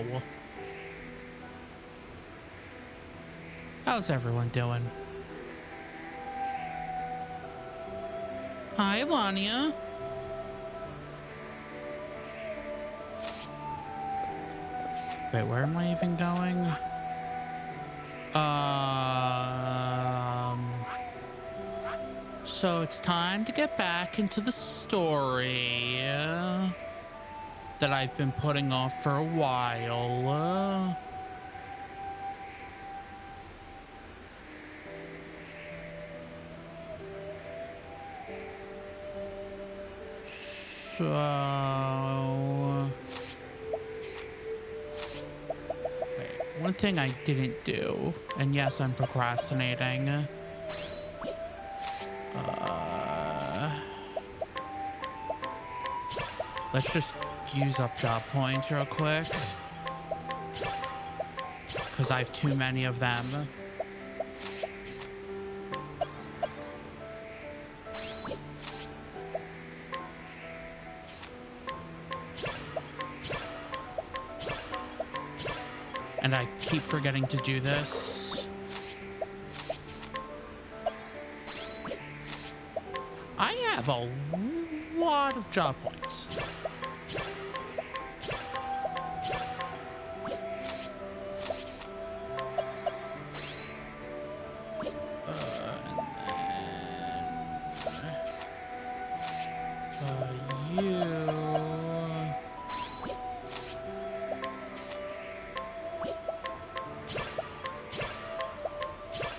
Wow. How's everyone doing? Hi, Lania. Wait, where am I even going? So it's time to get back into the story that I've been putting off for a while. So wait, one thing I didn't do, and yes, I'm procrastinating. Let's just use up job points real quick, because I have too many of them. And I keep forgetting to do this. I have a lot of job points.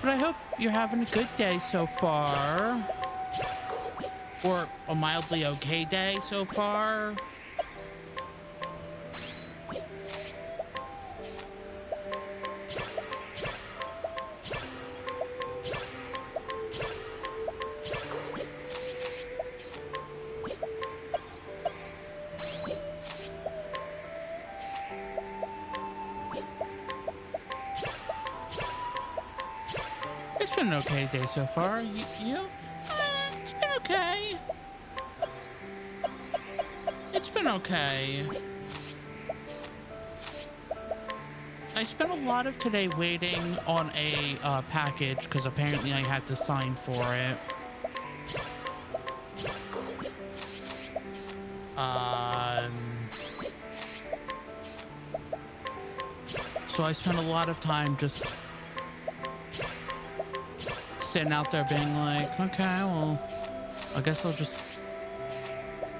But I hope you're having a good day so far. Or a mildly okay day so far. It's been an okay day so far. You? It's been okay. It's been okay. I spent a lot of today waiting on a package because apparently I had to sign for it. So I spent a lot of time just sitting out there being like, okay, well, I guess I'll just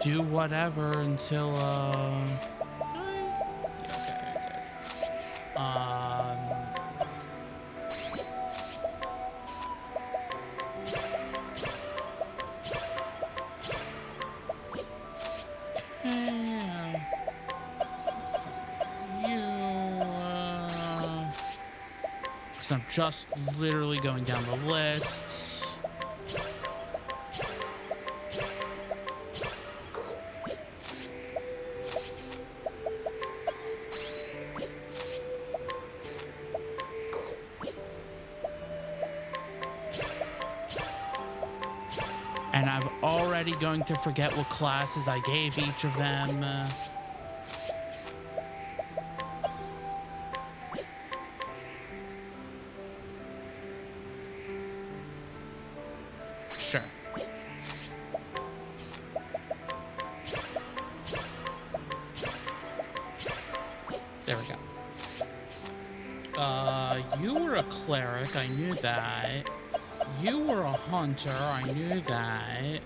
do whatever until, I'm just literally going down the list. And I'm already going to forget what classes I gave each of them. Sure. There we go. You were a cleric, I knew that. You were a hunter, I knew that.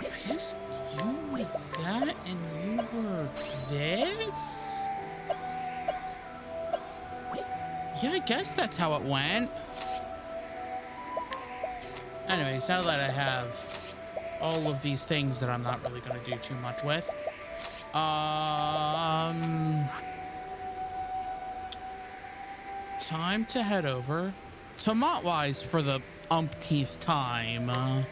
I guess you were that and you were this? Yeah, I guess that's how it went. Anyways, now that I have all of these things that I'm not really going to do too much with, time to head over to Montwise for the umpteenth time.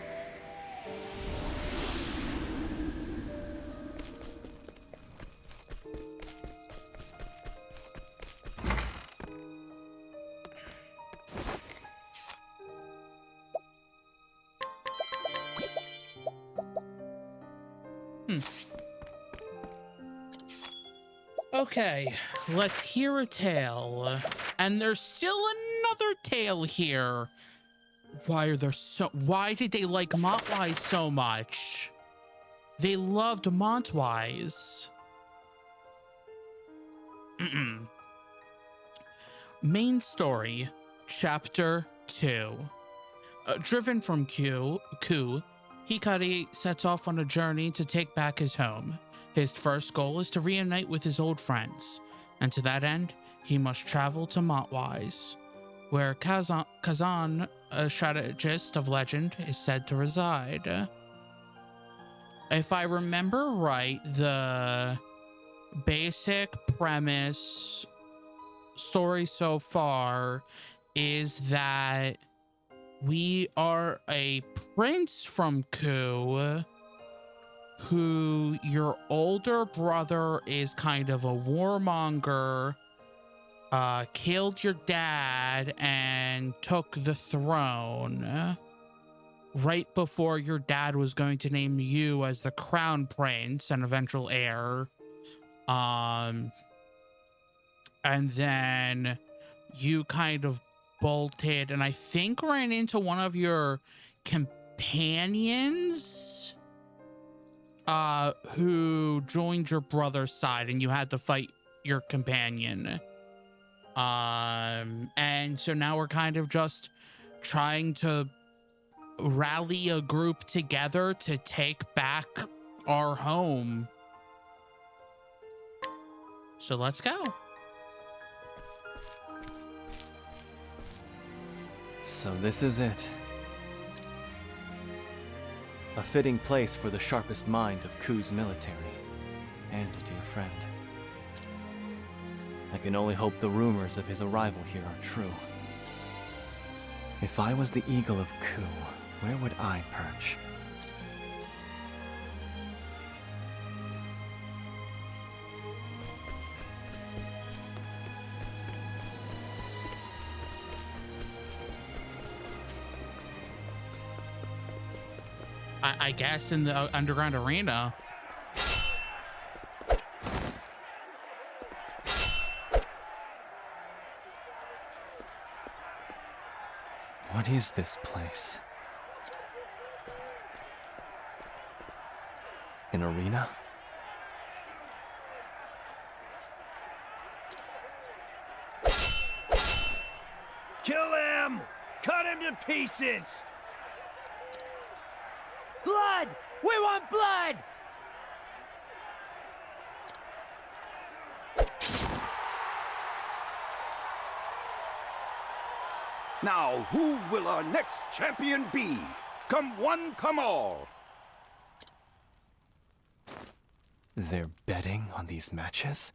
Okay, let's hear a tale. And there's still another tale here. Why did they like Montwise so much? They loved Montwise. Main story, Chapter 2. Driven from Ku, Hikari sets off on a journey to take back his home. His first goal is to reunite with his old friends, and to that end, he must travel to Montwise, where Kazan, a strategist of legend, is said to reside. If I remember right, the basic premise story so far is that we are a prince from Ku, who your older brother is kind of a warmonger, killed your dad and took the throne right before your dad was going to name you as the crown prince and eventual heir. And then you kind of bolted and I think ran into one of your companions who joined your brother's side, and you had to fight your companion. And so now we're kind of just trying to rally a group together to take back our home. So let's go. So this is it. A fitting place for the sharpest mind of Ku's military, and a dear friend. I can only hope the rumors of his arrival here are true. If I was the eagle of Ku, where would I perch? I guess in the underground arena. What is this place? An arena? Kill him! Cut him to pieces! Blood! We want blood! Now, who will our next champion be? Come one, come all! They're betting on these matches?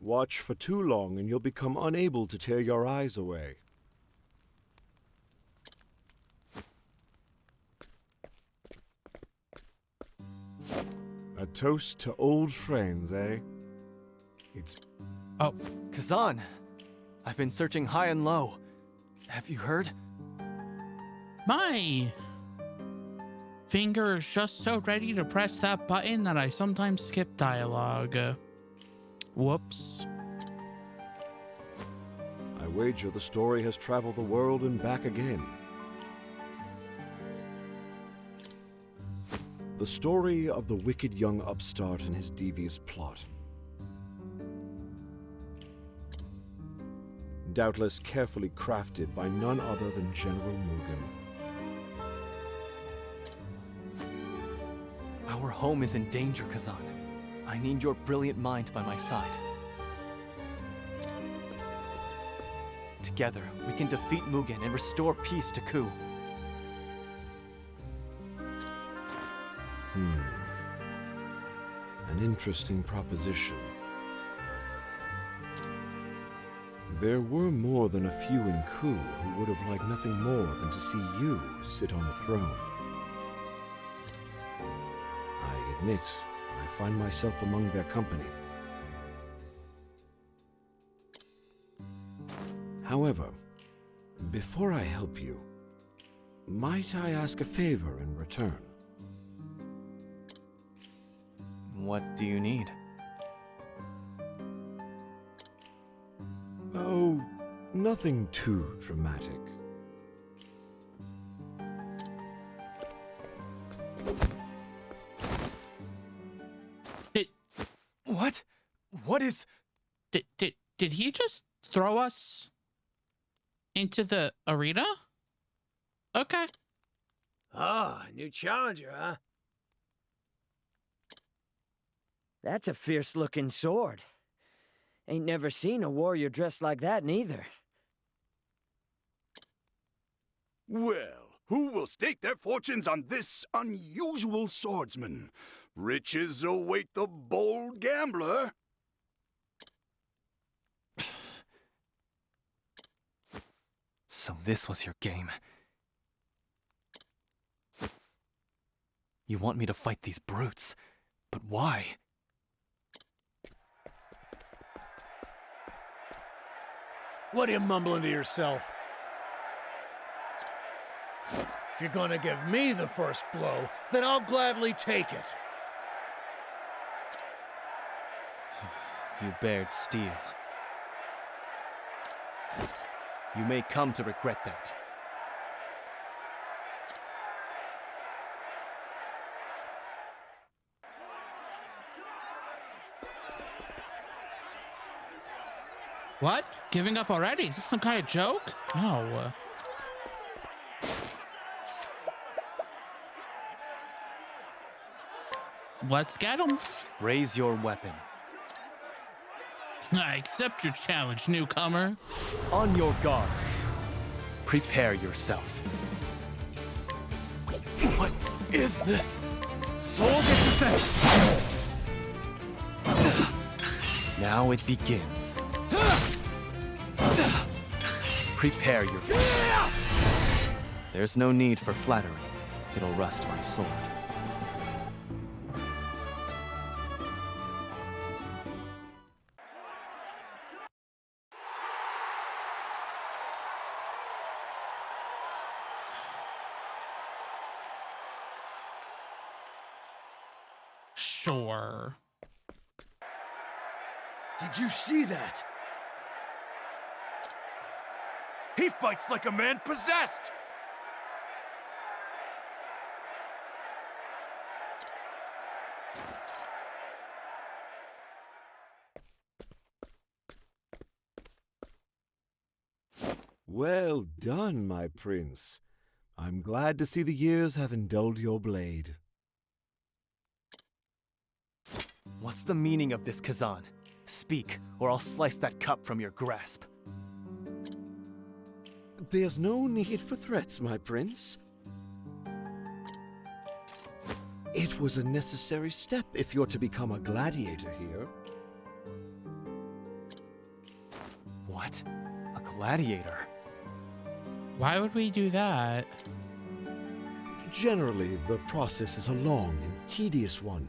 Watch for too long and you'll become unable to tear your eyes away. A toast to old friends, eh? It's... Oh, Kazan! I've been searching high and low. Have you heard? My finger is just so ready to press that button that I sometimes skip dialogue. Whoops. I wager the story has traveled the world and back again. The story of the wicked young upstart and his devious plot. Doubtless carefully crafted by none other than General Mugen. Our home is in danger, Kazan. I need your brilliant mind by my side. Together, we can defeat Mugen and restore peace to Ku. An interesting proposition. There were more than a few in Ku who would have liked nothing more than to see you sit on the throne. I admit, I find myself among their company. However, before I help you, Might I ask a favor in return? What do you need? Oh, nothing too dramatic. What? What is... Did he just throw us into the arena? Okay. Ah, new challenger, huh? That's a fierce-looking sword. Ain't never seen a warrior dressed like that, neither. Well, who will stake their fortunes on this unusual swordsman? Riches await the bold gambler. So this was your game. You want me to fight these brutes, but why? What are you mumbling to yourself? If you're gonna give me the first blow, then I'll gladly take it. You bared steel. You may come to regret that. What? Giving up already? Is this some kind of joke? No. Let's get him. Raise your weapon. I accept your challenge, newcomer. On your guard. Prepare yourself. What is this? Soul Descent! Now it begins. Prepare yourself. There's no need for flattery. It'll rust my sword. Sure. Did you see that? He fights like a man possessed! Well done, my prince. I'm glad to see the years haven't dulled your blade. What's the meaning of this, Kazan? Speak, or I'll slice that cup from your grasp. There's no need for threats, my prince. It was a necessary step if you're to become a gladiator here. What? A gladiator? Why would we do that? Generally, the process is a long and tedious one.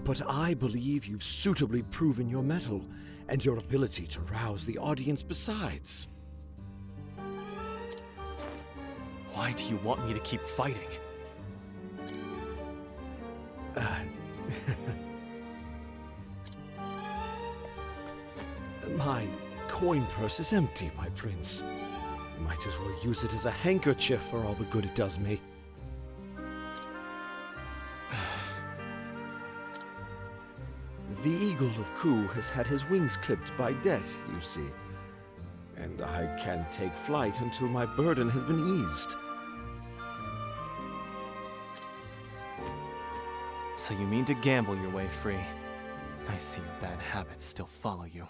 But I believe you've suitably proven your mettle and your ability to rouse the audience besides. Why do you want me to keep fighting? My coin purse is empty, my prince. Might as well use it as a handkerchief for all the good it does me. The Eagle of Ku has had his wings clipped by debt, you see. And I can't take flight until my burden has been eased. So you mean to gamble your way free? I see your bad habits still follow you.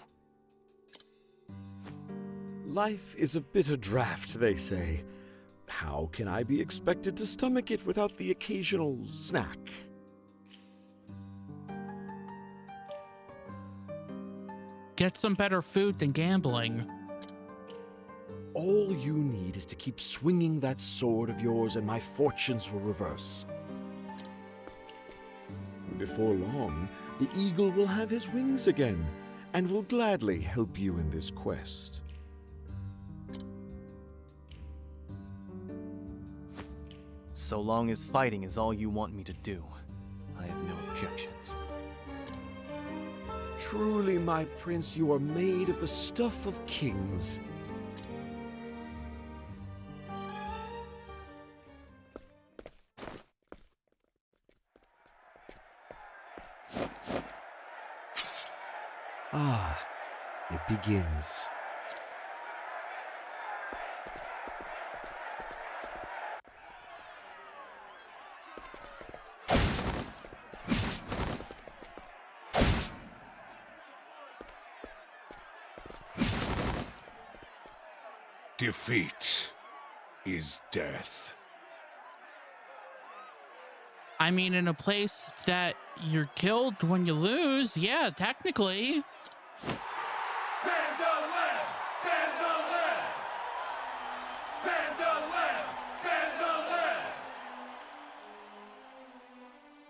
Life is a bitter draught, they say. How can I be expected to stomach it without the occasional snack? Get some better food than gambling. All you need is to keep swinging that sword of yours and my fortunes will reverse. Before long, the eagle will have his wings again and will gladly help you in this quest. So long as fighting is all you want me to do, I have no objections. Truly, my prince, you are made of the stuff of kings. Ah, it begins. Defeat is death. I mean, in a place that you're killed when you lose, yeah, technically. Bandolam! Bandolam! Bandolam! Bandolam!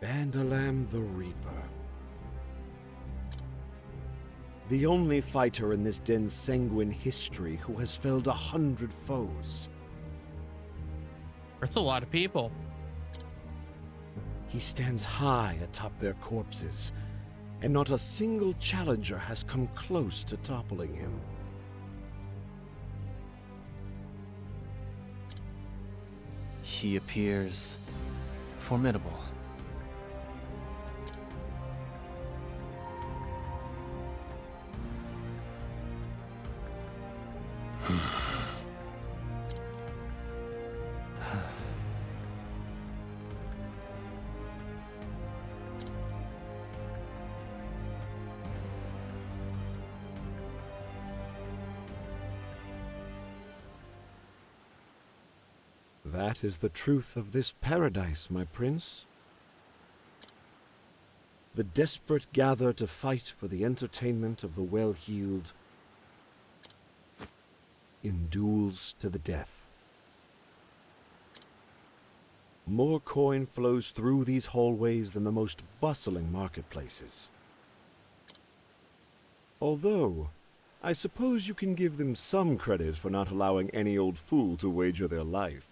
Bandolam the Reaper. The only fighter in this den's sanguine history who has felled 100 foes. That's a lot of people. He stands high atop their corpses, and not a single challenger has come close to toppling him. He appears formidable. That is the truth of this paradise, my prince. The desperate gather to fight for the entertainment of the well-heeled in duels to the death. More coin flows through these hallways than the most bustling marketplaces. Although, I suppose you can give them some credit for not allowing any old fool to wager their life.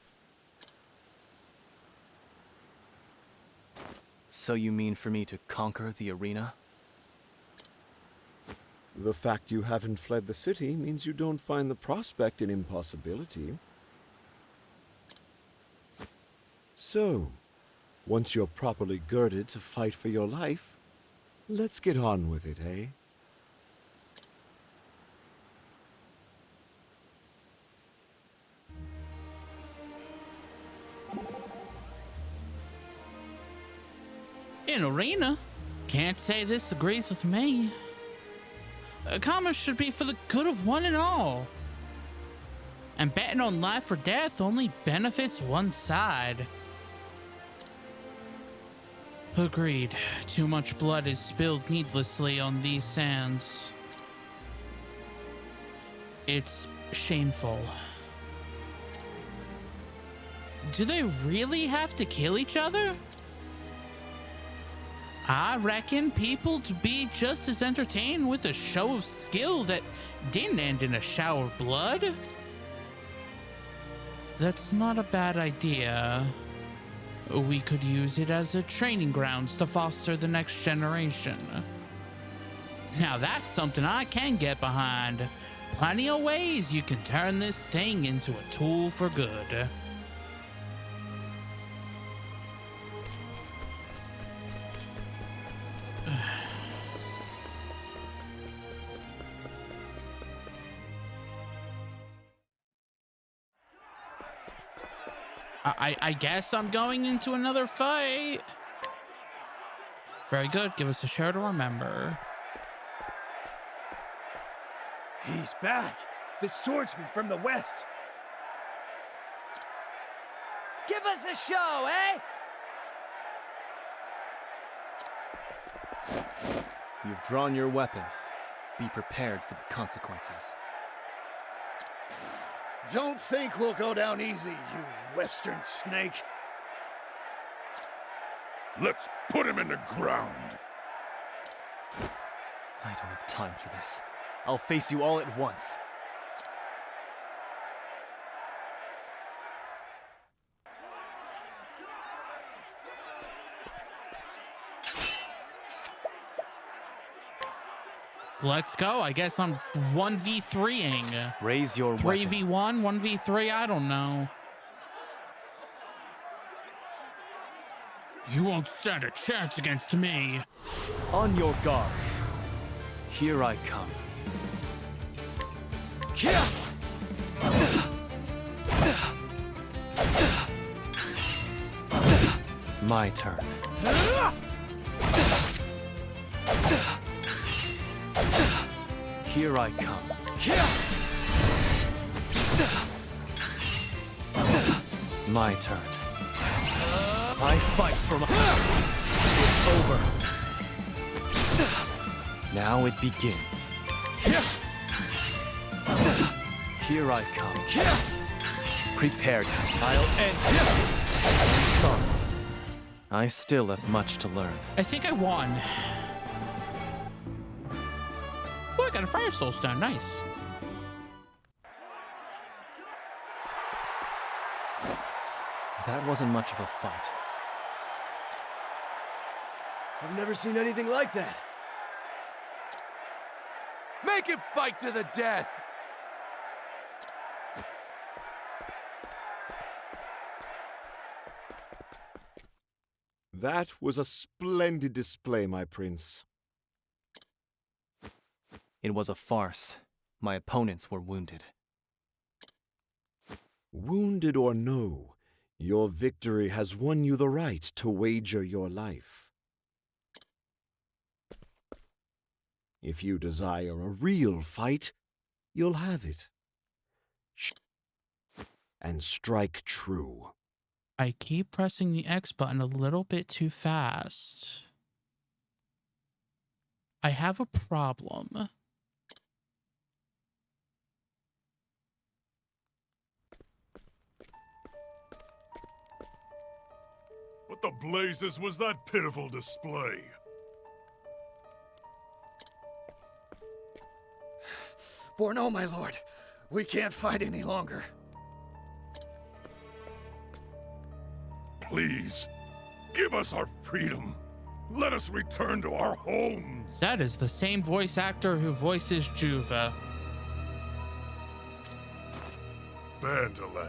So you mean for me to conquer the arena? The fact you haven't fled the city means you don't find the prospect an impossibility. So, once you're properly girded to fight for your life, let's get on with it, eh? In arena? Can't say this agrees with me. Commerce should be for the good of one and all. And betting on life or death only benefits one side. Agreed. Too much blood is spilled needlessly on these sands. It's shameful. Do they really have to kill each other? I reckon people'd be just as entertained with a show of skill that didn't end in a shower of blood. That's not a bad idea. We could use it as a training grounds to foster the next generation. Now that's something I can get behind. Plenty of ways you can turn this thing into a tool for good. I guess I'm going into another fight. Very good. Give us a show to remember. He's back. The swordsman from the west. Give us a show, eh? You've drawn your weapon. Be prepared for the consequences. Don't think we'll go down easy, you western snake. Let's put him in the ground. I don't have time for this. I'll face you all at once. Let's go. I guess I'm 1v3ing. Raise your weapon. 3v1, 1v3, I don't know. You won't stand a chance against me. On your guard. Here I come. My turn. Here I come. My turn. I fight from It's over. Now it begins. Here I come. Prepared. I'll end Sorry. I still have much to learn. I think I won. Oh, I got a fire soul stone. Nice. That wasn't much of a fight. I've never seen anything like that. Make him fight to the death! That was a splendid display, my prince. It was a farce. My opponents were wounded. Wounded or no, your victory has won you the right to wager your life. If you desire a real fight, you'll have it. And strike true. I keep pressing the X button a little bit too fast. I have a problem. What the blazes was that pitiful display? Borno, my lord, we can't fight any longer. Please, give us our freedom. Let us return to our homes. That is the same voice actor who voices Juva. Bandalam.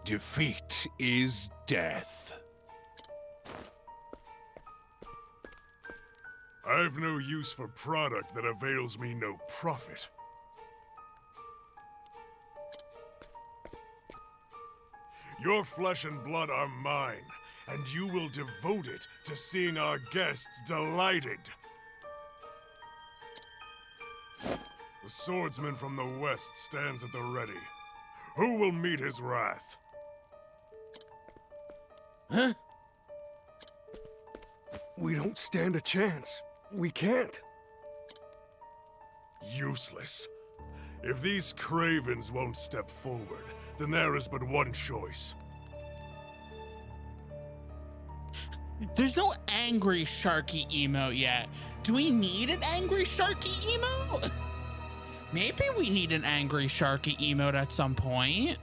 Defeat is death. I've no use for product that avails me no profit. Your flesh and blood are mine, and you will devote it to seeing our guests delighted. The swordsman from the west stands at the ready. Who will meet his wrath? Huh? We don't stand a chance. We can't. Useless. If these cravens won't step forward, then there is but one choice. There's no angry Sharky emote yet. Do we need an angry Sharky emote? Maybe we need an angry Sharky emote at some point.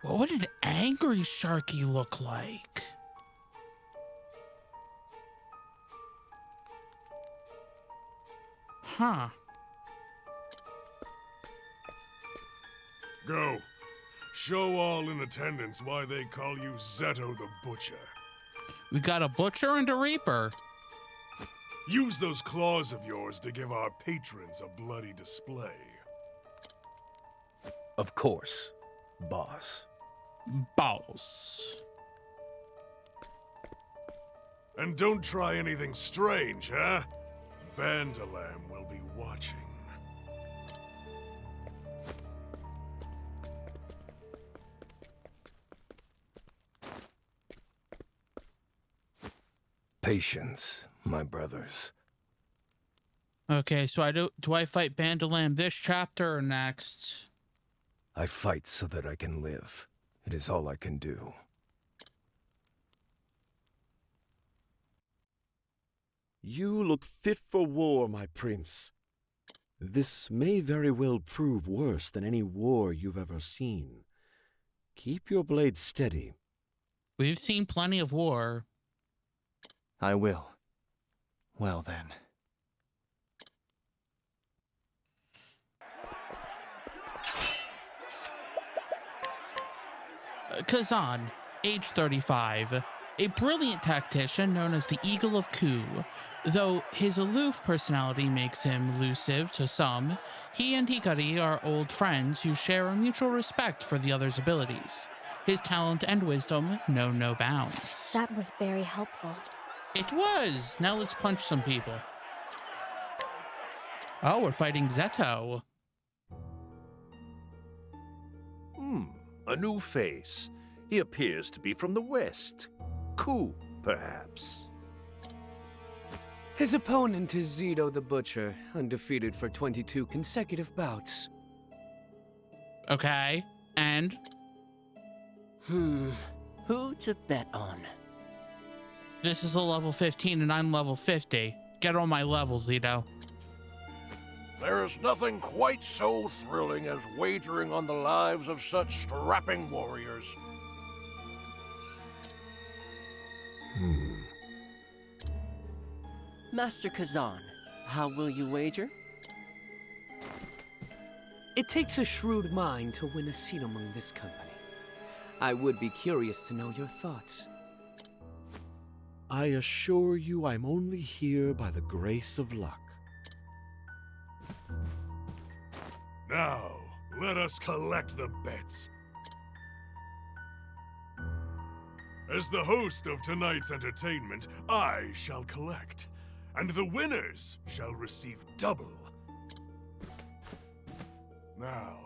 What would an angry Sharky look like? Huh. Go. Show all in attendance why they call you Zeto the Butcher. We got a butcher and a reaper. Use those claws of yours to give our patrons a bloody display. Of course, boss. Boss. And don't try anything strange, huh? Bandalam will be watching. Patience, my brothers. Okay, so do I fight Bandalam this chapter or next? I fight so that I can live. It is all I can do. You look fit for war, my prince. This may very well prove worse than any war you've ever seen. Keep your blade steady. We've seen plenty of war. I will. Well then. Kazan, age 35, a brilliant tactician known as the Eagle of Ku. Though his aloof personality makes him elusive to some, he and Hikari are old friends who share a mutual respect for the other's abilities. His talent and wisdom know no bounds. That was very helpful. It was! Now let's punch some people. Oh, we're fighting Zeto. A new face. He appears to be from the west. Ku, perhaps. His opponent is Zito the Butcher, undefeated for 22 consecutive bouts. Okay, and? Who to bet on? This is a level 15 and I'm level 50. Get on my level, Zito. There is nothing quite so thrilling as wagering on the lives of such strapping warriors. Master Kazan, how will you wager? It takes a shrewd mind to win a seat among this company. I would be curious to know your thoughts. I assure you I'm only here by the grace of luck. Now, let us collect the bets. As the host of tonight's entertainment, I shall collect, and the winners shall receive double. Now,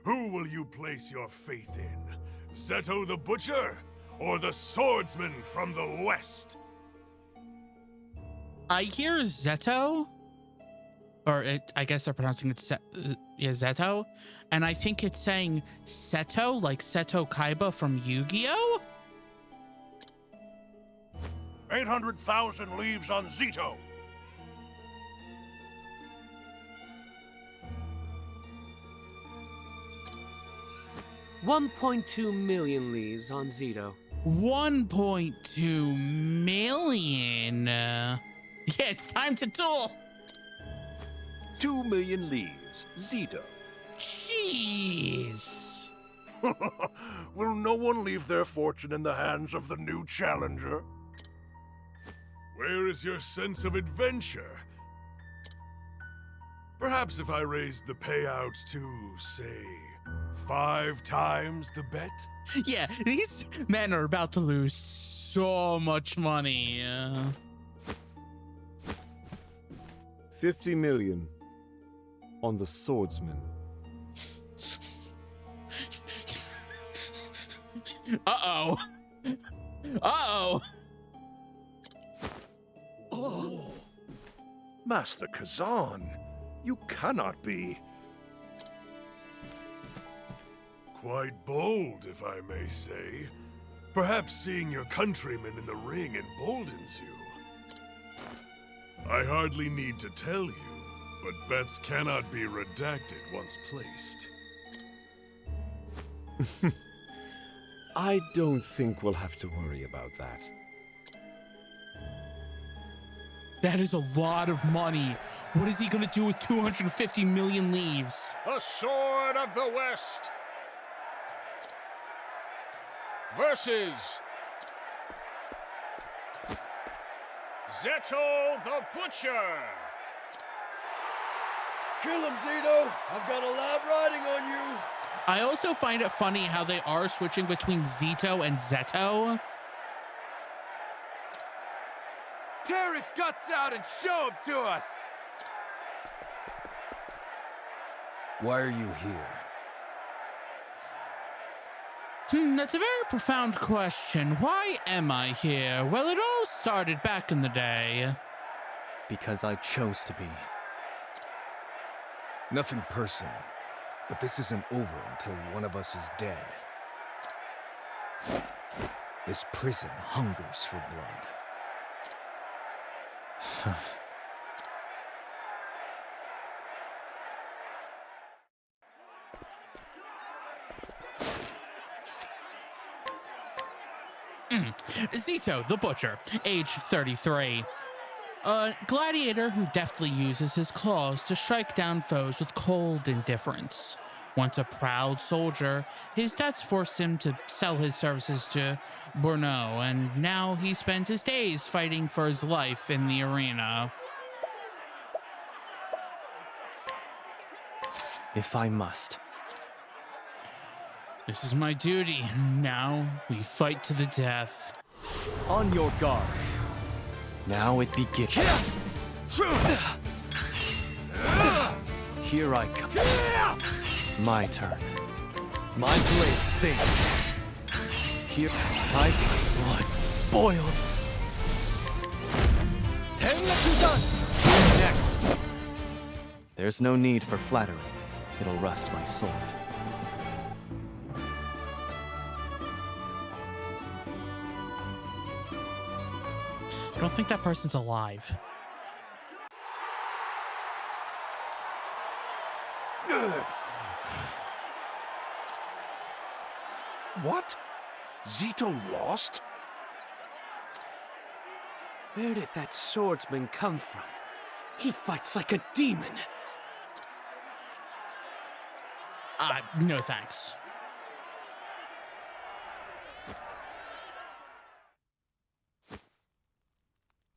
who will you place your faith in? Zeto the Butcher, or the swordsman from the west? I hear Zeto, or I guess they're pronouncing it Zeto, and I think it's saying Seto, like Seto Kaiba from Yu-Gi-Oh? 800,000 leaves on Zito. $1.2 million leaves on Zito. 1.2 million. Yeah, it's time to duel. 2 million leaves, Zito. Jeez. Will no one leave their fortune in the hands of the new challenger? Where is your sense of adventure? Perhaps if I raised the payout to, say, 5 times the bet? Yeah, these men are about to lose so much money. 50 million on the swordsman. Uh-oh. Uh-oh. Oh. Master Kazan, you cannot be. Quite bold, if I may say. Perhaps seeing your countrymen in the ring emboldens you. I hardly need to tell you, but bets cannot be redacted once placed. I don't think we'll have to worry about that. That is a lot of money. What is he gonna do with 250 million leaves? The Sword of the West versus Zeto the Butcher. Kill him, Zito! I've got a lot riding on you! I also find it funny how they are switching between Zito and Zeto. Tear his guts out and show him to us! Why are you here? That's a very profound question. Why am I here? Well, it all started back in the day. Because I chose to be. Nothing personal, but this isn't over until one of us is dead. This prison hungers for blood. 」 . Zito, the Butcher, age 33. A gladiator who deftly uses his claws to strike down foes with cold indifference. Once a proud soldier, his debts forced him to sell his services to Bourneau, and now he spends his days fighting for his life in the arena. If I must. This is my duty. Now we fight to the death. On your guard. Now it begins. Here I come. My turn. My blade sings. Here, my blood boils. Next. There's no need for flattery. It'll rust my sword. I don't think that person's alive. What? Zito lost? Where did that swordsman come from? He fights like a demon. No thanks.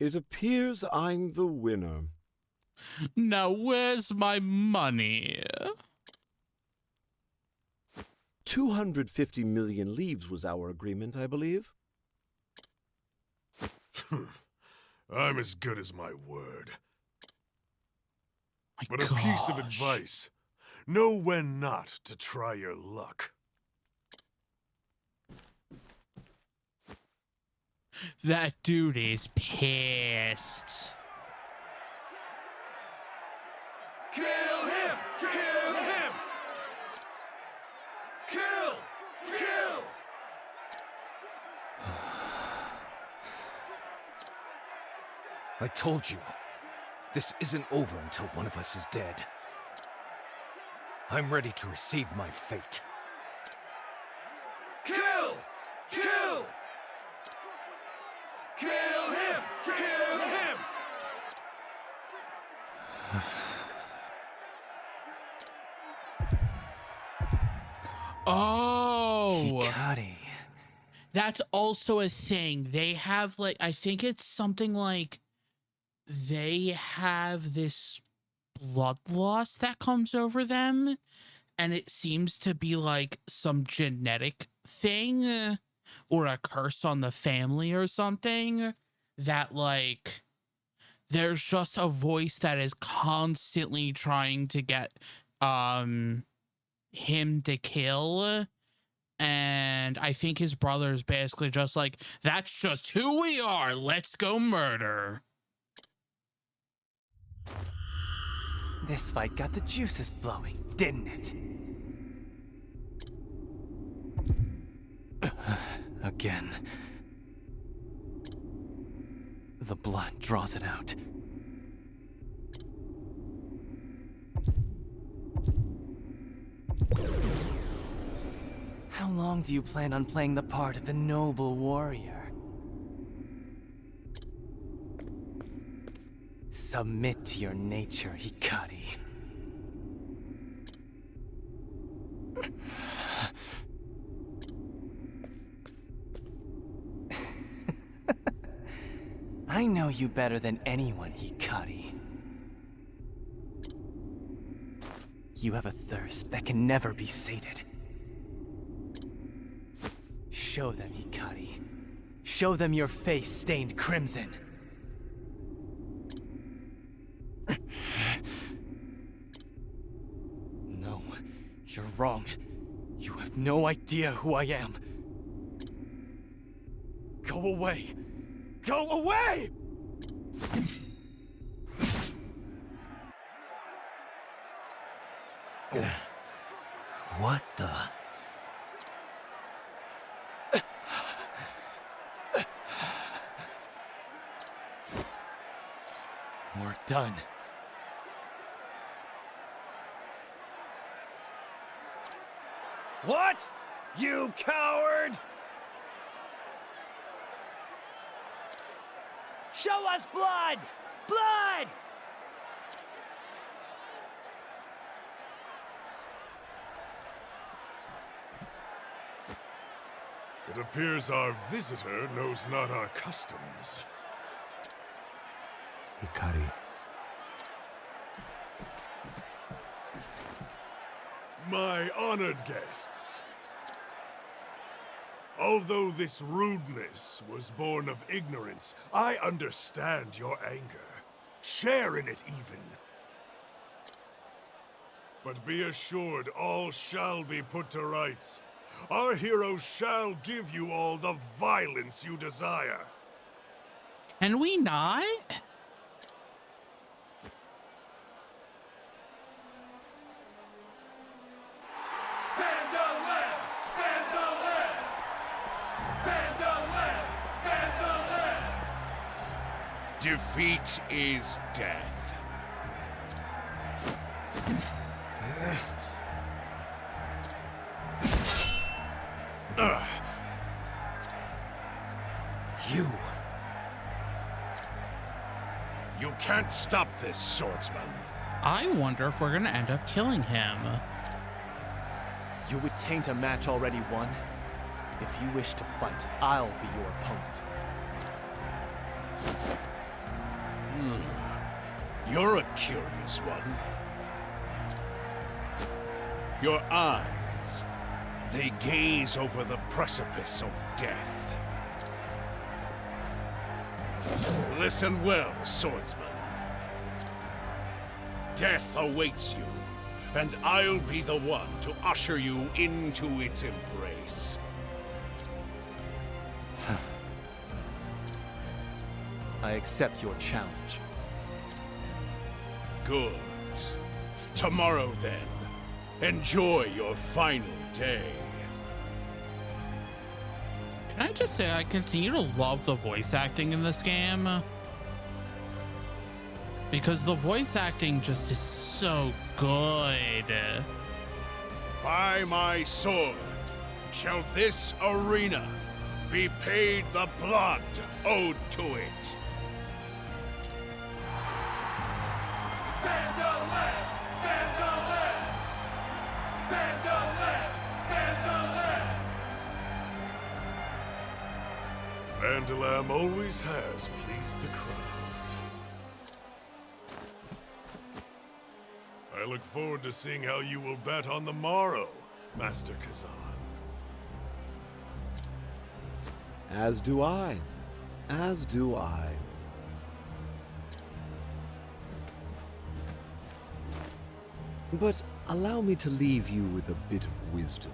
It appears I'm the winner. Now where's my money? 250 million leaves was our agreement, I believe. I'm as good as my word. My But a piece of advice. Know when not to try your luck. That dude is pissed. Kill him! Kill him! Kill! Kill! I told you, this isn't over until one of us is dead. I'm ready to receive my fate. Kill! Kill! Kill him! Kill him! Oh! Hikari. That's also a thing. They have, like, I think it's something like they have this blood loss that comes over them, and it seems to be like some genetic thing or a curse on the family or something that, like, there's just a voice that is constantly trying to get him to kill. And I think his brother's basically just like, that's just who we are. Let's go murder. This fight got the juices flowing, didn't it? Again. The blood draws it out. How long do you plan on playing the part of the noble warrior? Submit to your nature, Hikari. I know you better than anyone, Hikari. You have a thirst that can never be sated. Show them, Hikari. Show them your face stained crimson. No, you're wrong. You have no idea who I am. Go away! Go away! What the? We're done. What? You coward! Show us blood! Blood! It appears our visitor knows not our customs. Hikari. My honored guests. Although this rudeness was born of ignorance, I understand your anger. Share in it even. But be assured all shall be put to rights. Our heroes shall give you all the violence you desire. Can we not? Defeat is death. You. You can't stop this, swordsman. I wonder if we're gonna end up killing him. You would taint a match already won. If you wish to fight, I'll be your opponent. You're a curious one. Your eyes, they gaze over the precipice of death. Listen well, swordsman. Death awaits you, and I'll be the one to usher you into its embrace. I accept your challenge. Good. Tomorrow, then. Enjoy your final day. Can I just say I continue to love the voice acting in this game? Because the voice acting just is so good. By my sword shall this arena be paid the blood owed to it. Vandalam always has pleased the crowds. I look forward to seeing how you will bet on the morrow, Master Kazan. As do I. As do I. But allow me to leave you with a bit of wisdom.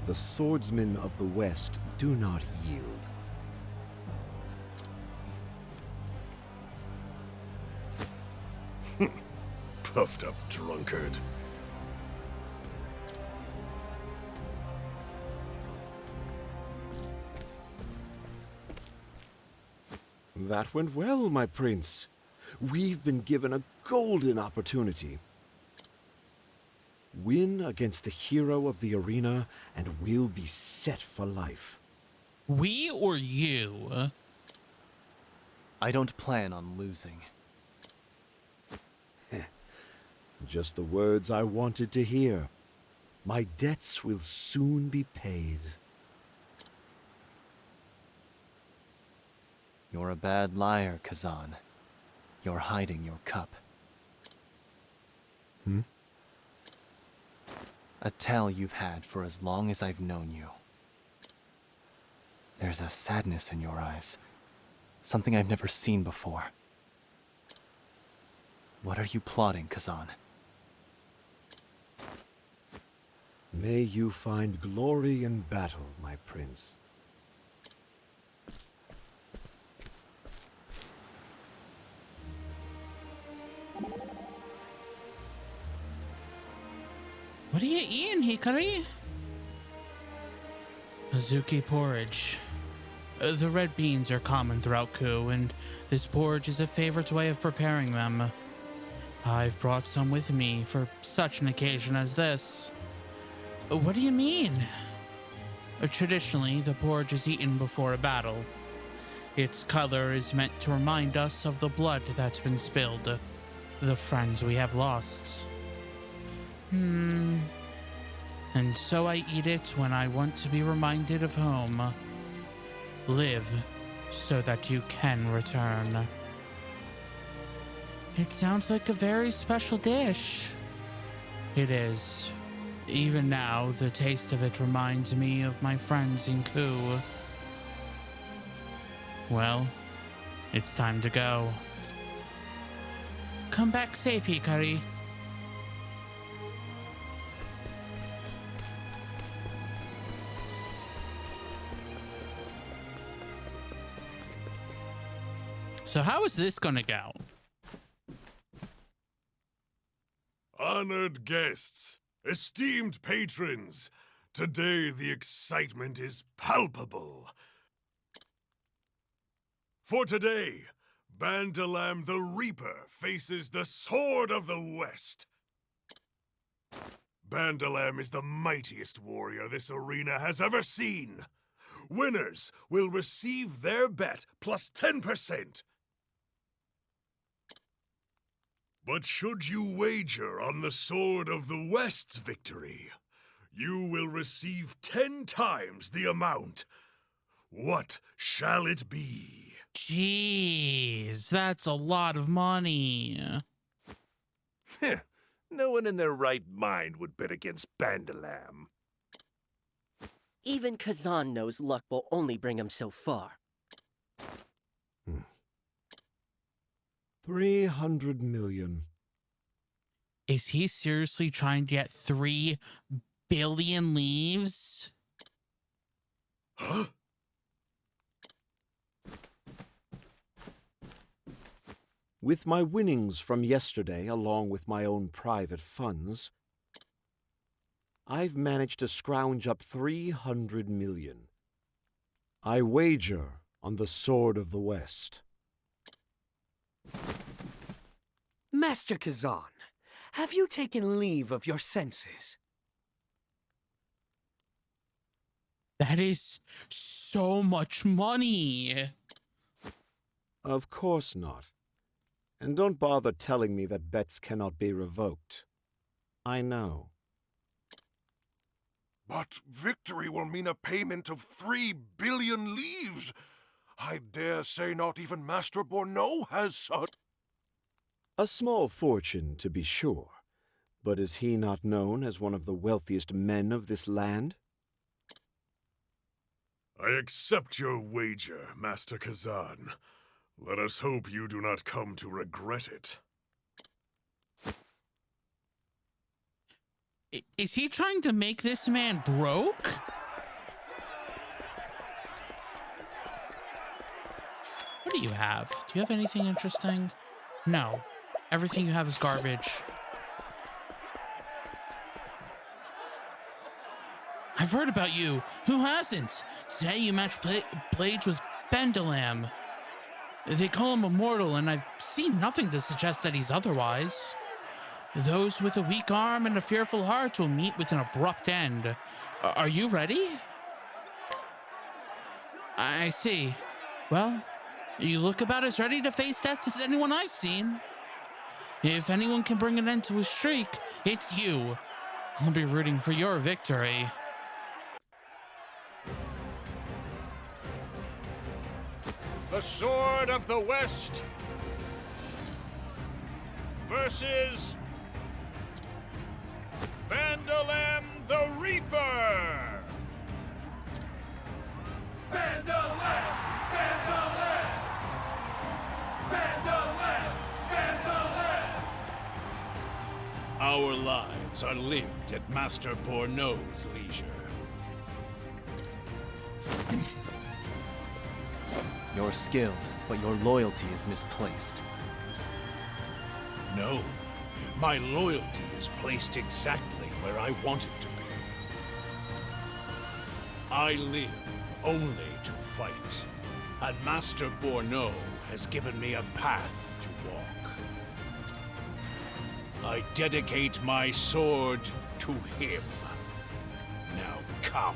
The swordsmen of the West do not yield. Puffed up drunkard. That went well, my prince. We've been given a golden opportunity. Win against the hero of the arena, and we'll be set for life. We or you? I don't plan on losing. Just the words I wanted to hear. My debts will soon be paid. You're a bad liar, Kazan. You're hiding your cup. A tale you've had for as long as I've known you. There's a sadness in your eyes. Something I've never seen before. What are you plotting, Kazan? May you find glory in battle, my prince. What are you eating, Hikari? Azuki porridge. The red beans are common throughout Ku, and this porridge is a favorite way of preparing them. I've brought some with me for such an occasion as this. What do you mean? Traditionally, the porridge is eaten before a battle. Its color is meant to remind us of the blood that's been spilled, the friends we have lost. And so I eat it when I want to be reminded of home. Live so that you can return. It sounds like a very special dish. It is. Even now, the taste of it reminds me of my friends in Ku. Well, it's time to go. Come back safe, Hikari. So how is this gonna go? Honored guests, esteemed patrons, today the excitement is palpable. For today, Bandalam the Reaper faces the Sword of the West. Bandalam is the mightiest warrior this arena has ever seen. Winners will receive their bet plus 10%. But should you wager on the Sword of the West's victory, you will receive 10 times the amount. What shall it be? Jeez, that's a lot of money. No one in their right mind would bet against Bandalam. Even Kazan knows luck will only bring him so far. 300 million. Is he seriously trying to get 3 billion leaves? Huh? With my winnings from yesterday, along with my own private funds, I've managed to scrounge up 300 million. I wager on the Sword of the West. Master Kazan, have you taken leave of your senses? That is so much money. Of course not. And don't bother telling me that bets cannot be revoked. I know. But victory will mean a payment of 3 billion leaves. I dare say not even Master Borneau has such. A small fortune, to be sure. But is he not known as one of the wealthiest men of this land? I accept your wager, Master Kazan. Let us hope you do not come to regret it. Is he trying to make this man broke? What do you have? Do you have anything interesting? No. Everything you have is garbage. I've heard about you. Who hasn't? Today you match blades with Bandalam. They call him immortal, and I've seen nothing to suggest that he's otherwise. Those with a weak arm and a fearful heart will meet with an abrupt end. Are you ready? I see. Well, you look about as ready to face death as anyone I've seen. If anyone can bring an end to his streak, it's you. I'll be rooting for your victory. The Sword of the West versus Bandalam the Reaper! Bandalam! Bandalam! Bandalam! Bandalam! Our lives are lived at Master Borneau's leisure. You're skilled, but your loyalty is misplaced. No, my loyalty is placed exactly where I want it to be. I live only to fight, and Master Borneau has given me a path to walk. I dedicate my sword to him. Now come.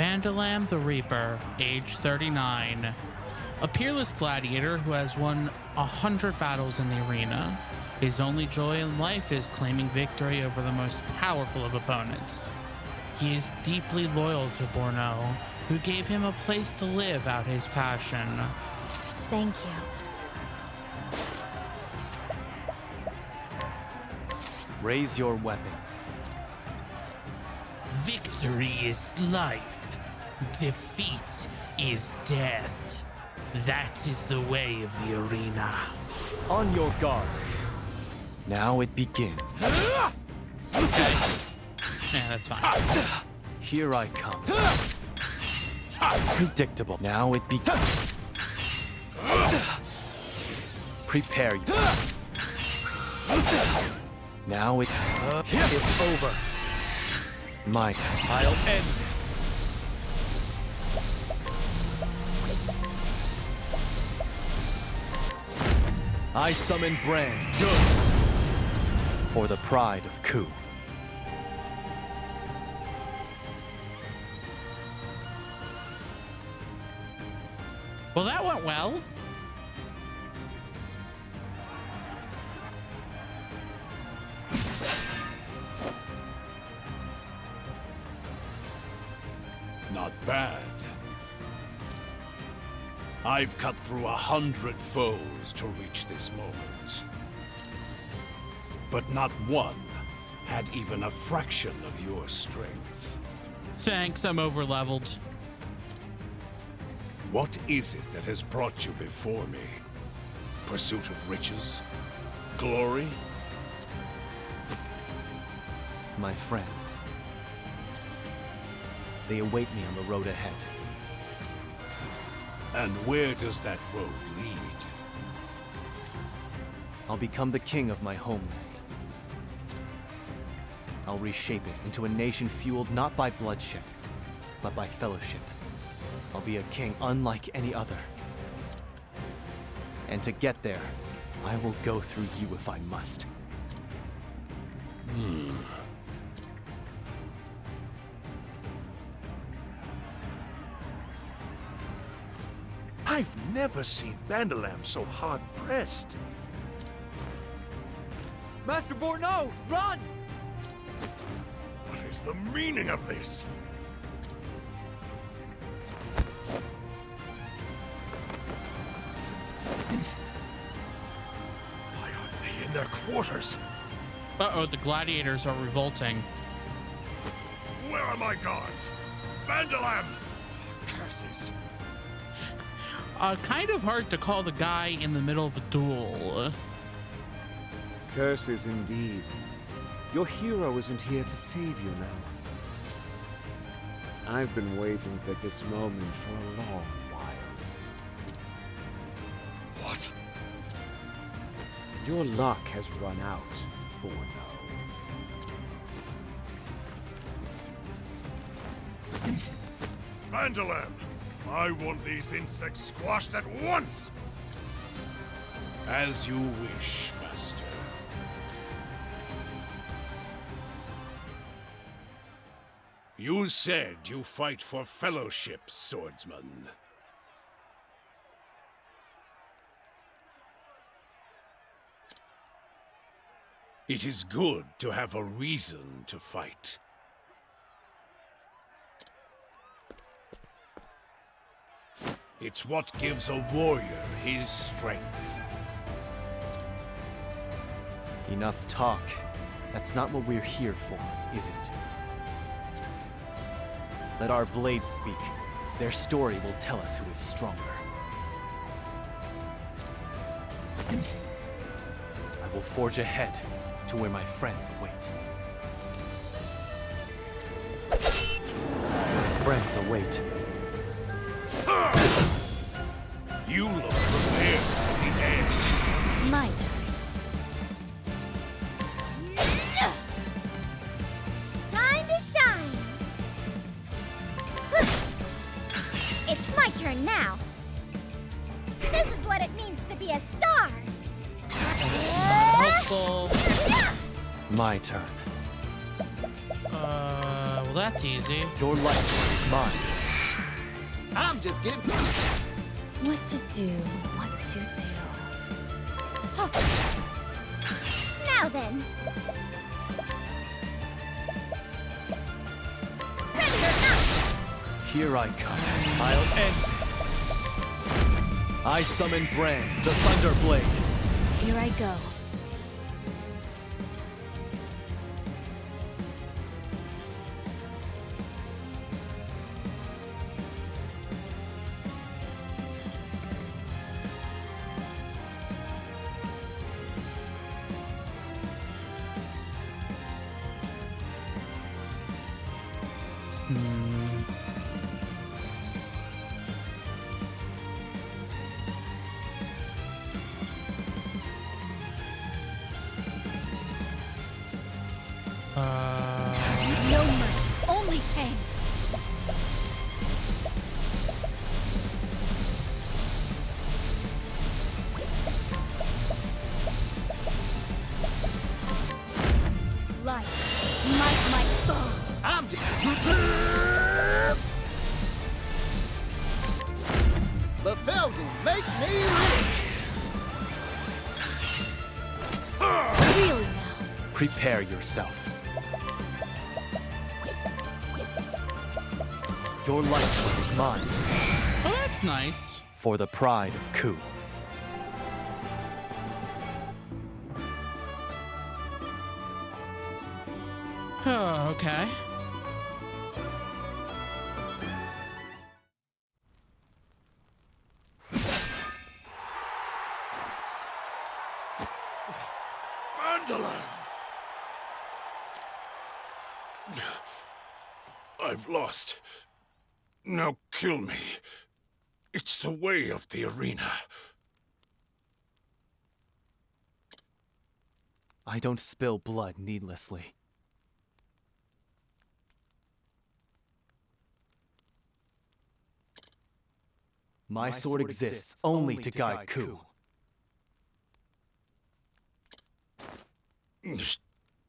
Vandalam the Reaper, age 39. A peerless gladiator who has won 100 battles in the arena. His only joy in life is claiming victory over the most powerful of opponents. He is deeply loyal to Borneau, who gave him a place to live out his passion. Thank you. Raise your weapon. Victory is life. Defeat is death. That is the way of the arena. On your guard. Now it begins. Okay. Yeah, that's fine. Here I come. Predictable. Now it begins. Prepare you. Now it's over. I'll end this. I summon Brand. Good. For the pride of Ku. Well, that went well. Not bad. I've cut through 100 foes to reach this moment. But not one had even a fraction of your strength. Thanks, I'm over-leveled. What is it that has brought you before me? Pursuit of riches? Glory? My friends. They await me on the road ahead. And where does that road lead? I'll become the king of my homeland. I'll reshape it into a nation fueled not by bloodshed, but by fellowship. I'll be a king unlike any other. And to get there, I will go through you if I must. I've never seen Vandalam so hard-pressed. Master Borneau, run! What is the meaning of this? Why aren't they in their quarters? Uh-oh, the gladiators are revolting. Where are my guards? Vandalam! Curses. Kind of hard to call the guy in the middle of a duel. Curses indeed. Your hero isn't here to save you now. I've been waiting for this moment for a long while. What? Your luck has run out, Borneau. Vandalam! I want these insects squashed at once! As you wish, Master. You said you fight for fellowship, swordsman. It is good to have a reason to fight. It's what gives a warrior his strength. Enough talk. That's not what we're here for, is it? Let our blades speak. Their story will tell us who is stronger. I will forge ahead to where my friends await. My friends await. You look prepared for the edge. My turn. Time to shine! It's my turn now. This is what it means to be a star. Hopeful. My turn. Well, that's easy. Your life is mine. I'm just getting... What to do? What to do? Now then. Ready or not. Here I come. I'll end this. I summon Brand, the Thunder Blade. Here I go. No mercy, only pain. Life, my bone. I'm the Felden make me rich! Really now. Prepare yourself. Your life is mine. Oh, that's nice. For the pride of Ku. Oh, okay. Vandaland! I've lost. Now kill me. It's the way of the arena. I don't spill blood needlessly. My sword exists only to guide Ku.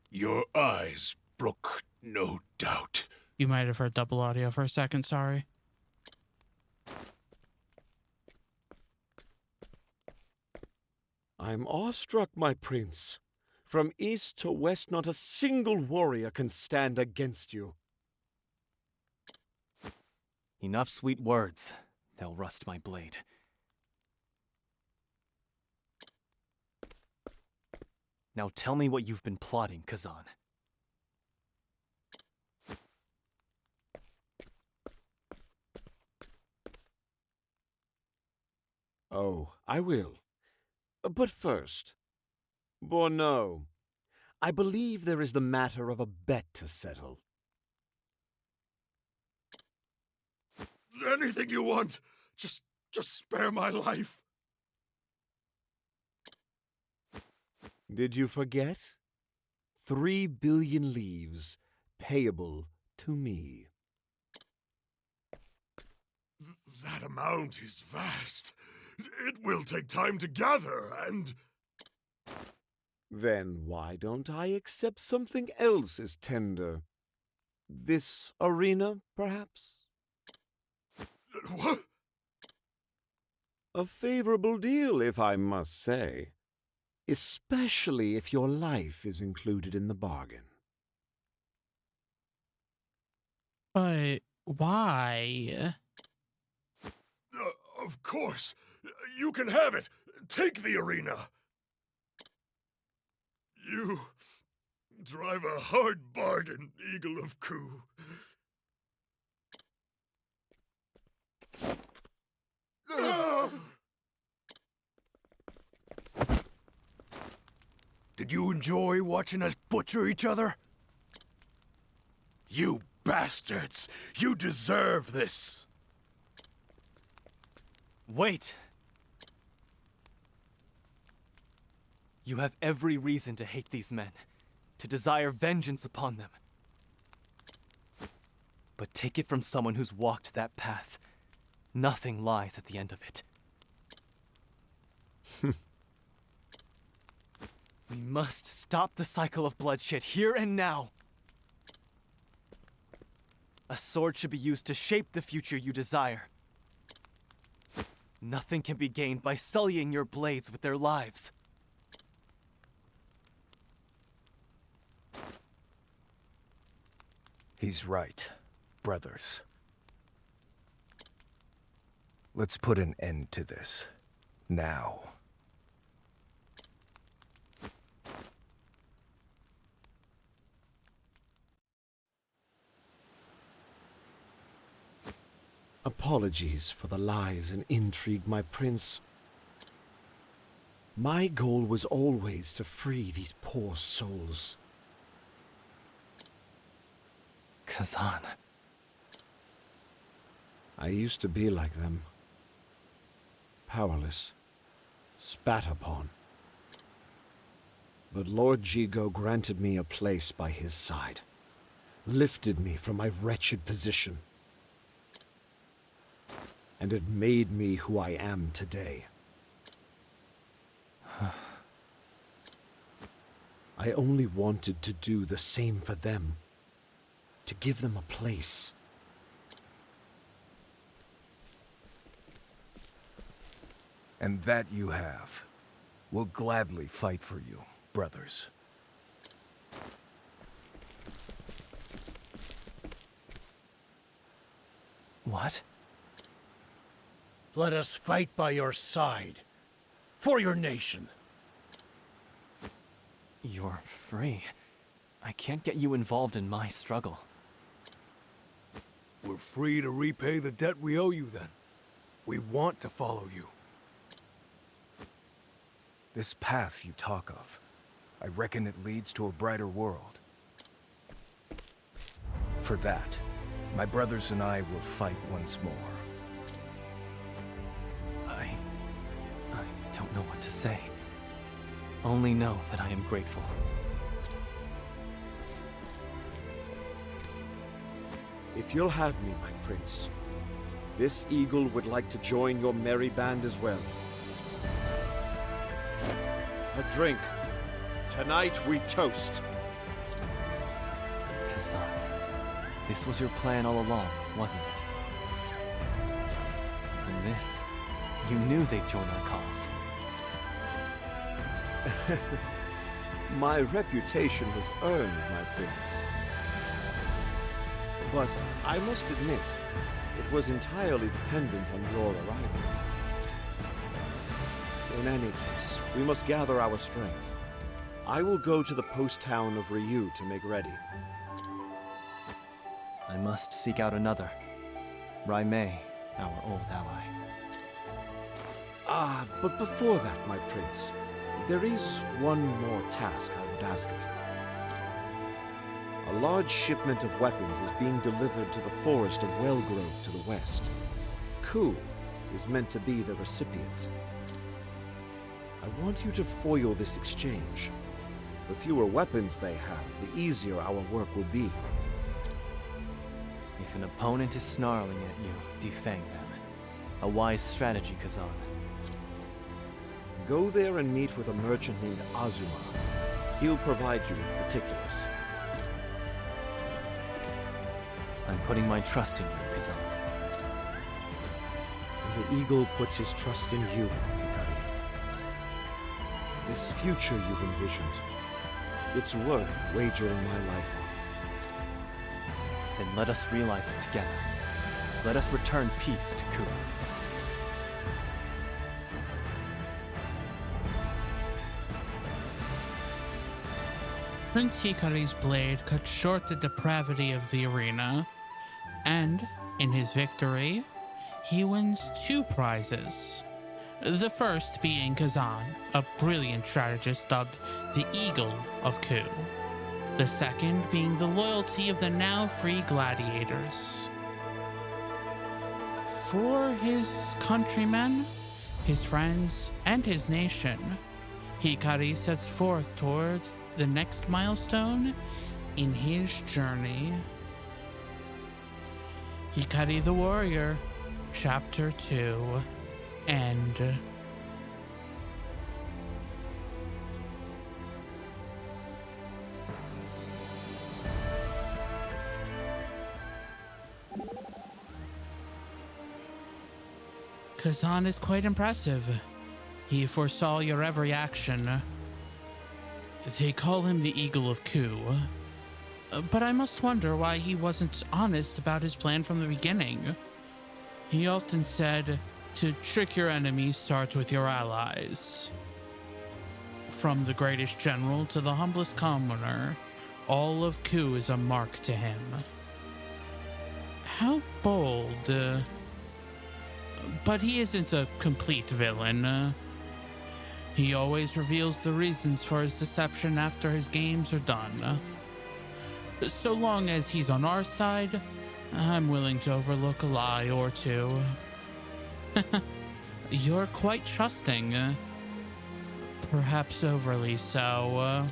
Your eyes brook no doubt. You might have heard double audio for a second, sorry. I'm awestruck, my prince. From east to west, not a single warrior can stand against you. Enough sweet words. They'll rust my blade. Now tell me what you've been plotting, Kazan. Oh, I will. But first, Borno, I believe there is the matter of a bet to settle. Anything you want. Just spare my life. Did you forget? 3 billion leaves, payable to me. That amount is vast. It will take time to gather, and... Then why don't I accept something else as tender? This arena, perhaps? What? A favorable deal, if I must say. Especially if your life is included in the bargain. But why? Of course. You can have it. Take the arena. You drive a hard bargain, Eagle of Ku. Did you enjoy watching us butcher each other? You bastards! You deserve this! Wait! You have every reason to hate these men, to desire vengeance upon them. But take it from someone who's walked that path. Nothing lies at the end of it. We must stop the cycle of bloodshed here and now. A sword should be used to shape the future you desire, Nothing can be gained by sullying your blades with their lives. He's right, brothers. Let's put an end to this. Now. Apologies for the lies and intrigue, my prince. My goal was always to free these poor souls. Kazan. I used to be like them. Powerless. Spat upon. But Lord Jigo granted me a place by his side. Lifted me from my wretched position. And it made me who I am today. I only wanted to do the same for them. To give them a place. And that you have. We'll gladly fight for you, brothers. What? Let us fight by your side. For your nation. You're free. I can't get you involved in my struggle. We're free to repay the debt we owe you then. We want to follow you. This path you talk of, I reckon it leads to a brighter world. For that, my brothers and I will fight once more. I don't know what to say. Only know that I am grateful. If you'll have me, my prince, this eagle would like to join your merry band as well. A drink. Tonight we toast. Kazan, this was your plan all along, wasn't it? And this, you knew they'd join our cause. My reputation was earned, my prince. But I must admit, it was entirely dependent on your arrival. In any case, we must gather our strength. I will go to the post town of Ryu to make ready. I must seek out another. Raimei, our old ally. But before that, my prince, there is one more task I would ask of you. A large shipment of weapons is being delivered to the forest of Wellgrove to the west. Ku is meant to be the recipient. I want you to foil this exchange. The fewer weapons they have, the easier our work will be. If an opponent is snarling at you, defang them. A wise strategy, Kazan. Go there and meet with a merchant named Azuma. He'll provide you with particulars. I'm putting my trust in you, Kazan. The eagle puts his trust in you, Hikari. This future you've envisioned, it's worth wagering my life on. Then let us realize it together. Let us return peace to Ku. Prince Hikari's blade cut short the depravity of the arena, and, in his victory, he wins 2 prizes. The first being Kazan, a brilliant strategist dubbed the Eagle of Ku. The second being the loyalty of the now free gladiators. For his countrymen, his friends, and his nation, Hikari sets forth towards the next milestone in his journey. Hikari the Warrior, Chapter 2, End. Kazan is quite impressive. He foresaw your every action. They call him the Eagle of Ku. But I must wonder why he wasn't honest about his plan from the beginning. He often said, to trick your enemies starts with your allies. From the greatest general to the humblest commoner, all of Ku is a mark to him. How bold. But he isn't a complete villain. He always reveals the reasons for his deception after his games are done. So long as he's on our side, I'm willing to overlook a lie or two. You're quite trusting. Perhaps overly so.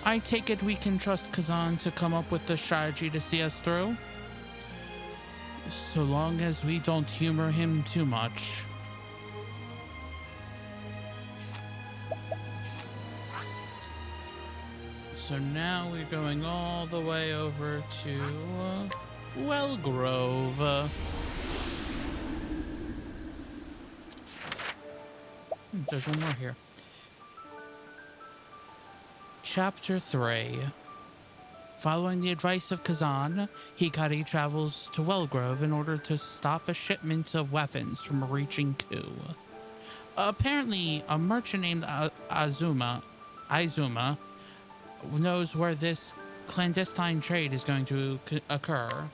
I take it we can trust Kazan to come up with the strategy to see us through? So long as we don't humor him too much. So now we're going all the way over to Wellgrove. There's one more here. Chapter 3. Following the advice of Kazan, Hikari travels to Wellgrove in order to stop a shipment of weapons from reaching Ku. Apparently, a merchant named Izuma knows where this clandestine trade is going to occur.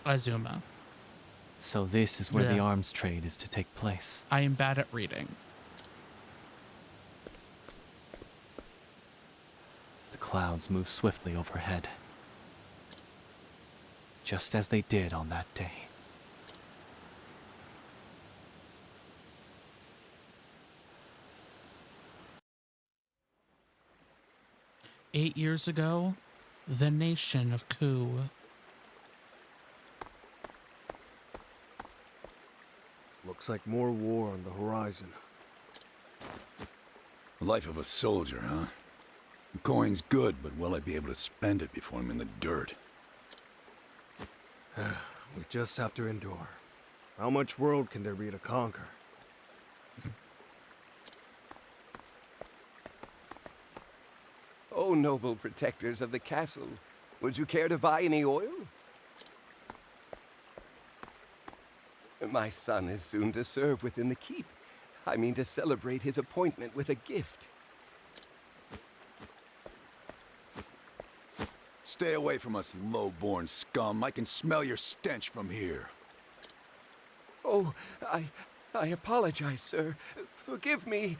Azuma. So this is where the arms trade is to take place. I am bad at reading. The clouds move swiftly overhead, just as they did on that day. "8 years ago, the nation of Ku." Looks like more war on the horizon. Life of a soldier, huh? The coin's good, but will I be able to spend it before I'm in the dirt? We just have to endure. How much world can there be to conquer? Oh, noble protectors of the castle, would you care to buy any oil? My son is soon to serve within the keep. I mean to celebrate his appointment with a gift. Stay away from us, low-born scum. I can smell your stench from here. Oh, I apologize, sir. Forgive me.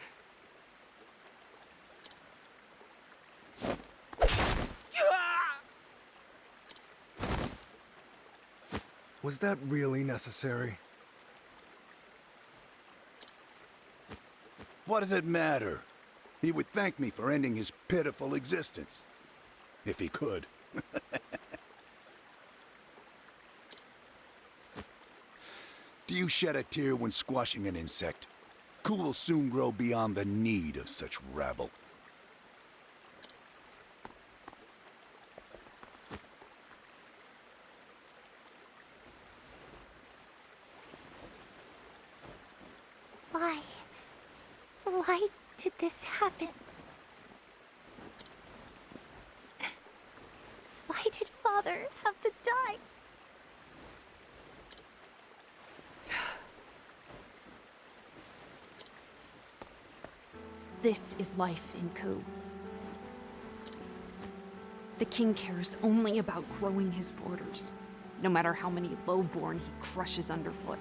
Was that really necessary? What does it matter? He would thank me for ending his pitiful existence. If he could. Do you shed a tear when squashing an insect? Ku will soon grow beyond the need of such rabble. Why did this happen? Why did Father have to die? This is life in Ku. The king cares only about growing his borders, no matter how many lowborn he crushes underfoot.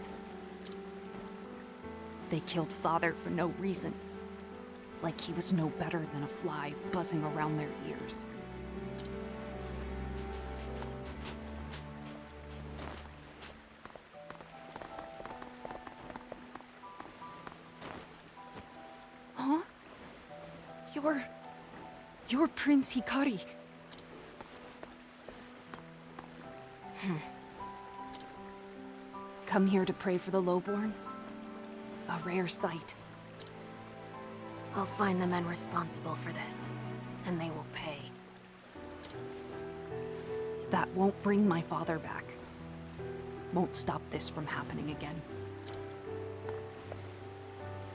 They killed Father for no reason, like he was no better than a fly buzzing around their ears. Huh? You're Prince Hikari. Come here to pray for the lowborn? A rare sight. I'll find the men responsible for this, and they will pay. That won't bring my father back. won't stop this from happening again.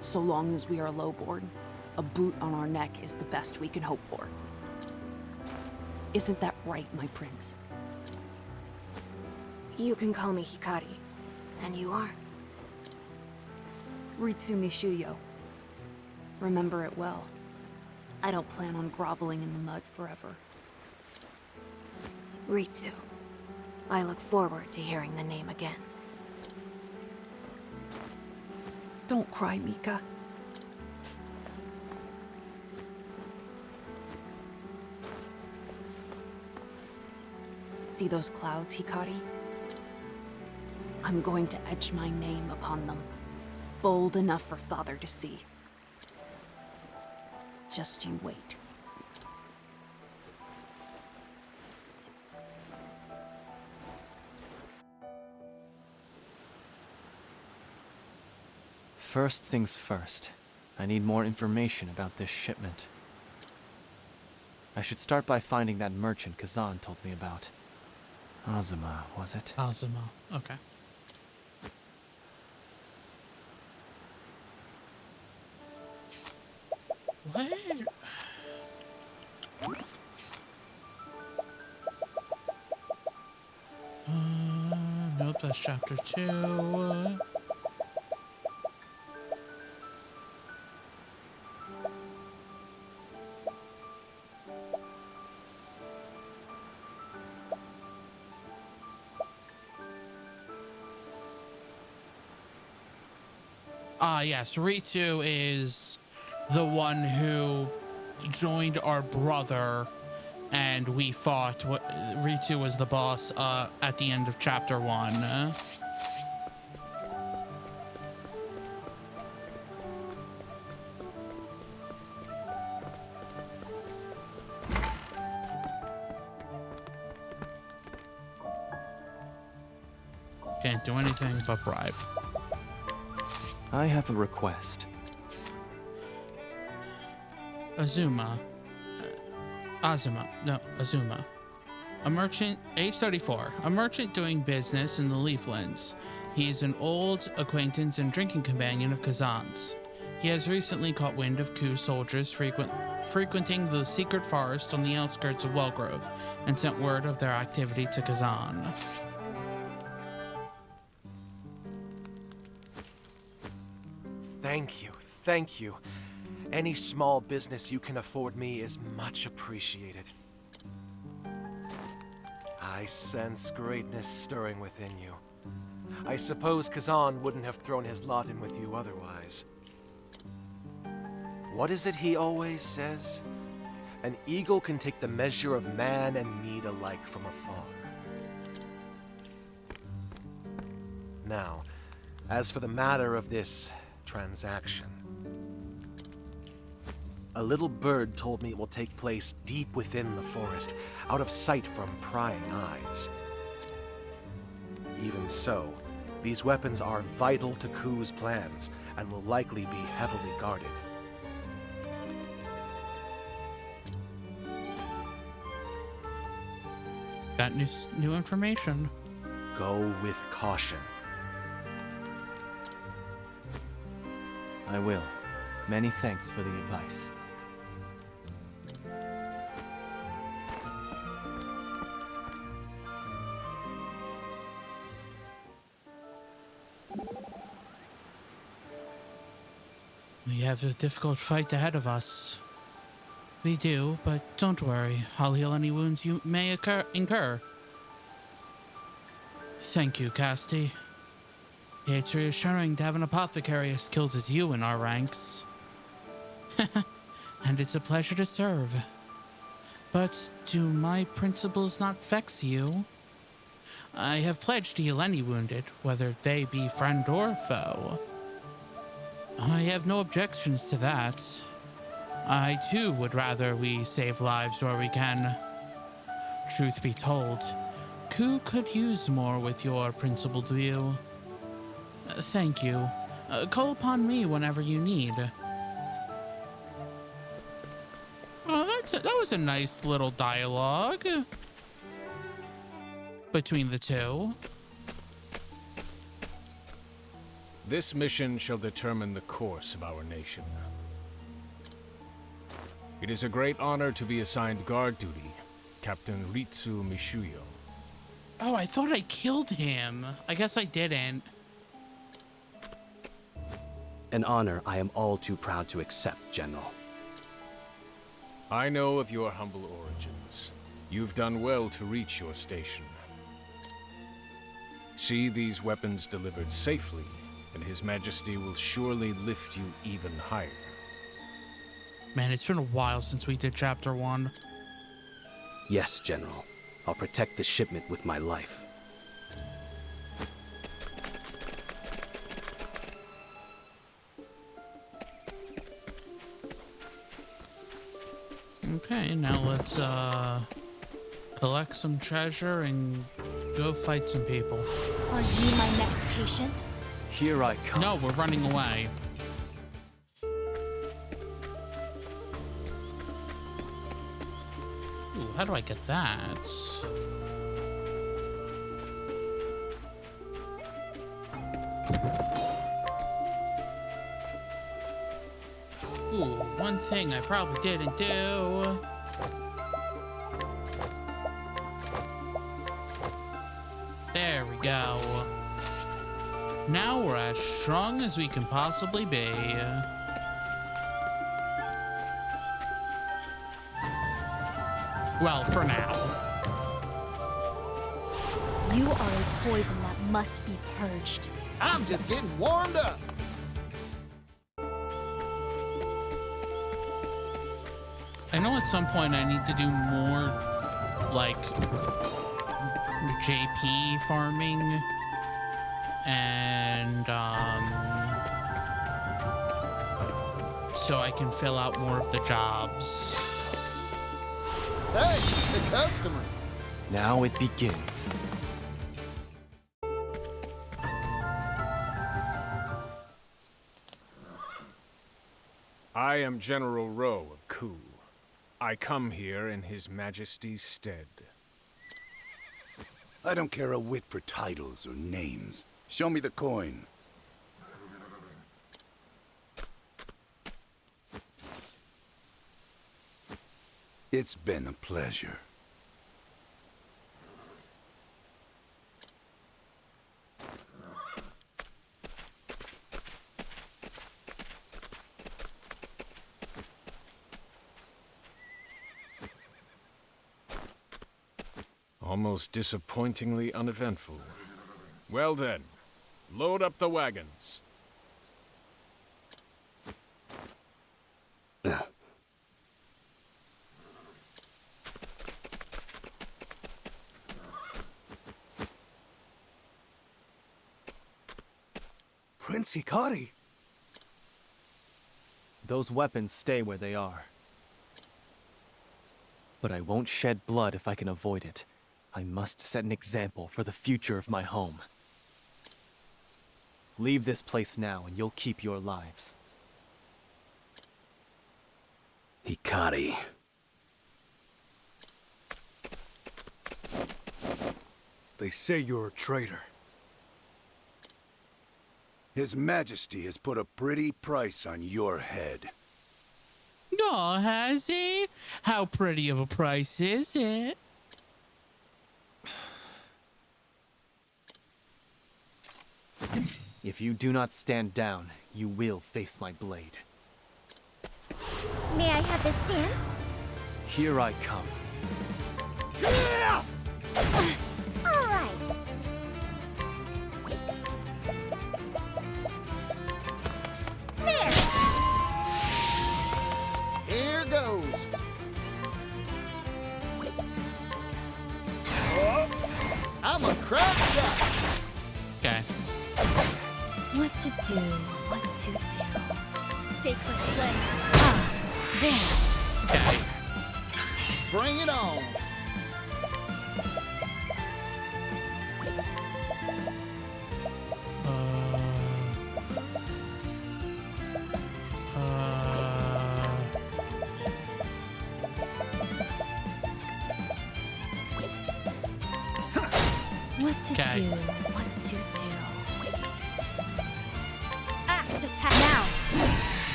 So long as we are lowborn, a boot on our neck is the best we can hope for. Isn't that right, my prince? You can call me Hikari. And you are? Ritsu Mishuyo. Remember it well. I don't plan on groveling in the mud forever. Ritsu. I look forward to hearing the name again. Don't cry, Mika. See those clouds, Hikari? I'm going to etch my name upon them. Bold enough for Father to see. Just you wait. First things first. I need more information about this shipment. I should start by finding that merchant Kazan told me about. Azuma, was it? Azuma, okay. What? Nope, that's chapter 2. Yes, Ritsu is the one who joined our brother, and we fought. Ritsu was the boss at the end of chapter 1. Can't do anything but bribe. I have a request. Azuma. A merchant, age 34. A merchant doing business in the Leaflands. He is an old acquaintance and drinking companion of Kazan's. He has recently caught wind of Ku soldiers frequenting the secret forest on the outskirts of Wellgrove and sent word of their activity to Kazan. Thank you. Any small business you can afford me is much appreciated. I sense greatness stirring within you. I suppose Kazan wouldn't have thrown his lot in with you otherwise. What is it he always says? An eagle can take the measure of man and mead alike from afar. Now, as for the matter of this transaction, a little bird told me it will take place deep within the forest, out of sight from prying eyes. Even so, these weapons are vital to Ku's plans and will likely be heavily guarded. Got new information. Go with caution. I will. Many thanks for the advice. We have a difficult fight ahead of us. We do, but don't worry. I'll heal any wounds you may incur. Thank you, Casti. It's reassuring to have an apothecary as skilled as you in our ranks. And it's a pleasure to serve. But do my principles not vex you? I have pledged to heal any wounded, whether they be friend or foe. I have no objections to that. I too would rather we save lives where we can. Truth be told, Ku could use more with your principled view. Thank you. Call upon me whenever you need. Oh, that was a nice little dialogue between the two. This mission shall determine the course of our nation. It is a great honor to be assigned guard duty, Captain Ritsu Mishuyo. Oh, I thought I killed him. I guess I didn't. An honor I am all too proud to accept, General. I know of your humble origins. You've done well to reach your station. See these weapons delivered safely, and His Majesty will surely lift you even higher. Man, it's been a while since we did Chapter 1. Yes, General. I'll protect the shipment with my life. Okay, now let's collect some treasure and go fight some people. Are you my next patient? Here I come. No, we're running away. Ooh, how do I get that? Ooh, one thing I probably didn't do. There we go. Now we're as strong as we can possibly be. Well, for now. You are a poison that must be purged. I'm just getting warmed up. I know at some point I need to do more, like, JP farming and, so I can fill out more of the jobs. Hey, the customer. Now it begins. I am General Rowe of Ku. I come here in His Majesty's stead. I don't care a whit for titles or names. Show me the coin. It's been a pleasure. Almost disappointingly uneventful. Well then, load up the wagons. Prince Hikari. Those weapons stay where they are. But I won't shed blood if I can avoid it. I must set an example for the future of my home. Leave this place now and you'll keep your lives. Hikari. They say you're a traitor. His Majesty has put a pretty price on your head. Oh, has he? How pretty of a price is it? If you do not stand down, you will face my blade. May I have this dance? Here I come. All right. There. Here goes. I'm a crack shot. Okay. What to do? What to do? Sacred flame. Ah, there. Okay. Bring it on. What to Okay. do? What to do?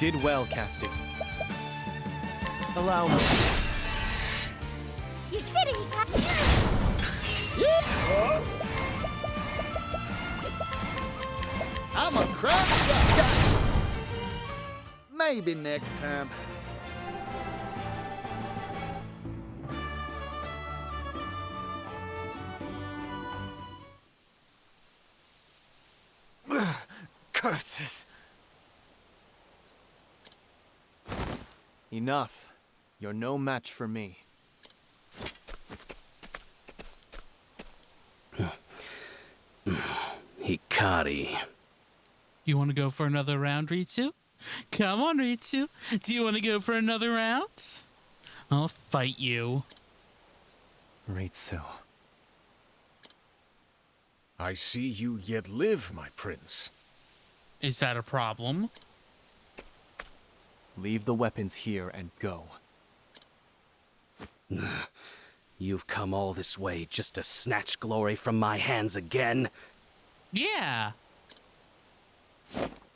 did well, Casting. Allow me. You did it, Hikari! I'm a crack shot. Maybe next time. Curses. Enough. You're no match for me. Hikari. You want to go for another round, Ritsu? Come on, Ritsu. Do you want to go for another round? I'll fight you. Ritsu. I see you yet live, my prince. Is that a problem? Leave the weapons here and go. You've come all this way just to snatch glory from my hands again? Yeah.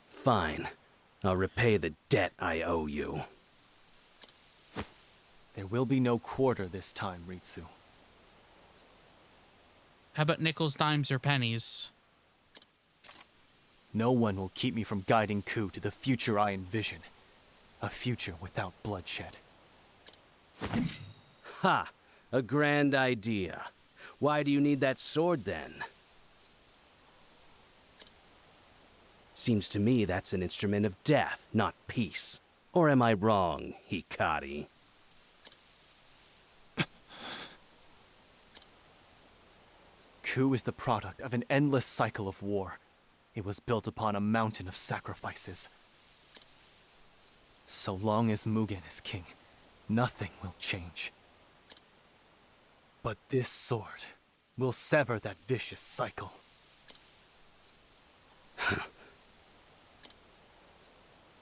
Fine. I'll repay the debt I owe you. There will be no quarter this time, Ritsu. How about nickels, dimes, or pennies? No one will keep me from guiding Ku to the future I envision. A future without bloodshed. Ha! A grand idea. Why do you need that sword then? Seems to me that's an instrument of death, not peace. Or am I wrong, Hikari? Ku is the product of an endless cycle of war. It was built upon a mountain of sacrifices. So long as Mugen is king, nothing will change. But this sword will sever that vicious cycle.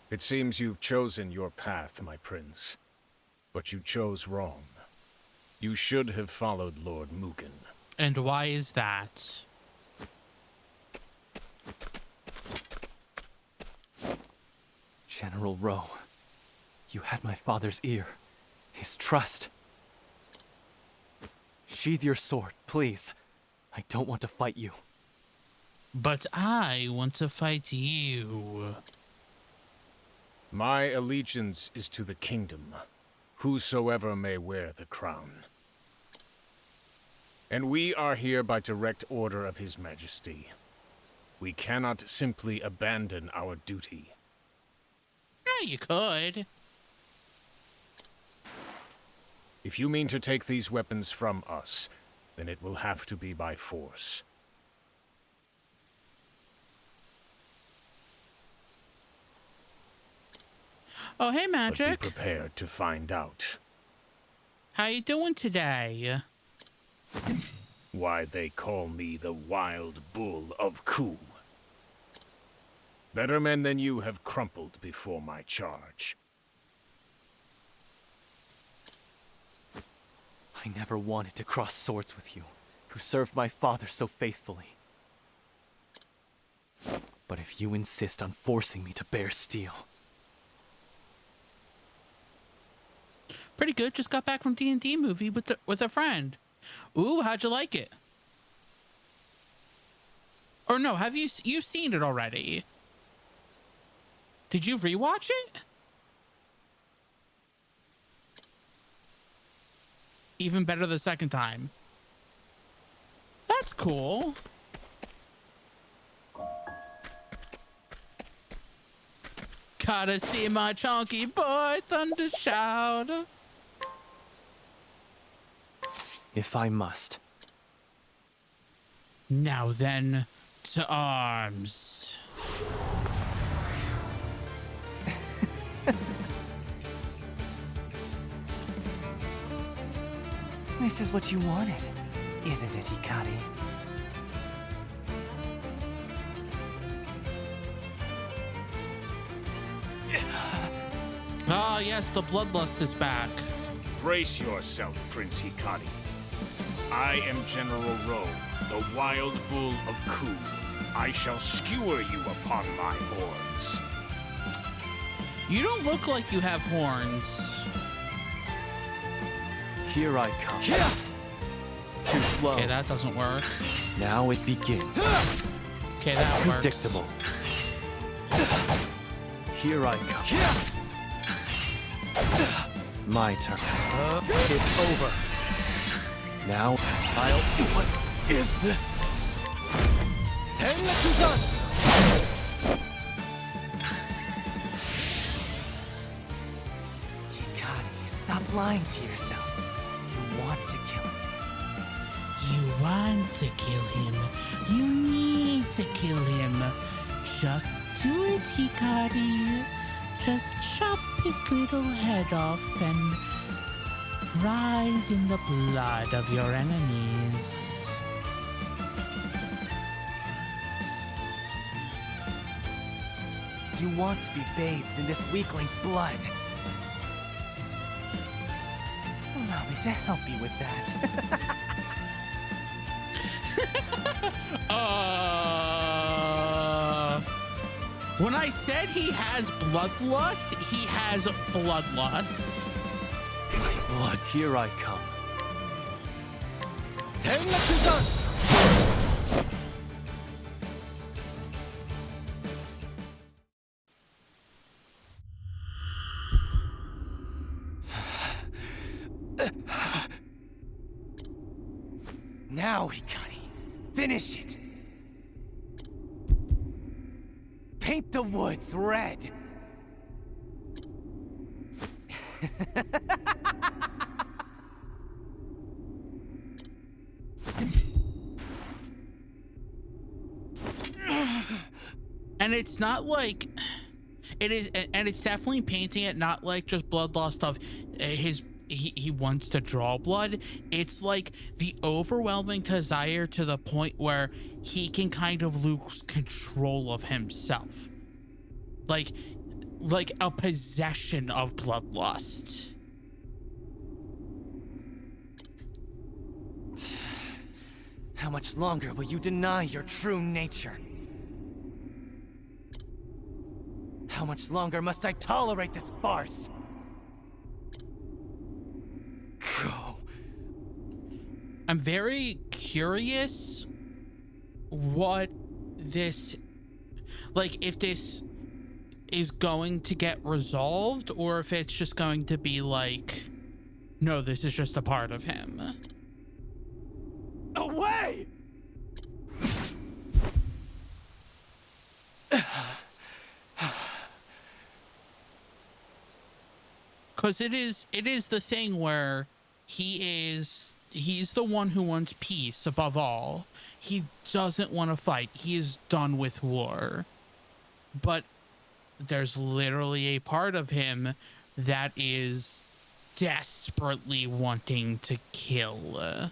It seems you've chosen your path, my prince. But you chose wrong. You should have followed Lord Mugen. And why is that? General Rowe, you had my father's ear, his trust. Sheathe your sword, please. I don't want to fight you. But I want to fight you. My allegiance is to the kingdom, whosoever may wear the crown. And we are here by direct order of His Majesty. We cannot simply abandon our duty. Yeah, you could. If you mean to take these weapons from us, then it will have to be by force. Oh, hey, Magic. But be prepared to find out. How you doing today? Why they call me the Wild Bull of Ku. Better men than you have crumpled before my charge. I never wanted to cross swords with you, who served my father so faithfully. But if you insist on forcing me to bear steel... Pretty good. Just got back from D&D movie with a friend. Ooh, how'd you like it? Or no, have you've seen it already? Did you rewatch it? Even better the second time. That's cool. Gotta see my chunky boy thunder shout. If I must. Now then, to arms. This is what you wanted, isn't it, Hikari? Ah, yes, the bloodlust is back. Brace yourself, Prince Hikari. I am General Rowe, the Wild Bull of Ku. I shall skewer you upon my horns. You don't look like you have horns. Here I come. Too slow. Okay, that doesn't work. Now it begins. Okay, that works. Predictable. Here I come. My turn. It's over. Now what is this? Hikari, stop lying to yourself. You want to kill him. You want to kill him. You need to kill him. Just do it, Hikari. Just chop his little head off and ride in the blood of your enemies. You want to be bathed in this weakling's blood. Allow me to help you with that. When I said he has bloodlust, he has bloodlust. My blood. Here I come. Now, Hikari, finish it. Paint the woods red. And it's not like it is, and it's definitely painting it not like just bloodlust of he wants to draw blood. It's like the overwhelming desire to the point where he can kind of lose control of himself, like a possession of bloodlust. How much longer will you deny your true nature? How much longer must I tolerate this farce? Go. I'm very curious what this, like, if this is going to get resolved or if it's just going to be like, no, this is just a part of him. Away! Because it is the thing where he's the one who wants peace above all. He doesn't want to fight. He is done with war. But there's literally a part of him that is desperately wanting to kill.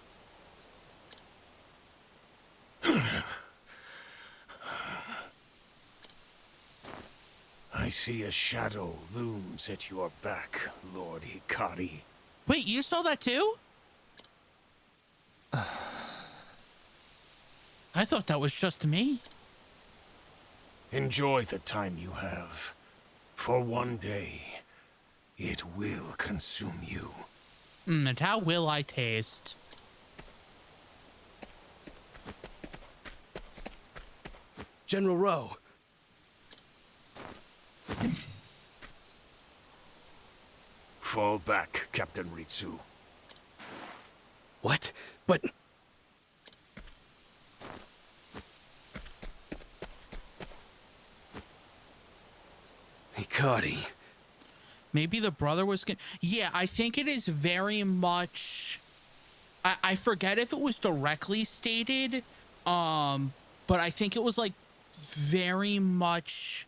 I see a shadow looms at your back, Lord Hikari. Wait, you saw that too? I thought that was just me. Enjoy the time you have. For one day, it will consume you. And how will I taste? General Rowe. Fall back, Captain Ritsu. What? But... Hikari. Maybe the brother was gonna... Yeah, I think it is very much... I forget if it was directly stated, but I think it was like very much,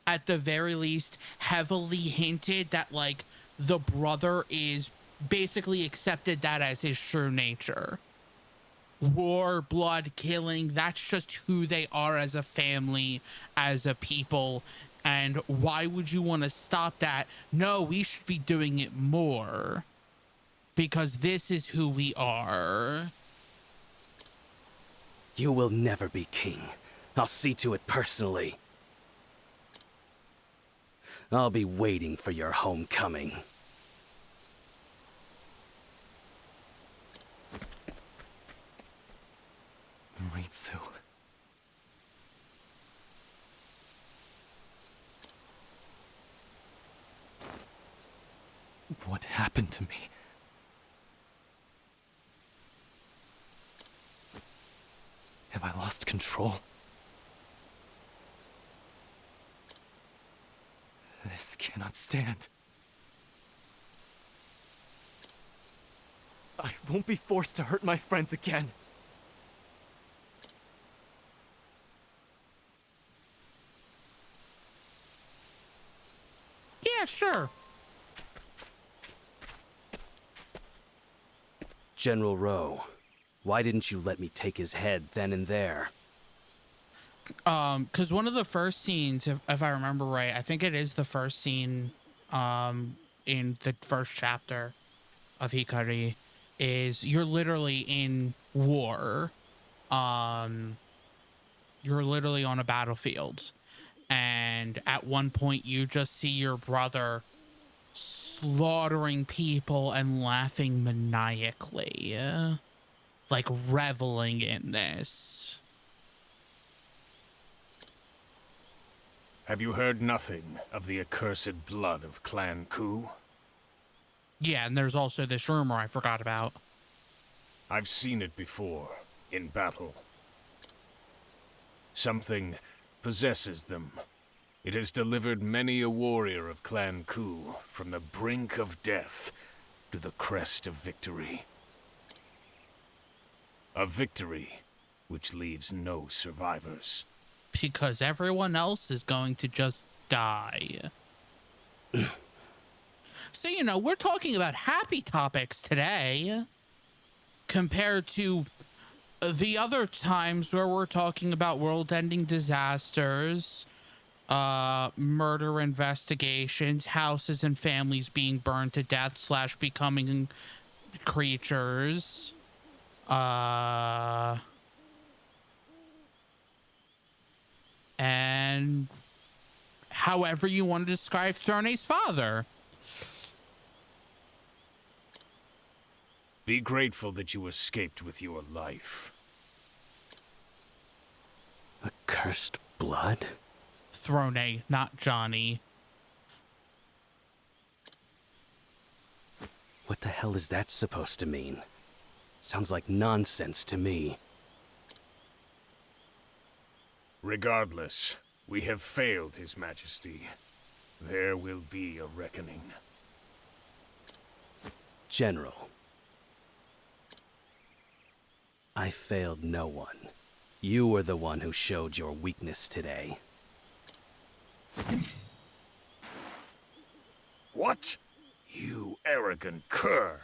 at the very least, heavily hinted that like the brother is basically accepted that as his true nature. War, blood, killing, that's just who they are as a family, as a people. And why would you want to stop that? No, we should be doing it more. Because this is who we are. You will never be king. I'll see to it personally. I'll be waiting for your homecoming. Ritsu. What happened to me? Have I lost control? This cannot stand. I won't be forced to hurt my friends again. Yeah, sure. General Rowe, why didn't you let me take his head then and there? Because one of the first scenes, if I remember right, I think it is the first scene, in the first chapter of Hikari, is you're literally in war. You're literally on a battlefield. And at one point you just see your brother slaughtering people and laughing maniacally. Like reveling in this. Have you heard nothing of the accursed blood of Clan Ku? Yeah, and there's also this rumor I forgot about. I've seen it before, in battle. Something possesses them. It has delivered many a warrior of Clan Ku from the brink of death to the crest of victory. A victory which leaves no survivors. Because everyone else is going to just die. So, you know, we're talking about happy topics today compared to the other times where we're talking about world-ending disasters, murder investigations, houses and families being burned to death / becoming creatures. And however you want to describe Thorne's father. Be grateful that you escaped with your life. Accursed blood? Throne, not Johnny. What the hell is that supposed to mean? Sounds like nonsense to me. Regardless, we have failed His Majesty. There will be a reckoning. General. I failed no one. You were the one who showed your weakness today. What? You arrogant cur!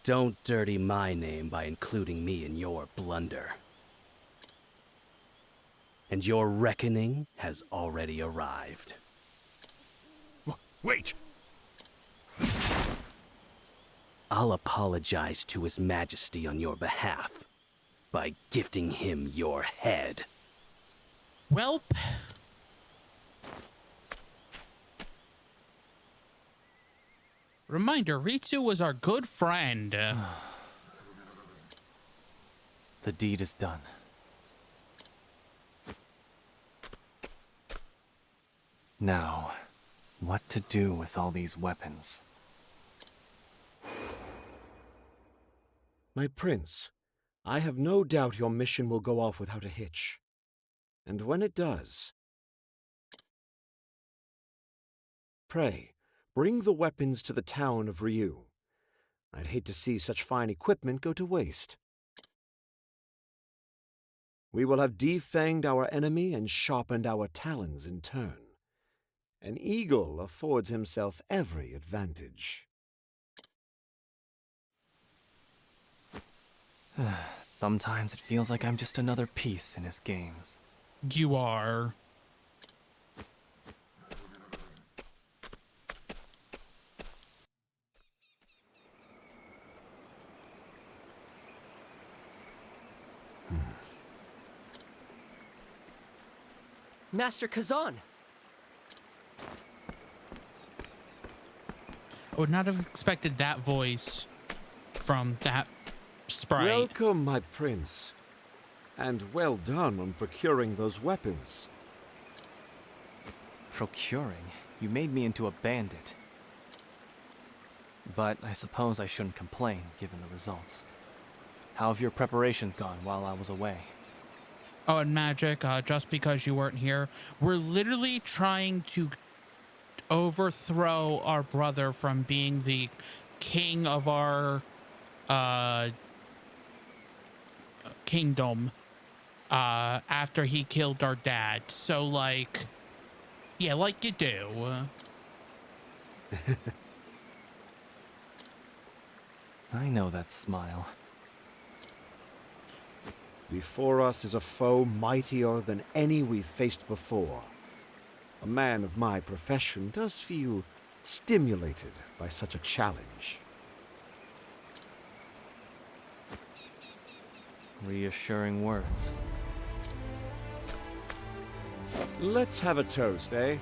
Don't dirty my name by including me in your blunder. And your reckoning has already arrived. Wait! I'll apologize to His Majesty on your behalf by gifting him your head. Welp. Reminder, Ritsu was our good friend. The deed is done. Now, what to do with all these weapons? My prince, I have no doubt your mission will go off without a hitch. And when it does, pray, bring the weapons to the town of Ryu. I'd hate to see such fine equipment go to waste. We will have defanged our enemy and sharpened our talons in turn. An eagle affords himself every advantage. Sometimes it feels like I'm just another piece in his games. You are. Master Kazan! I would not have expected that voice from that sprite. Welcome, my prince. And well done on procuring those weapons. Procuring? You made me into a bandit. But I suppose I shouldn't complain, given the results. How have your preparations gone while I was away? Oh, and Magic, just because you weren't here, we're literally trying to overthrow our brother from being the king of our kingdom after he killed our dad. So, like, yeah, like you do. I know that smile. Before us is a foe mightier than any we've faced before. A man of my profession does feel stimulated by such a challenge. Reassuring words. Let's have a toast, eh?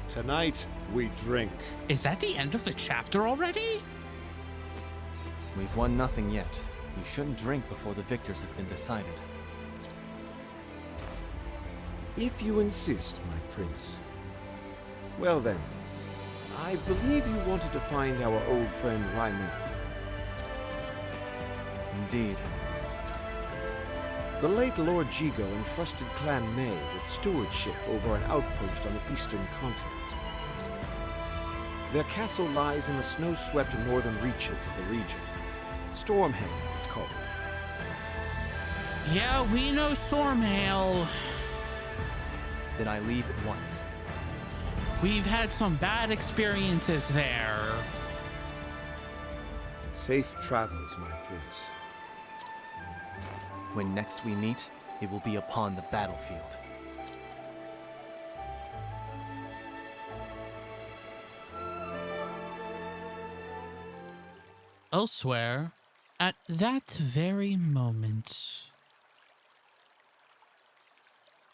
Tonight, we drink. Is that the end of the chapter already? We've won nothing yet. You shouldn't drink before the victors have been decided. If you insist, my prince. Well then, I believe you wanted to find our old friend Raimund. Indeed. The late Lord Jigo entrusted Clan May with stewardship over an outpost on the eastern continent. Their castle lies in the snow-swept northern reaches of the region. Stormhaven, it's called. Yeah, we know Stormhail. Then I leave at once. We've had some bad experiences there. Safe travels, my prince. When next we meet, it will be upon the battlefield. Elsewhere, at that very moment,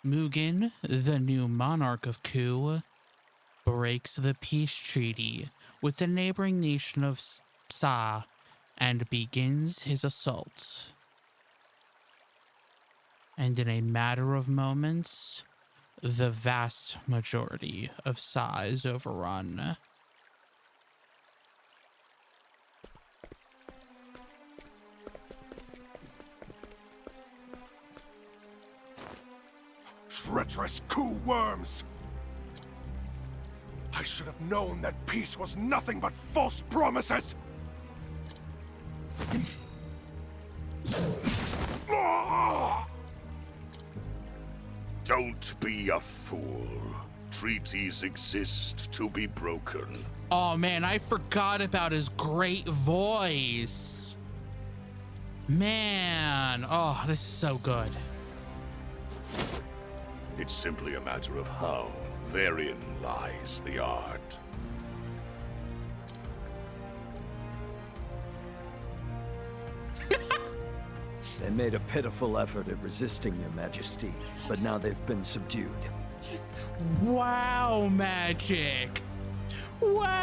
Mugen, the new monarch of Ku, breaks the peace treaty with the neighboring nation of Sa and begins his assault. And in a matter of moments, the vast majority of Sa is overrun. Treacherous Ku worms! I should have known that peace was nothing but false promises! Don't be a fool. Treaties exist to be broken. Oh man, I forgot about his great voice. Man, oh, this is so good. It's simply a matter of how. Therein lies the art. They made a pitiful effort at resisting your majesty, but now they've been subdued. Wow, Magic! Wow!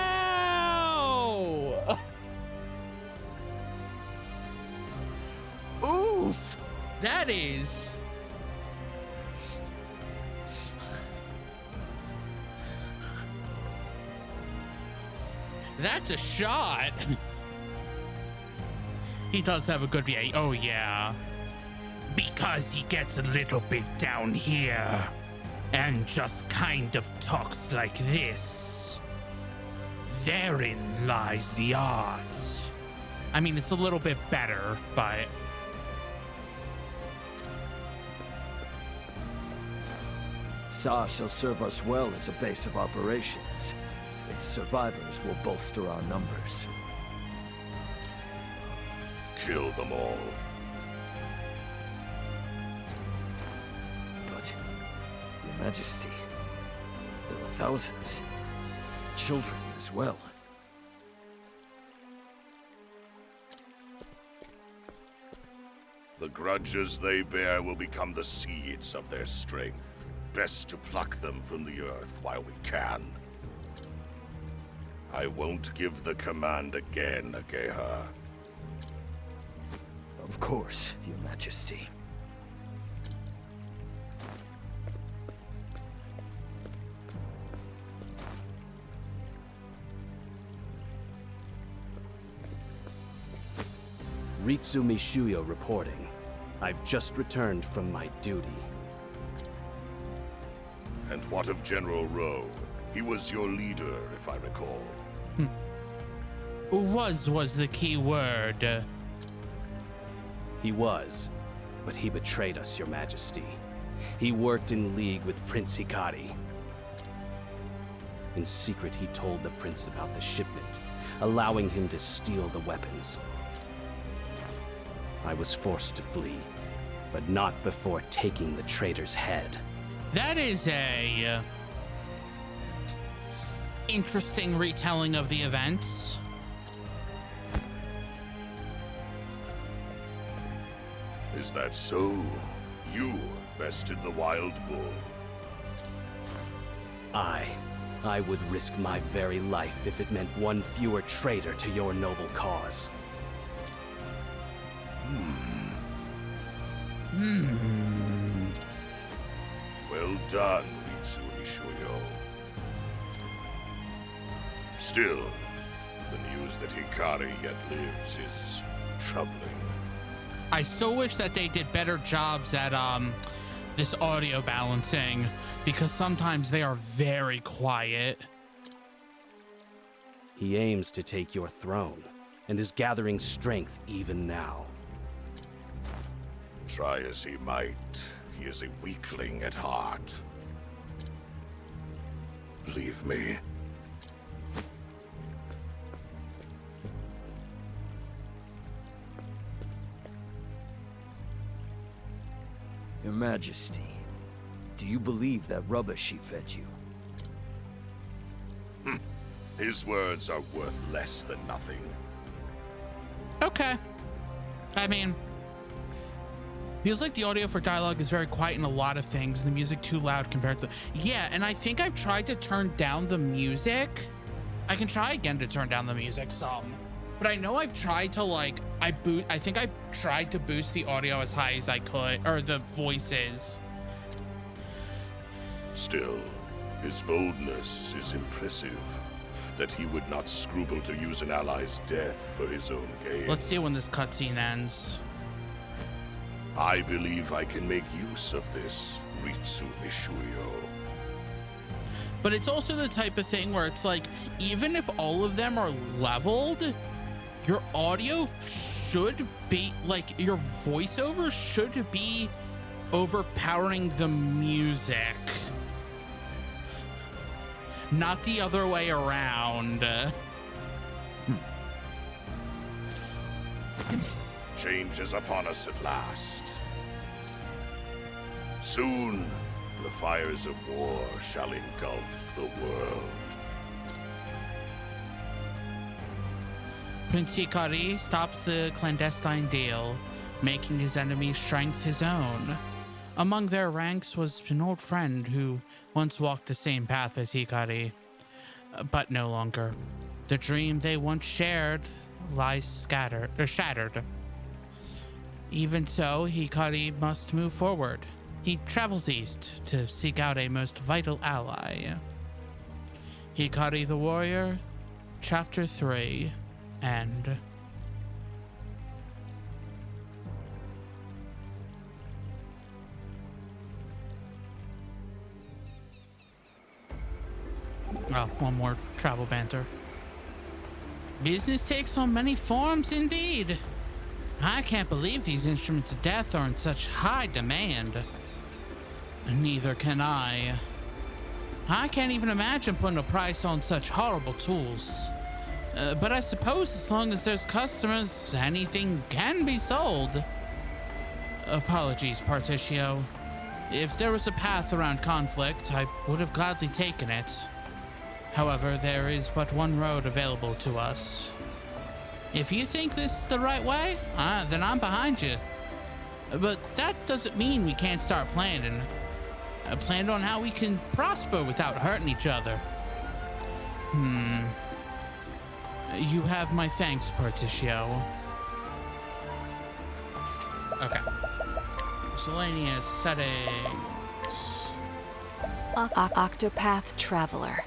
Oof! That is... That's a shot! He does have a good VA. Oh, yeah. Because he gets a little bit down here and just kind of talks like this. Therein lies the art. I mean, it's a little bit better, but... Sa shall serve us well as a base of operations. Its survivors will bolster our numbers. Kill them all. But, Your Majesty, there are thousands. Children as well. The grudges they bear will become the seeds of their strength. Best to pluck them from the earth while we can. I won't give the command again, Ageha. Of course, Your Majesty. Ritsu Mishuyo reporting. I've just returned from my duty. And what of General Rowe? He was your leader, if I recall. Was the key word. He was, but he betrayed us, Your Majesty. He worked in league with Prince Hikari. In secret, he told the prince about the shipment, allowing him to steal the weapons. I was forced to flee, but not before taking the traitor's head. That is a interesting retelling of the events. Is that so? You bested the wild bull. I would risk my very life if it meant one fewer traitor to your noble cause. Well done, Ritsu Mishuyo. Still, the news that Hikari yet lives is troubling. I still wish that they did better jobs at this audio balancing, because sometimes they are very quiet. He aims to take your throne, and is gathering strength even now. Try as he might, he is a weakling at heart. Believe me. Your Majesty, do you believe that rubbish he fed you? His words are worth less than nothing. Okay. I mean, feels like the audio for dialogue is very quiet in a lot of things, and the music too loud compared to... Yeah, and I think I've tried to turn down the music. I can try again to turn down the music some. But I know I've tried to, like, I think I tried to boost the audio as high as I could, or the voices. Still, his boldness is impressive. That he would not scruple to use an ally's death for his own gain. Let's see when this cutscene ends. I believe I can make use of this, Ritsu Mishuyo. But it's also the type of thing where it's like, even if all of them are leveled, your audio should be, like, your voiceover should be overpowering the music. Not the other way around. Change is upon us at last. Soon, the fires of war shall engulf the world. Prince Hikari stops the clandestine deal, making his enemy's strength his own. Among their ranks was an old friend who once walked the same path as Hikari, but no longer. The dream they once shared lies shattered. Even so, Hikari must move forward. He travels east to seek out a most vital ally. Hikari the Warrior, Chapter 3, End. Oh, one more travel banter. Business takes on many forms indeed. I can't believe these instruments of death are in such high demand. Neither can I. I can't even imagine putting a price on such horrible tools. But I suppose as long as there's customers, anything can be sold. Apologies, Particio. If there was a path around conflict, I would have gladly taken it. However, there is but one road available to us. If you think this is the right way, then I'm behind you. But that doesn't mean we can't start planning. Plan on how we can prosper without hurting each other. You have my thanks, Porticio. Okay. Miscellaneous settings. Octopath Traveler.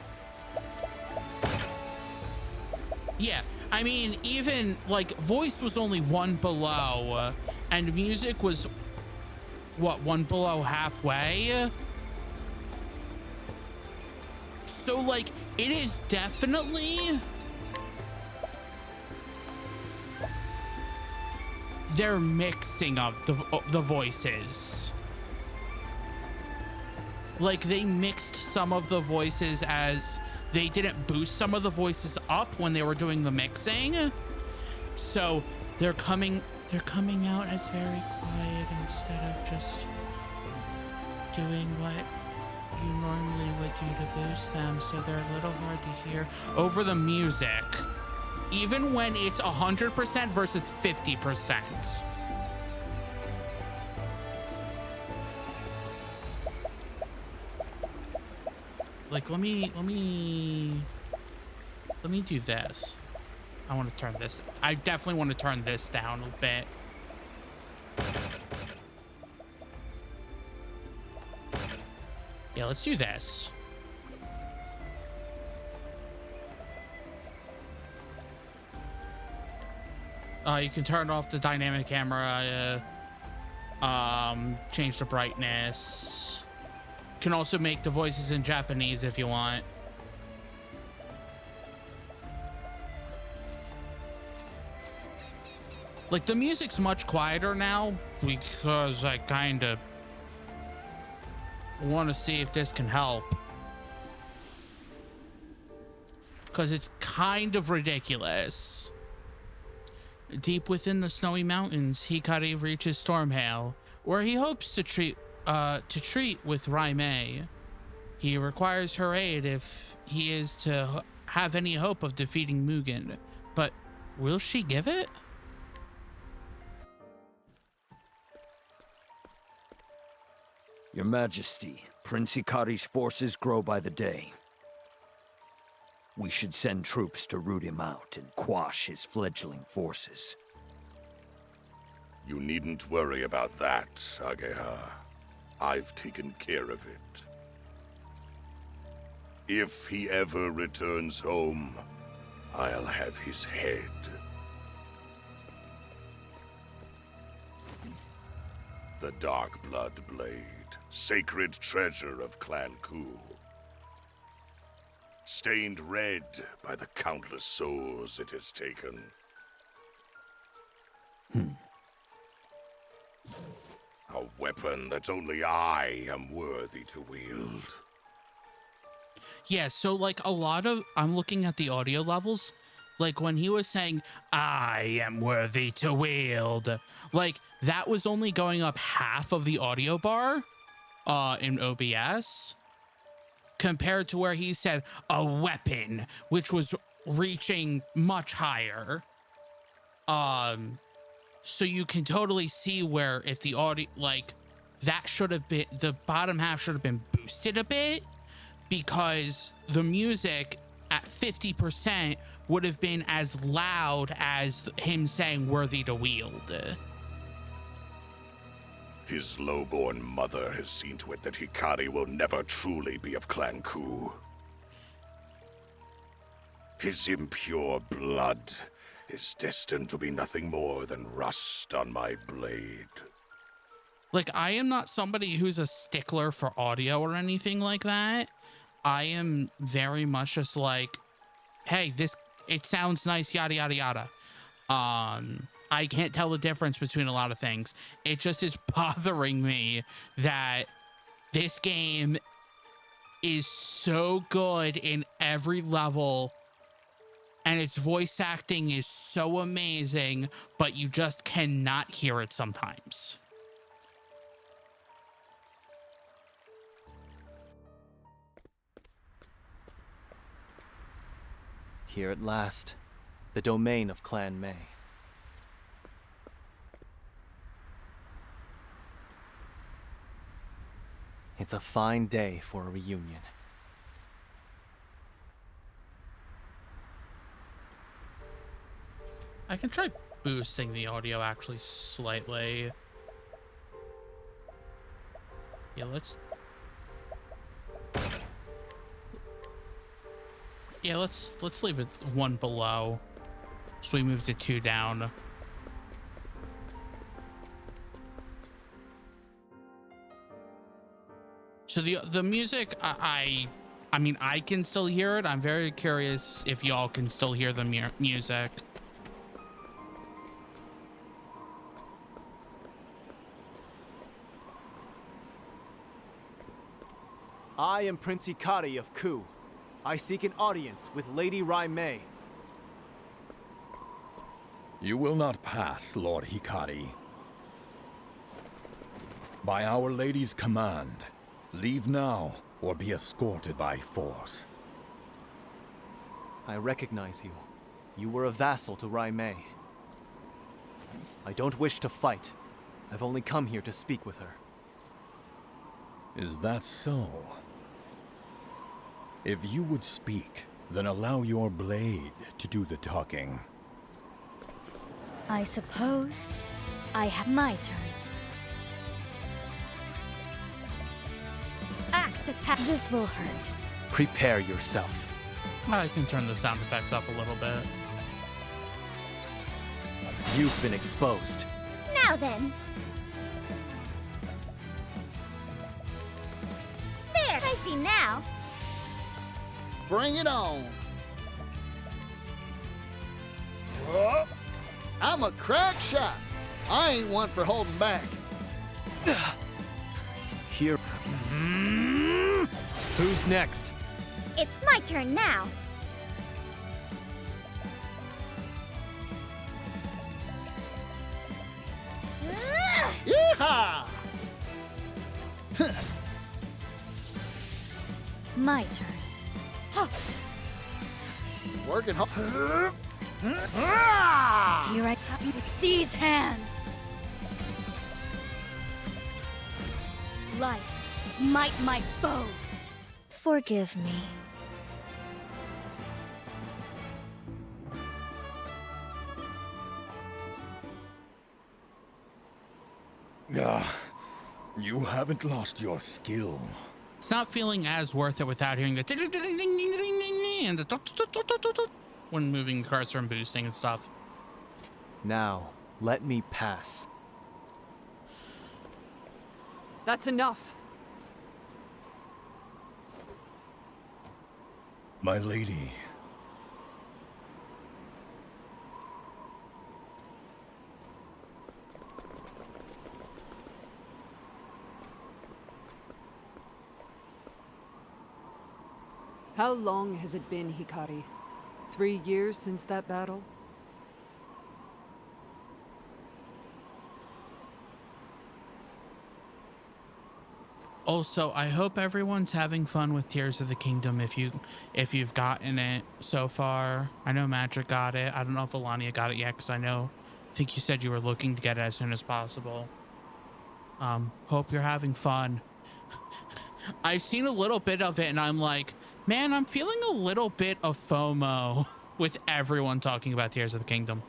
Yeah, I mean, even like voice was only one below, and music was what, one below halfway. So like, it is definitely their mixing of the voices. Like they mixed some of the voices as they didn't boost some of the voices up when they were doing the mixing. So they're coming out as very quiet instead of just doing what you normally would do to boost them. So they're a little hard to hear over the music, even when it's 100% versus 50%. Like, let me do this. I want to turn this. I definitely want to turn this down a bit. Yeah, let's do this. You can turn off the dynamic camera, change the brightness. You can also make the voices in Japanese if you want. Like, the music's much quieter now because I kind of want to see if this can help. Because it's kind of ridiculous. Deep within the snowy mountains, Hikari reaches Stormhail, where he hopes to treat with Raimei. He requires her aid if he is to have any hope of defeating Mugen, but will she give it? Your Majesty, Prince Hikari's forces grow by the day. We should send troops to root him out and quash his fledgling forces. You needn't worry about that, Ageha. I've taken care of it. If he ever returns home, I'll have his head. The Dark Blood Blade, sacred treasure of Clan Ku. Stained red by the countless souls it has taken. A weapon that only I am worthy to wield. Yeah, so like a lot of, I'm looking at the audio levels, like when he was saying, I am worthy to wield, like that was only going up half of the audio bar in OBS, compared to where he said a weapon, which was reaching much higher. So you can totally see where if the audio, like that should have been, the bottom half should have been boosted a bit, because the music at 50% would have been as loud as him saying worthy to wield. His lowborn mother has seen to it that Hikari will never truly be of Clan Ku. His impure blood is destined to be nothing more than rust on my blade. Like, I am not somebody who's a stickler for audio or anything like that. I am very much just like, hey, it sounds nice, yada, yada, yada. I can't tell the difference between a lot of things. It just is bothering me that this game is so good in every level and its voice acting is so amazing, but you just cannot hear it sometimes. Here at last, the domain of Clan Mei. It's a fine day for a reunion. I can try boosting the audio actually slightly. Yeah, let's leave it 1 below. So we moved it 2 down. So the music, I mean, I can still hear it. I'm very curious if y'all can still hear the music. I am Prince Hikari of Ku. I seek an audience with Lady Raimei. You will not pass, Lord Hikari. By Our Lady's command, leave now or be escorted by force. I recognize you. You were a vassal to Raimei. I don't wish to fight. I've only come here to speak with her. Is that so? If you would speak, then allow your blade to do the talking. I suppose I have my turn. Axe attack. This will hurt. Prepare yourself. I can turn the sound effects up a little bit. You've been exposed. Now then. There, I see now. Bring it on. Whoa. I'm a crack shot. I ain't one for holding back. Here. Who's next? It's my turn now. Yeehaw! My turn. Working hard. Here I come with these hands. Light, smite my foes. Forgive me. You haven't lost your skill. It's not feeling as worth it without hearing the ding ding ding ding ding ding ding and the when moving the cursor and boosting and stuff. Now, let me pass. That's enough. My lady. How long has it been, Hikari? 3 years since that battle? Also, I hope everyone's having fun with Tears of the Kingdom if you've gotten it so far. I know Magic got it. I don't know if Alania got it yet because I think you said you were looking to get it as soon as possible. Hope you're having fun. I've seen a little bit of it and I'm like, man, I'm feeling a little bit of FOMO with everyone talking about Tears of the Kingdom,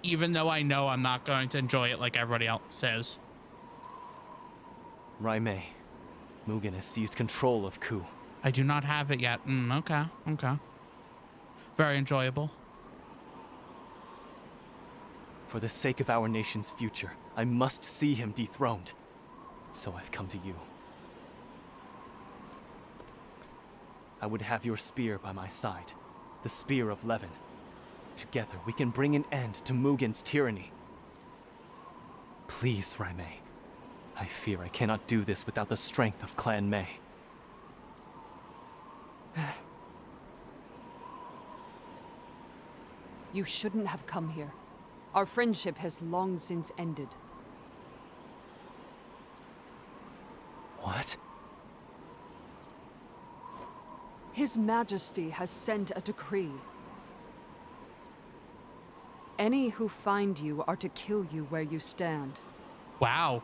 even though I know I'm not going to enjoy it like everybody else says. Raimei, Mugen has seized control of Ku. I do not have it yet. Okay. Very enjoyable. For the sake of our nation's future, I must see him dethroned. So I've come to you. I would have your spear by my side, the spear of Levin. Together we can bring an end to Mugen's tyranny. Please, Raimei. I fear I cannot do this without the strength of Clan Mei. You shouldn't have come here. Our friendship has long since ended. What? His Majesty has sent a decree. Any who find you are to kill you where you stand. Wow.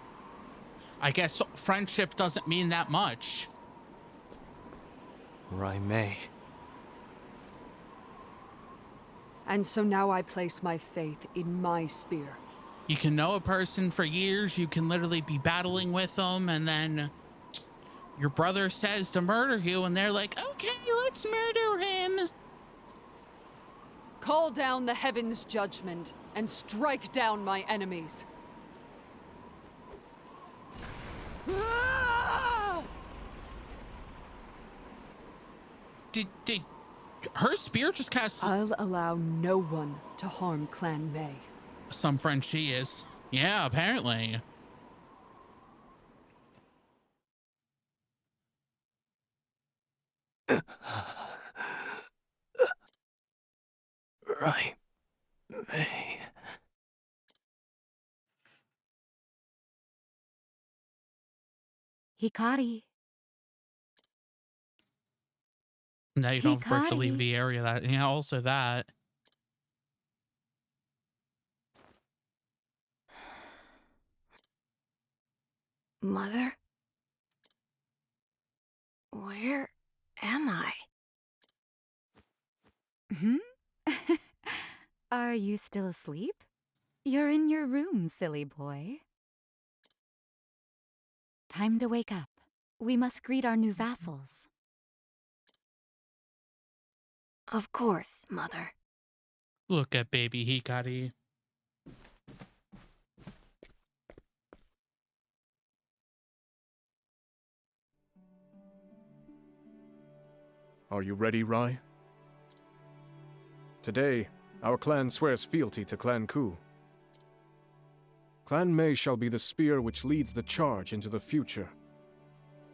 I guess friendship doesn't mean that much. Raimei. And so now I place my faith in my spear. You can know a person for years, you can literally be battling with them, and then your brother says to murder you, and they're like, okay, let's murder him. Call down the heaven's judgment and strike down my enemies. Did her spear just cast? I'll allow no one to harm Clan May. Some friend she is. Yeah, apparently. Right. May. Hikari. Now you don't have to leave Hikari. the area. That, yeah, also that. Mother? Where am I? Hmm? Are you still asleep? You're in your room, silly boy. Time to wake up. We must greet our new vassals. Of course, Mother. Look at baby Hikari. Are you ready, Rai? Today, our clan swears fealty to Clan Ku. Clan May shall be the spear which leads the charge into the future,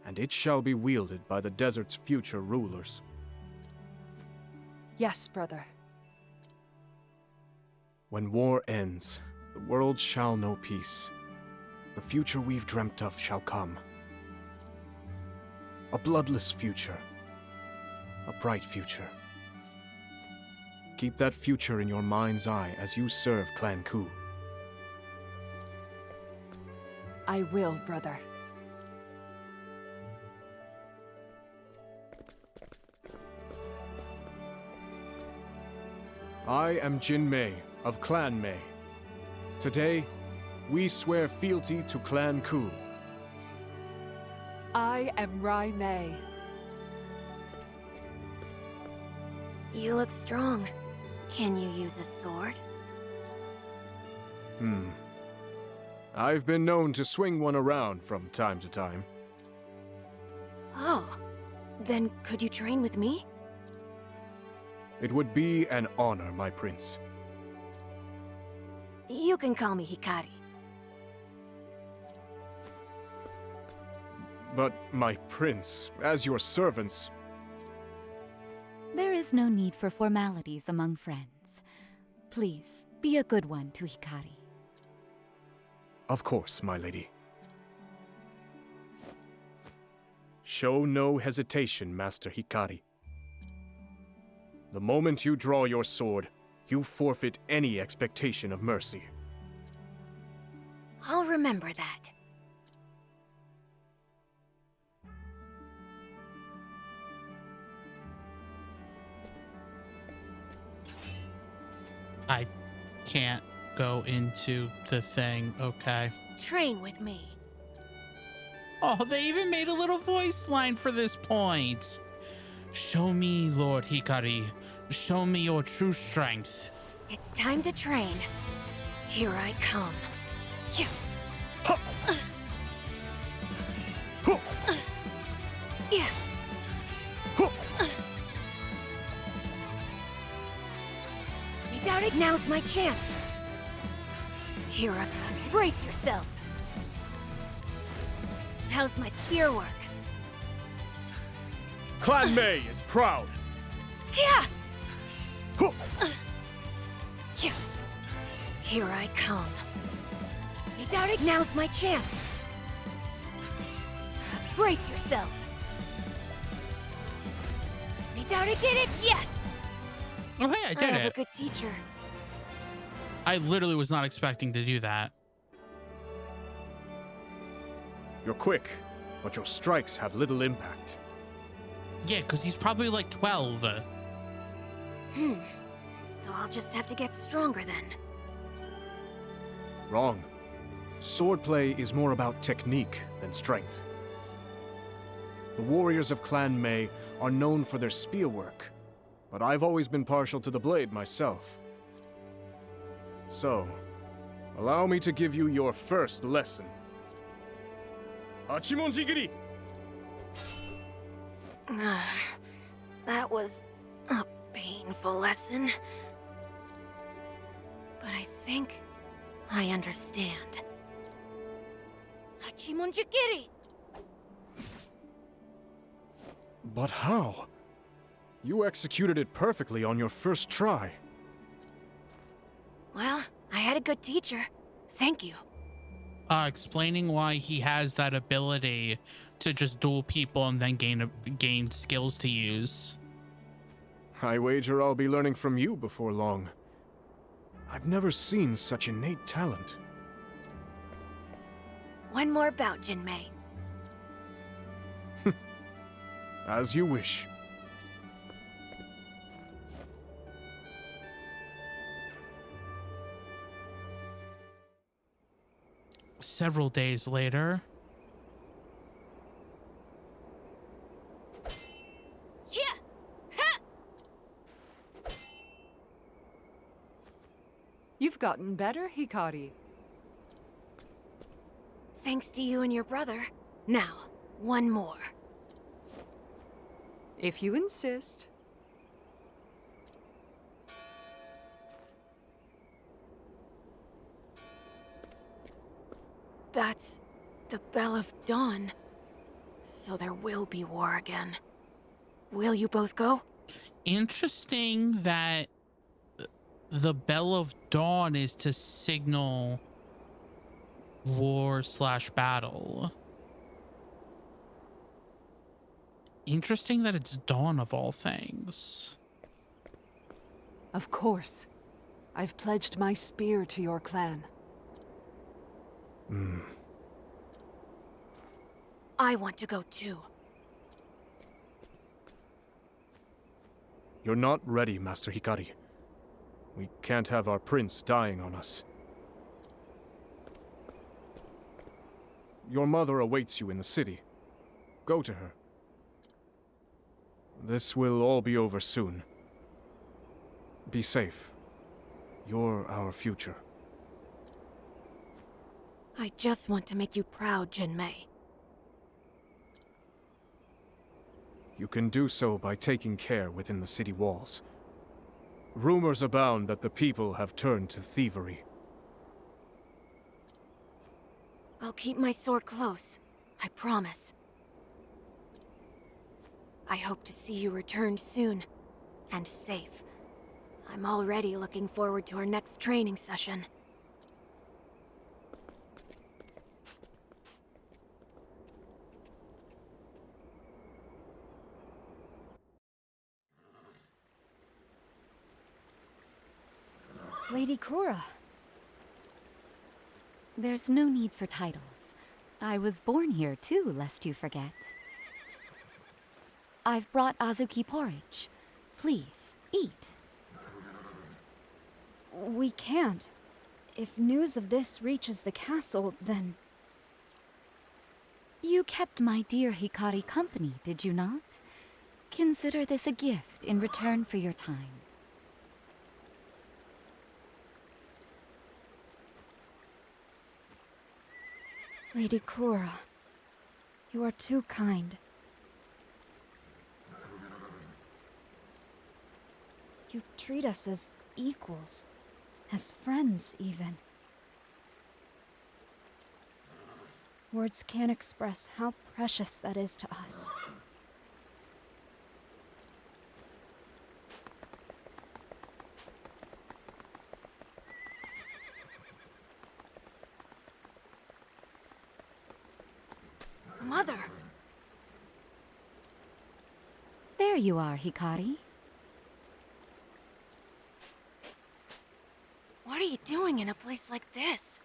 and it shall be wielded by the desert's future rulers. Yes, brother. When war ends, the world shall know peace. The future we've dreamt of shall come. A bloodless future. A bright future. Keep that future in your mind's eye as you serve Clan Ku. I will, brother. I am Jin Mei of Clan Mei. Today, we swear fealty to Clan Ku. I am Rai Mei. You look strong. Can you use a sword? I've been known to swing one around from time to time. Oh, then could you train with me? It would be an honor, my prince. You can call me Hikari. But, my prince, as your servants... There is no need for formalities among friends. Please, be a good one to Hikari. Of course, my lady. Show no hesitation, Master Hikari. The moment you draw your sword, you forfeit any expectation of mercy. I'll remember that. I can't go into the thing, okay. Train with me. Oh, they even made a little voice line for this point. Show me, Lord Hikari. Show me your true strength. It's time to train. Here I come. Yeah. Yeah. I doubt it. Now's my chance. Here I brace yourself. How's my spear work? Clan Mei is proud. Yeah. Yeah. Here I come. I doubt it. Now's my chance. Brace yourself. I doubt it. Get it? Yes. Oh, hey, I did have it. a good teacher. I literally was not expecting to do that. You're quick, but your strikes have little impact. Yeah, because he's probably like 12. So I'll just have to get stronger then. Wrong. Swordplay is more about technique than strength. The warriors of Clan Mei are known for their spearwork, but I've always been partial to the blade myself. So, allow me to give you your first lesson. Hachimonji-giri! That was a painful lesson. But I think I understand. Hachimonji-giri! But how? You executed it perfectly on your first try. Well, I had a good teacher. Thank you. Explaining why he has that ability to just duel people and then gain skills to use. I wager I'll be learning from you before long. I've never seen such innate talent. One more bout, Jinmei. As you wish. Several days later. Yeah. Ha! You've gotten better, Hikari. Thanks to you and your brother. Now, one more. If you insist. That's the Bell of Dawn. So there will be war again. Will you both go? Interesting that the Bell of Dawn is to signal war/battle. Interesting that it's dawn of all things. Of course. I've pledged my spear to your clan. I want to go too. You're not ready, Master Hikari. We can't have our prince dying on us. Your mother awaits you in the city. Go to her. This will all be over soon. Be safe. You're our future. I just want to make you proud, Jinmei. You can do so by taking care within the city walls. Rumors abound that the people have turned to thievery. I'll keep my sword close. I promise. I hope to see you returned soon. And safe. I'm already looking forward to our next training session. Lady Cora. There's no need for titles. I was born here too, lest you forget. I've brought Azuki porridge. Please, eat. We can't. If news of this reaches the castle, then... You kept my dear Hikari company, did you not? Consider this a gift in return for your time. Lady Cora, you are too kind. You treat us as equals, as friends even. Words can't express how precious that is to us. Mother! There you are, Hikari. What are you doing in a place like this?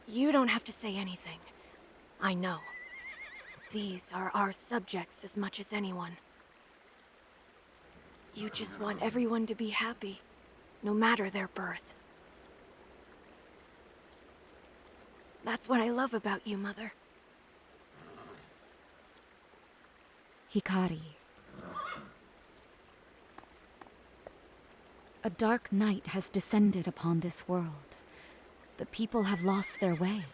You don't have to say anything. I know. These are our subjects as much as anyone. You just want everyone to be happy, no matter their birth. That's what I love about you, Mother. Hikari. A dark night has descended upon this world. The people have lost their way.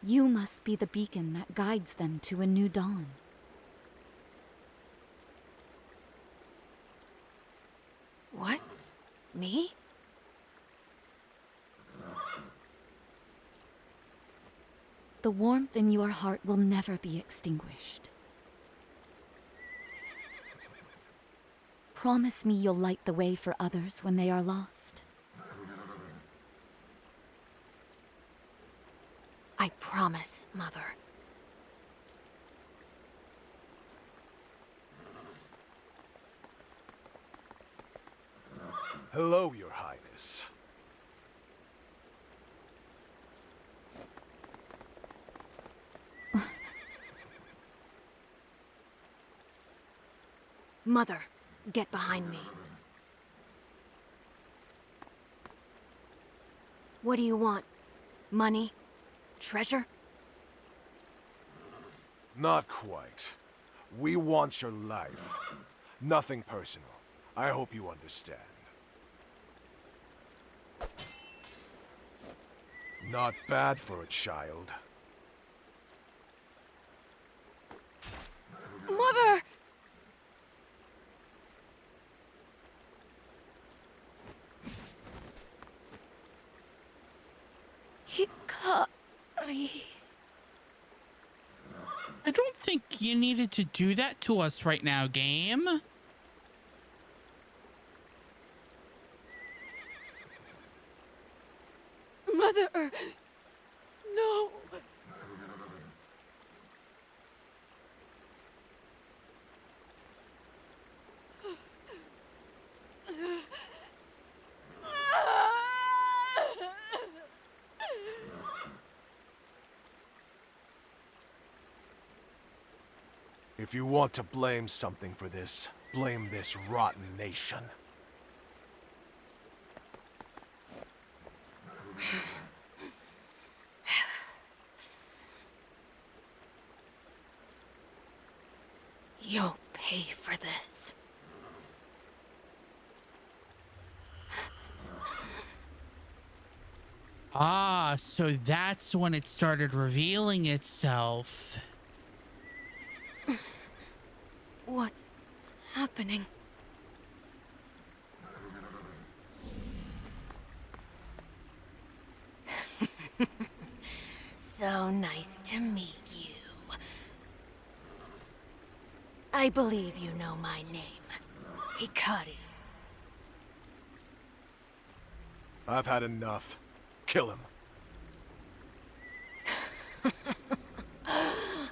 You must be the beacon that guides them to a new dawn. What? Me? The warmth in your heart will never be extinguished. Promise me you'll light the way for others when they are lost. I promise, Mother. Hello, Your Highness. Mother, get behind me. What do you want? Money? Treasure? Not quite. We want your life. Nothing personal. I hope you understand. Not bad for a child. Mother! Hikari. I don't think you needed to do that to us right now, game. Mother! No! If you want to blame something for this, blame this rotten nation. You'll pay for this. Ah, so that's when it started revealing itself. What's happening? So nice to meet you. I believe you know my name. Hikari. I've had enough. Kill him.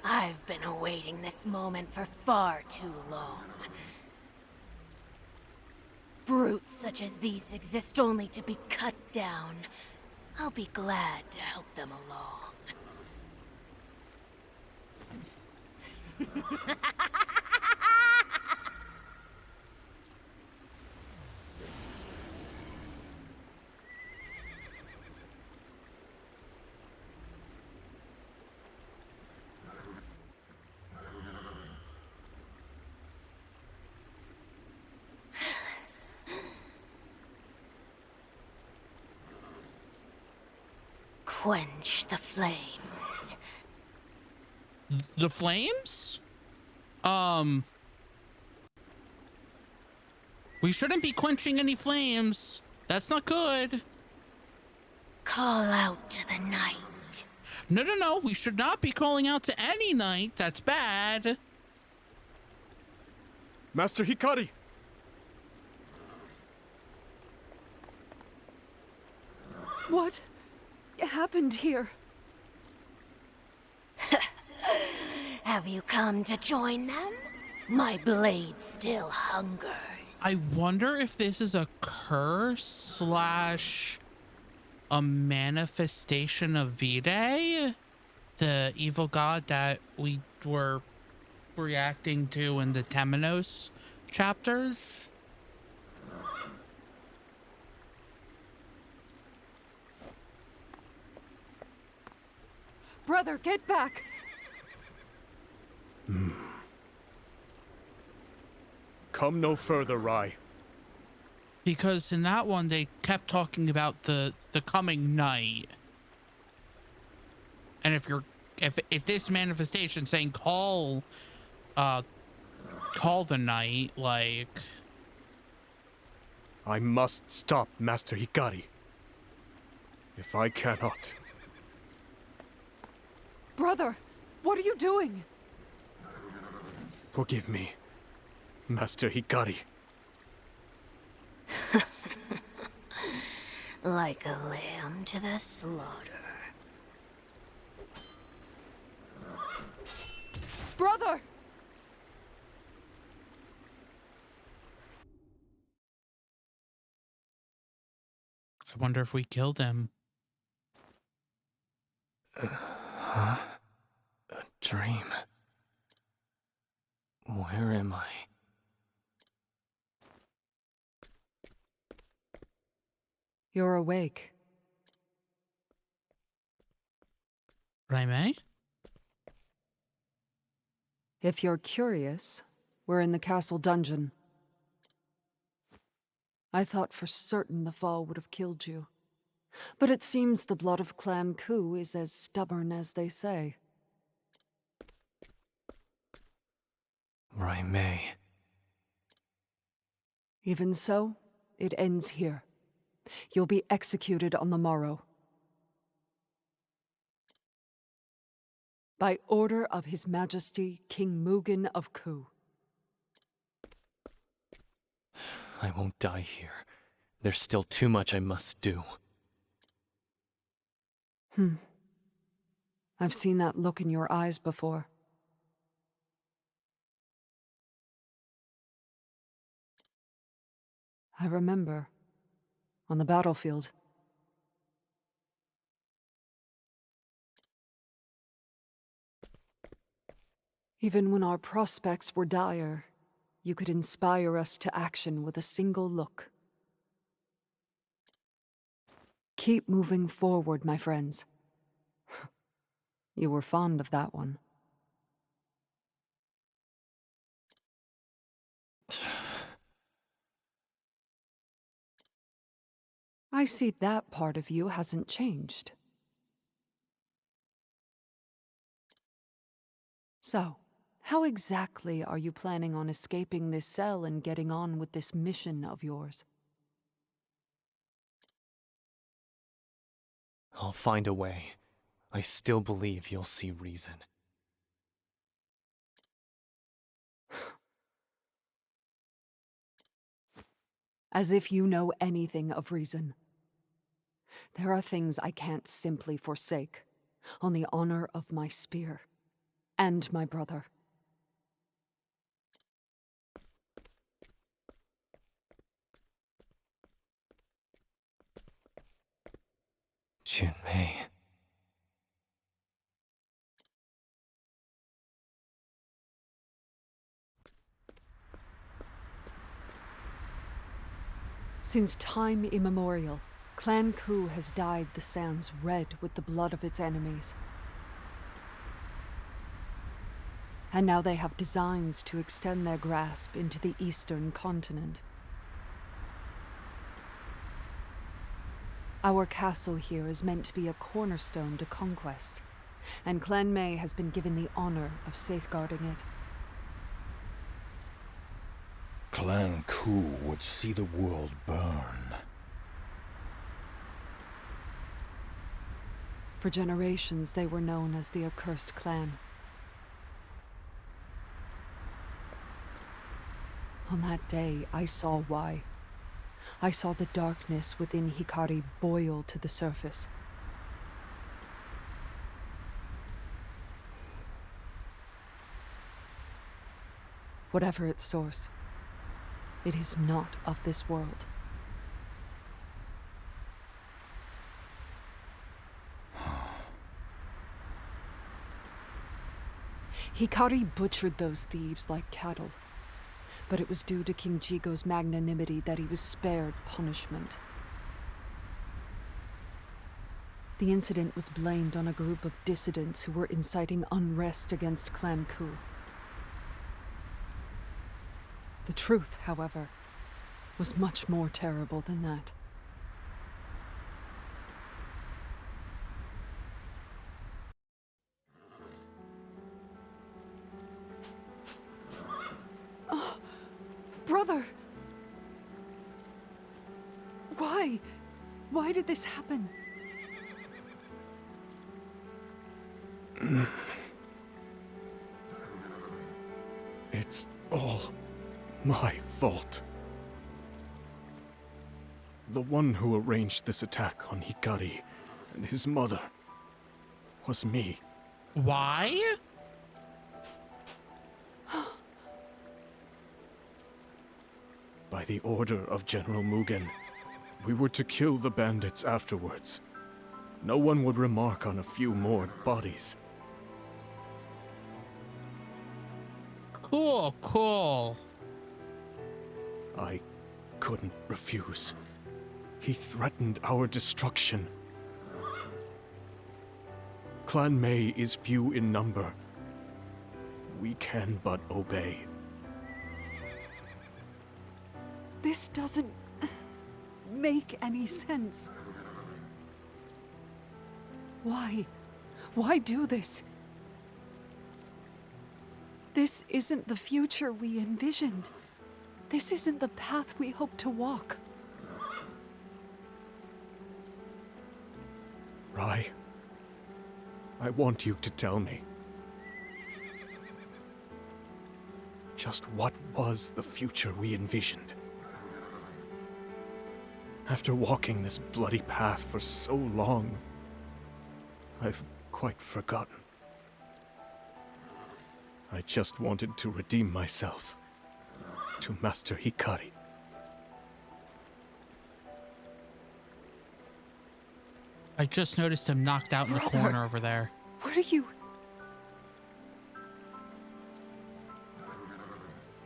I've been awaiting this moment for far too long. Brutes such as these exist only to be cut down. I'll be glad to help them along. Quench the flames. The flames? We shouldn't be quenching any flames. That's not good. Call out to the night. No. We should not be calling out to any night. That's bad. Master Hikari! What happened here? Have you come to join them? My blade still hungers. I wonder if this is a curse slash a manifestation of VOD, the evil god that we were reacting to in the Temenos chapters. Brother, get back! Come no further, Rai. Because in that one they kept talking about the coming night. And if this manifestation saying call the night, like, I must stop Master Hikari. If I cannot... Brother, what are you doing? Forgive me, Master Hikari. Like a lamb to the slaughter. Brother! I wonder if we killed him. Huh? A dream. Where am I? You're awake. Raime? If you're curious, we're in the castle dungeon. I thought for certain the fall would have killed you. But it seems the blood of Clan Ku is as stubborn as they say. Raime. Even so, it ends here. You'll be executed on the morrow. By order of His Majesty, King Mugen of Ku. I won't die here. There's still too much I must do. I've seen that look in your eyes before. I remember. On the battlefield. Even when our prospects were dire, you could inspire us to action with a single look. Keep moving forward, my friends. You were fond of that one. I see that part of you hasn't changed. So, how exactly are you planning on escaping this cell and getting on with this mission of yours? I'll find a way. I still believe you'll see reason. As if you know anything of reason. There are things I can't simply forsake, on the honor of my spear, and my brother. Junmei. Since time immemorial, Clan Ku has dyed the sands red with the blood of its enemies. And now they have designs to extend their grasp into the eastern continent. Our castle here is meant to be a cornerstone to conquest, and Clan Mei has been given the honor of safeguarding it. Clan Ku would see the world burn. For generations, they were known as the Accursed Clan. On that day, I saw why. I saw the darkness within Hikari boil to the surface. Whatever its source, it is not of this world. Hikari butchered those thieves like cattle, but it was due to King Jigo's magnanimity that he was spared punishment. The incident was blamed on a group of dissidents who were inciting unrest against Clan Ku. The truth, however, was much more terrible than that. Oh, brother! Why? Why did this happen? It's all my fault. The one who arranged this attack on Hikari and his mother was me. Why? By the order of General Mugen, we were to kill the bandits afterwards. No one would remark on a few more bodies. Cool, cool. I couldn't refuse. He threatened our destruction. Clan Mei is few in number. We can but obey. This doesn't make any sense. Why? Why do this? This isn't the future we envisioned. This isn't the path we hoped to walk. Rai, I want you to tell me. Just what was the future we envisioned? After walking this bloody path for so long, I've quite forgotten. I just wanted to redeem myself to Master Hikari. I just noticed him knocked out in the Brother, corner over there. What are you...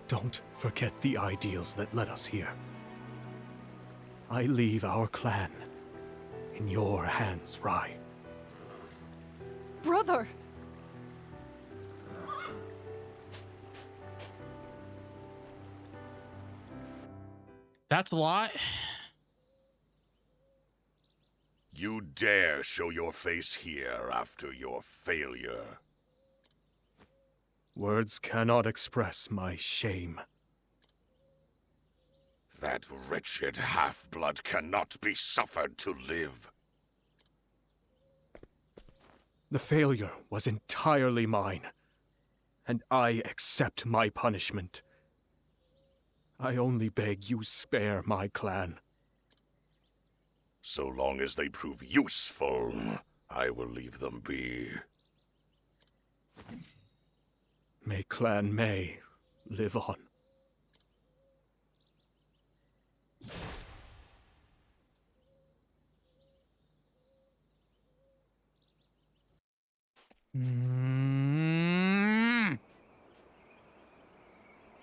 Don't forget the ideals that led us here. I leave our clan in your hands, Rai. Brother! That's a lot. You dare show your face here after your failure. Words cannot express my shame. That wretched half-blood cannot be suffered to live. The failure was entirely mine, and I accept my punishment. I only beg you spare my clan. So long as they prove useful, I will leave them be. May Clan Mei live on.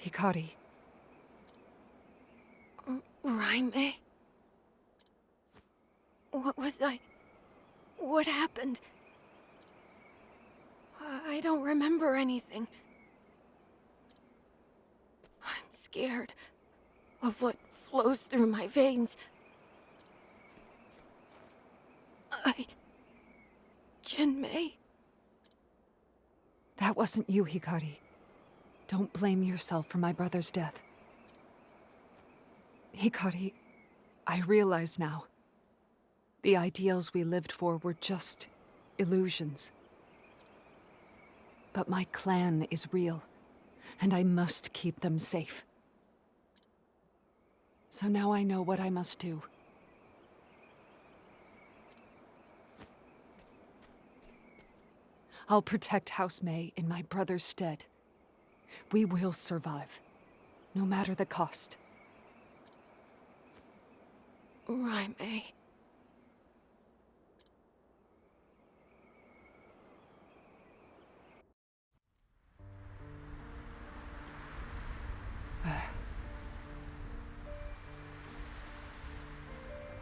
Hikari. Raime? What was I... What happened? I don't remember anything. I'm scared of what flows through my veins. Jinmei? That wasn't you, Hikari. Don't blame yourself for my brother's death. Hikari, I realize now. The ideals we lived for were just illusions. But my clan is real, and I must keep them safe. So now I know what I must do. I'll protect House Mei in my brother's stead. We will survive, no matter the cost. Raime.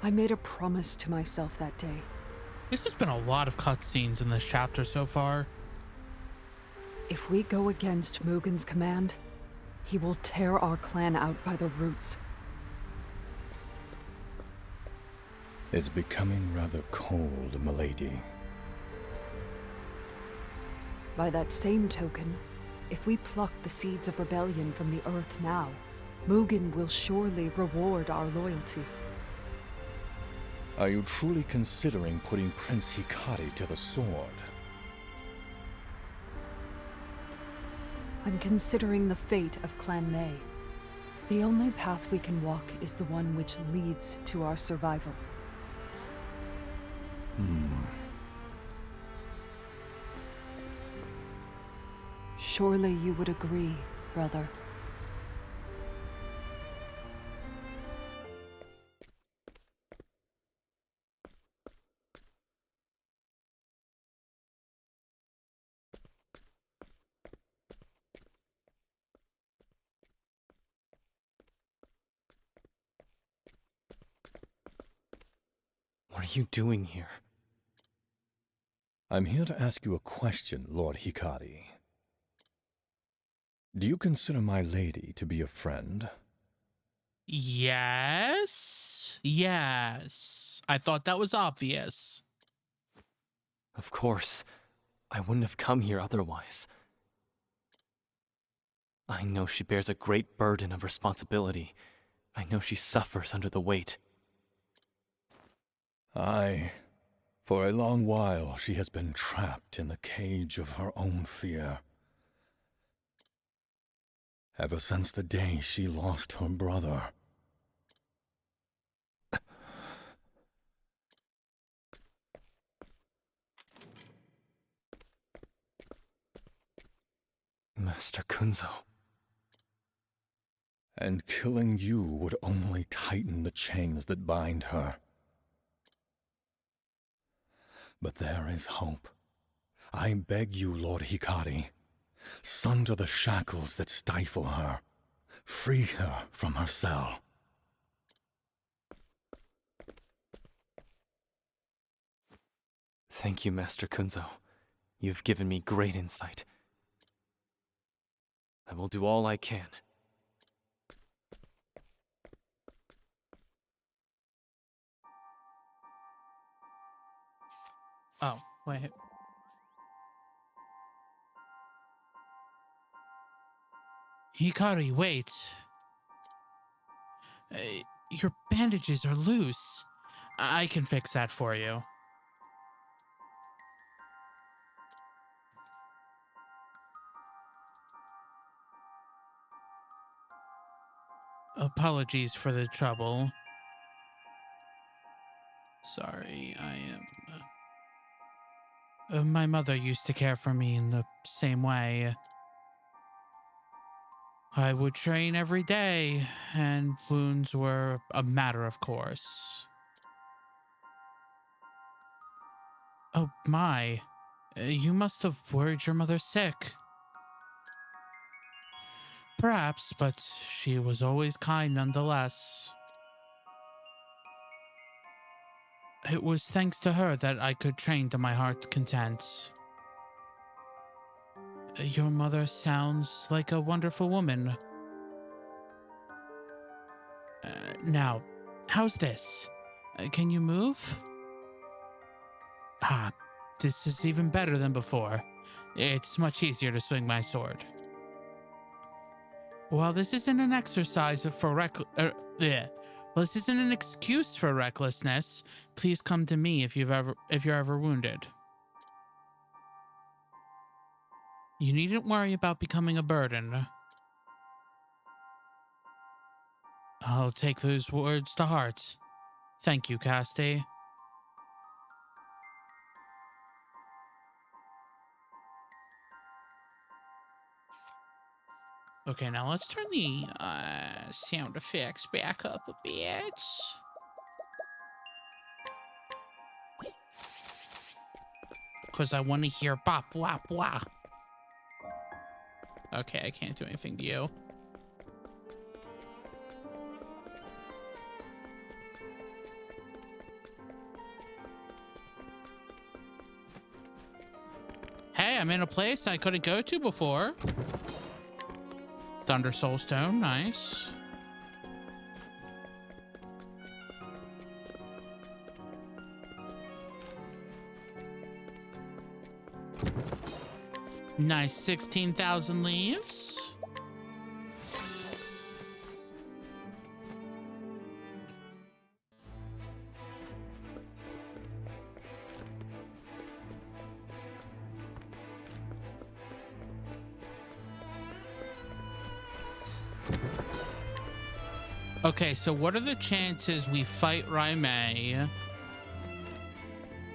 I made a promise to myself that day. This has been a lot of cutscenes in this chapter so far. If we go against Mugen's command, he will tear our clan out by the roots. It's becoming rather cold, milady. By that same token, if we pluck the seeds of rebellion from the earth now, Mugen will surely reward our loyalty. Are you truly considering putting Prince Hikari to the sword? I'm considering the fate of Clan Mei. The only path we can walk is the one which leads to our survival. Surely you would agree, brother. What are you doing here? I'm here to ask you a question, Lord Hikari. Do you consider my lady to be a friend? Yes. Yes. I thought that was obvious. Of course. I wouldn't have come here otherwise. I know she bears a great burden of responsibility. I know she suffers under the weight. Aye. For a long while, she has been trapped in the cage of her own fear. Ever since the day she lost her brother. Master Kunzo. And killing you would only tighten the chains that bind her. But there is hope. I beg you, Lord Hikari, sunder the shackles that stifle her. Free her from her cell. Thank you, Master Kunzo. You've given me great insight. I will do all I can. Oh, wait. Hikari, wait. Your bandages are loose. I can fix that for you. Apologies for the trouble. Sorry, I am... my mother used to care for me in the same way. I would train every day, and wounds were a matter of course. Oh my, you must have worried your mother sick. Perhaps, but she was always kind nonetheless. It was thanks to her that I could train to my heart's content. Your mother sounds like a wonderful woman. Now, how's this? Can you move? Ah, this is even better than before. It's much easier to swing my sword. While this isn't an exercise for well, this isn't an excuse for recklessness. Please come to me if you're ever wounded. You needn't worry about becoming a burden. I'll take those words to heart. Thank you, Casti. Okay, now let's turn the sound effects back up a bit. Because I want to hear bop, wop, wah. Okay, I can't do anything to you. I'm in a place I couldn't go to before. Thunder Soul Stone, nice. Nice, 16,000 leaves. Okay, so what are the chances we fight Raimei?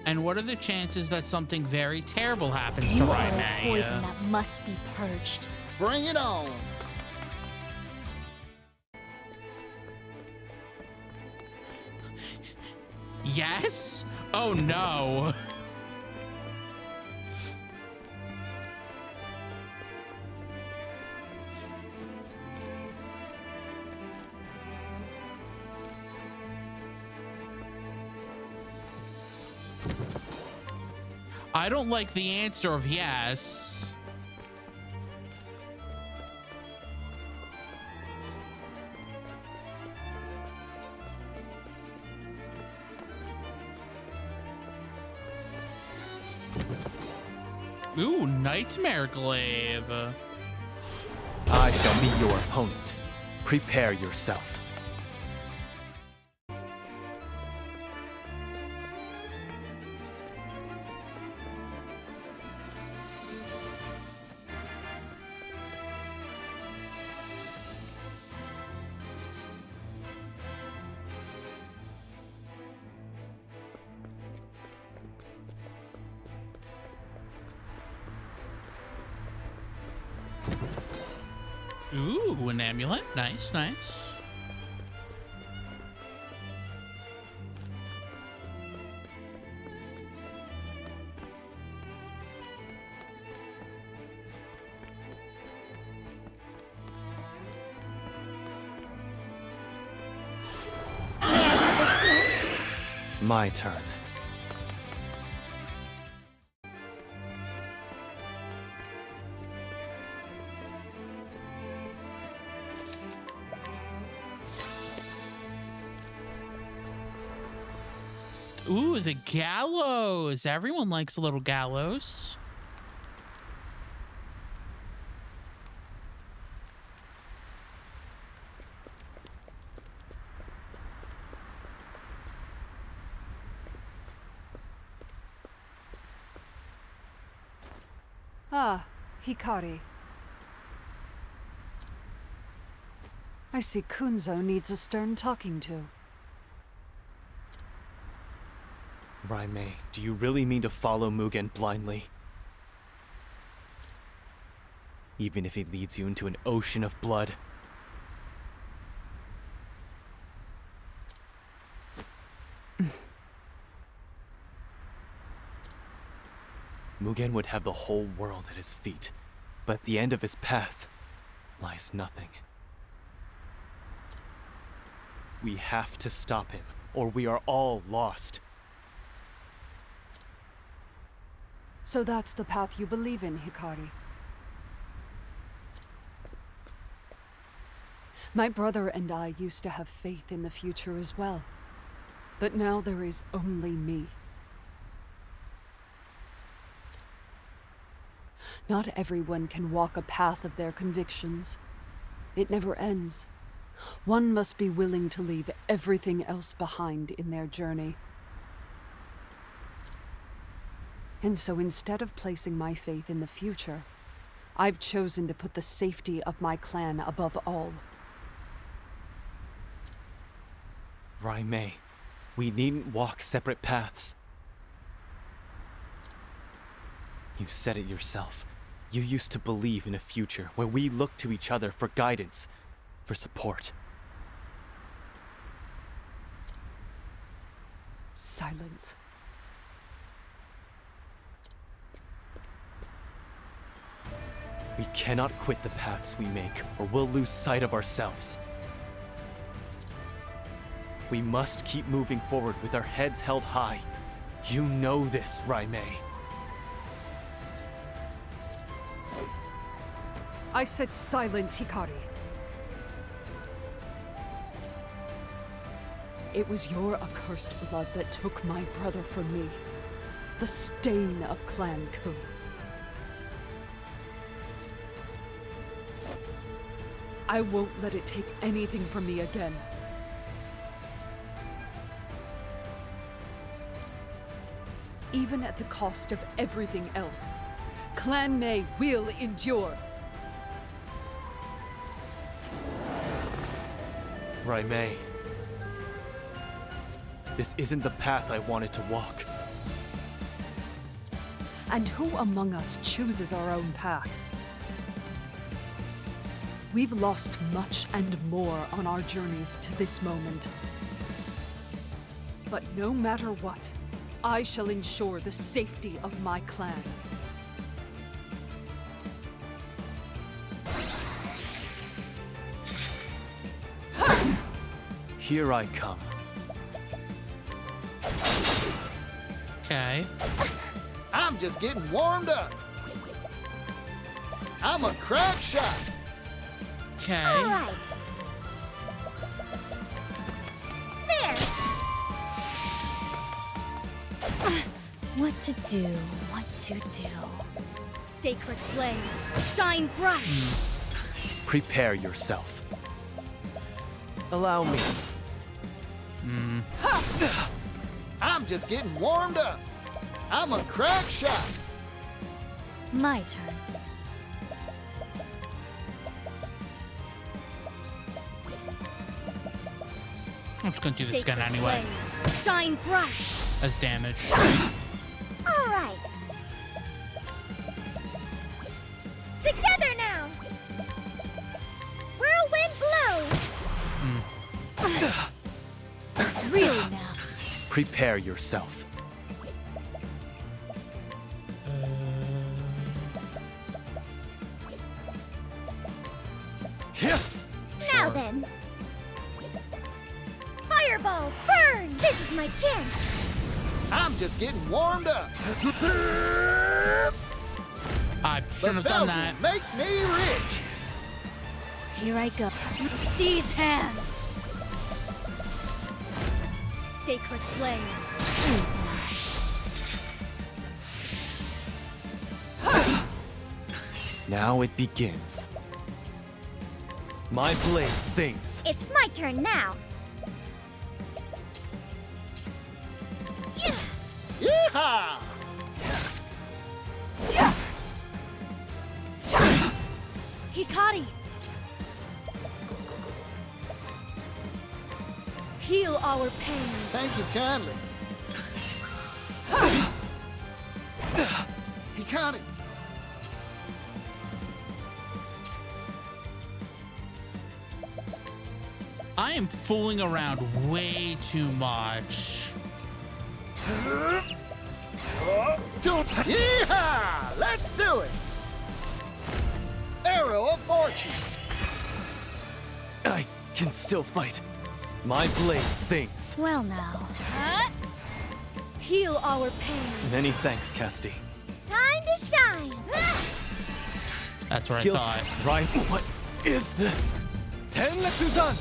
And what are the chances that something very terrible happens to You are a Raimei? poison that must be purged. Bring it on. Yes? Oh no. I don't like the answer of yes. Ooh, Nightmare Glaive. I shall be your opponent. Prepare yourself. Ooh, an amulet. Nice, nice. My turn. Ooh, the gallows. Everyone likes a little gallows. Ah, Hikari. I see Kunzo needs a stern talking to. Raimei, do you really mean to follow Mugen blindly? Even if he leads you into an ocean of blood? Mugen would have the whole world at his feet, but at the end of his path lies nothing. We have to stop him, or we are all lost. So that's the path you believe in, Hikari. My brother and I used to have faith in the future as well. But now there is only me. Not everyone can walk a path of their convictions. It never ends. One must be willing to leave everything else behind in their journey. And so instead of placing my faith in the future, I've chosen to put the safety of my clan above all. Raimei, we needn't walk separate paths. You said it yourself. You used to believe in a future where we look to each other for guidance, for support. Silence. We cannot quit the paths we make, or we'll lose sight of ourselves. We must keep moving forward with our heads held high. You know this, Raimei. I said silence, Hikari. It was your accursed blood that took my brother from me. The stain of Clan Ku. I won't let it take anything from me again. Even at the cost of everything else, Clan Mei will endure. Raimei. This isn't the path I wanted to walk. And who among us chooses our own path? We've lost much and more on our journeys to this moment. But no matter what, I shall ensure the safety of my clan. Here I come. Okay. I'm just getting warmed up. I'm a crack shot. Okay. All right. There. What to do, what to do. Sacred flame, shine bright. Prepare yourself. Allow me. I'm just getting warmed up. I'm a crack shot. My turn. I'm just gonna do this again anyway. Flame, shine bright. As damage. All right. Together now. Whirlwind blow. Really now. Prepare yourself. Now then. Fireball, burn! This is my chance. I'm just getting warmed up. I shouldn't have done that. Make me rich. Here I go. These hands. Sacred flame. Now it begins. My blade sings. It's my turn now. Yeehaw! Hikari. Heal our pain. Thank you kindly. Hikari. I am fooling around way too much. Yeehaw! Let's do it! Arrow of fortune. I can still fight. My blade sings. Well now. Heal our pain. Many thanks, Casti. Time to shine. That's what Skill. I thought. Right. What is this? Tenletuzan!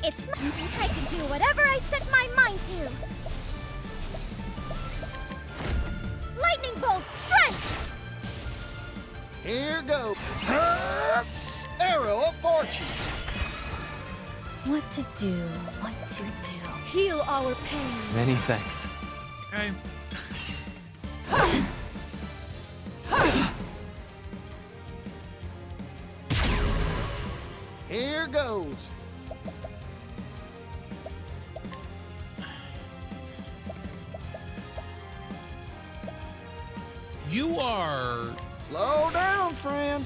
It's I can do whatever I set my mind to. Lightning bolt, strike! Here goes. Arrow of fortune. What to do, what to do. Heal our pain. Many thanks. Okay. Here goes. You are Slow down, friend.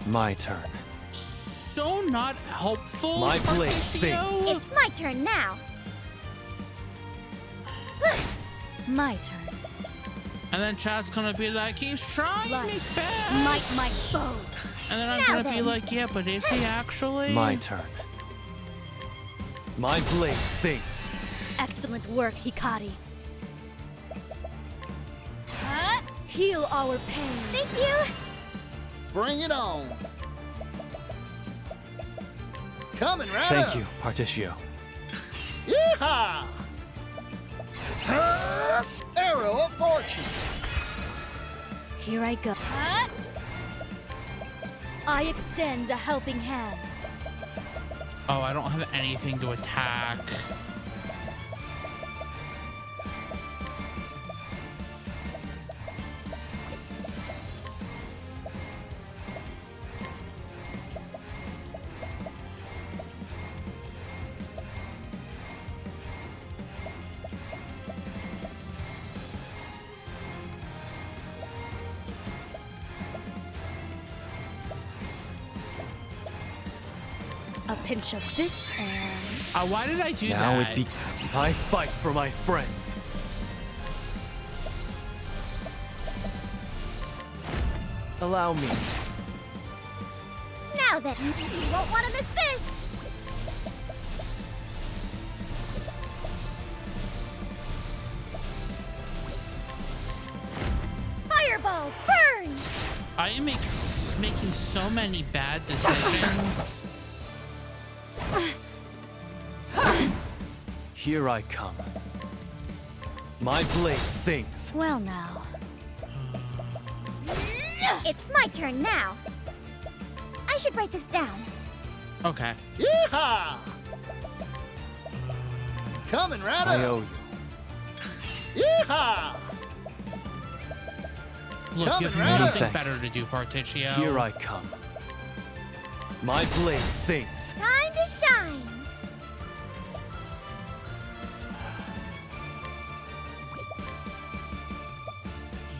My turn. so not helpful. My blade Arpeggio. sings. It's my turn now. My turn. And then Chad's gonna be like, he's trying his best. Might my bow. And then I'm Now gonna be then. like, yeah, but is he actually? My turn. My blade sings. Excellent work, Hikari. Heal our pain. Thank you. Bring it on. Coming right Thank up. you, Partitio. Yeehaw! Arrow of Fortune. Here I go. I extend a helping hand. Oh, I don't have anything to attack. A pinch of this and... Why did I do Now that? it be I fight for my friends. Allow me. Now then, you won't want to miss this! Fireball, burn! I am making so many bad decisions. Here I come. My blade sings. Well now. It's my turn now. I should write this down. Okay. Yeehaw! Coming right I up. owe you. Yeehaw! Look, you Coming have right nothing up. better to do, Partitio. Here I come. My blade sings. Time to shine.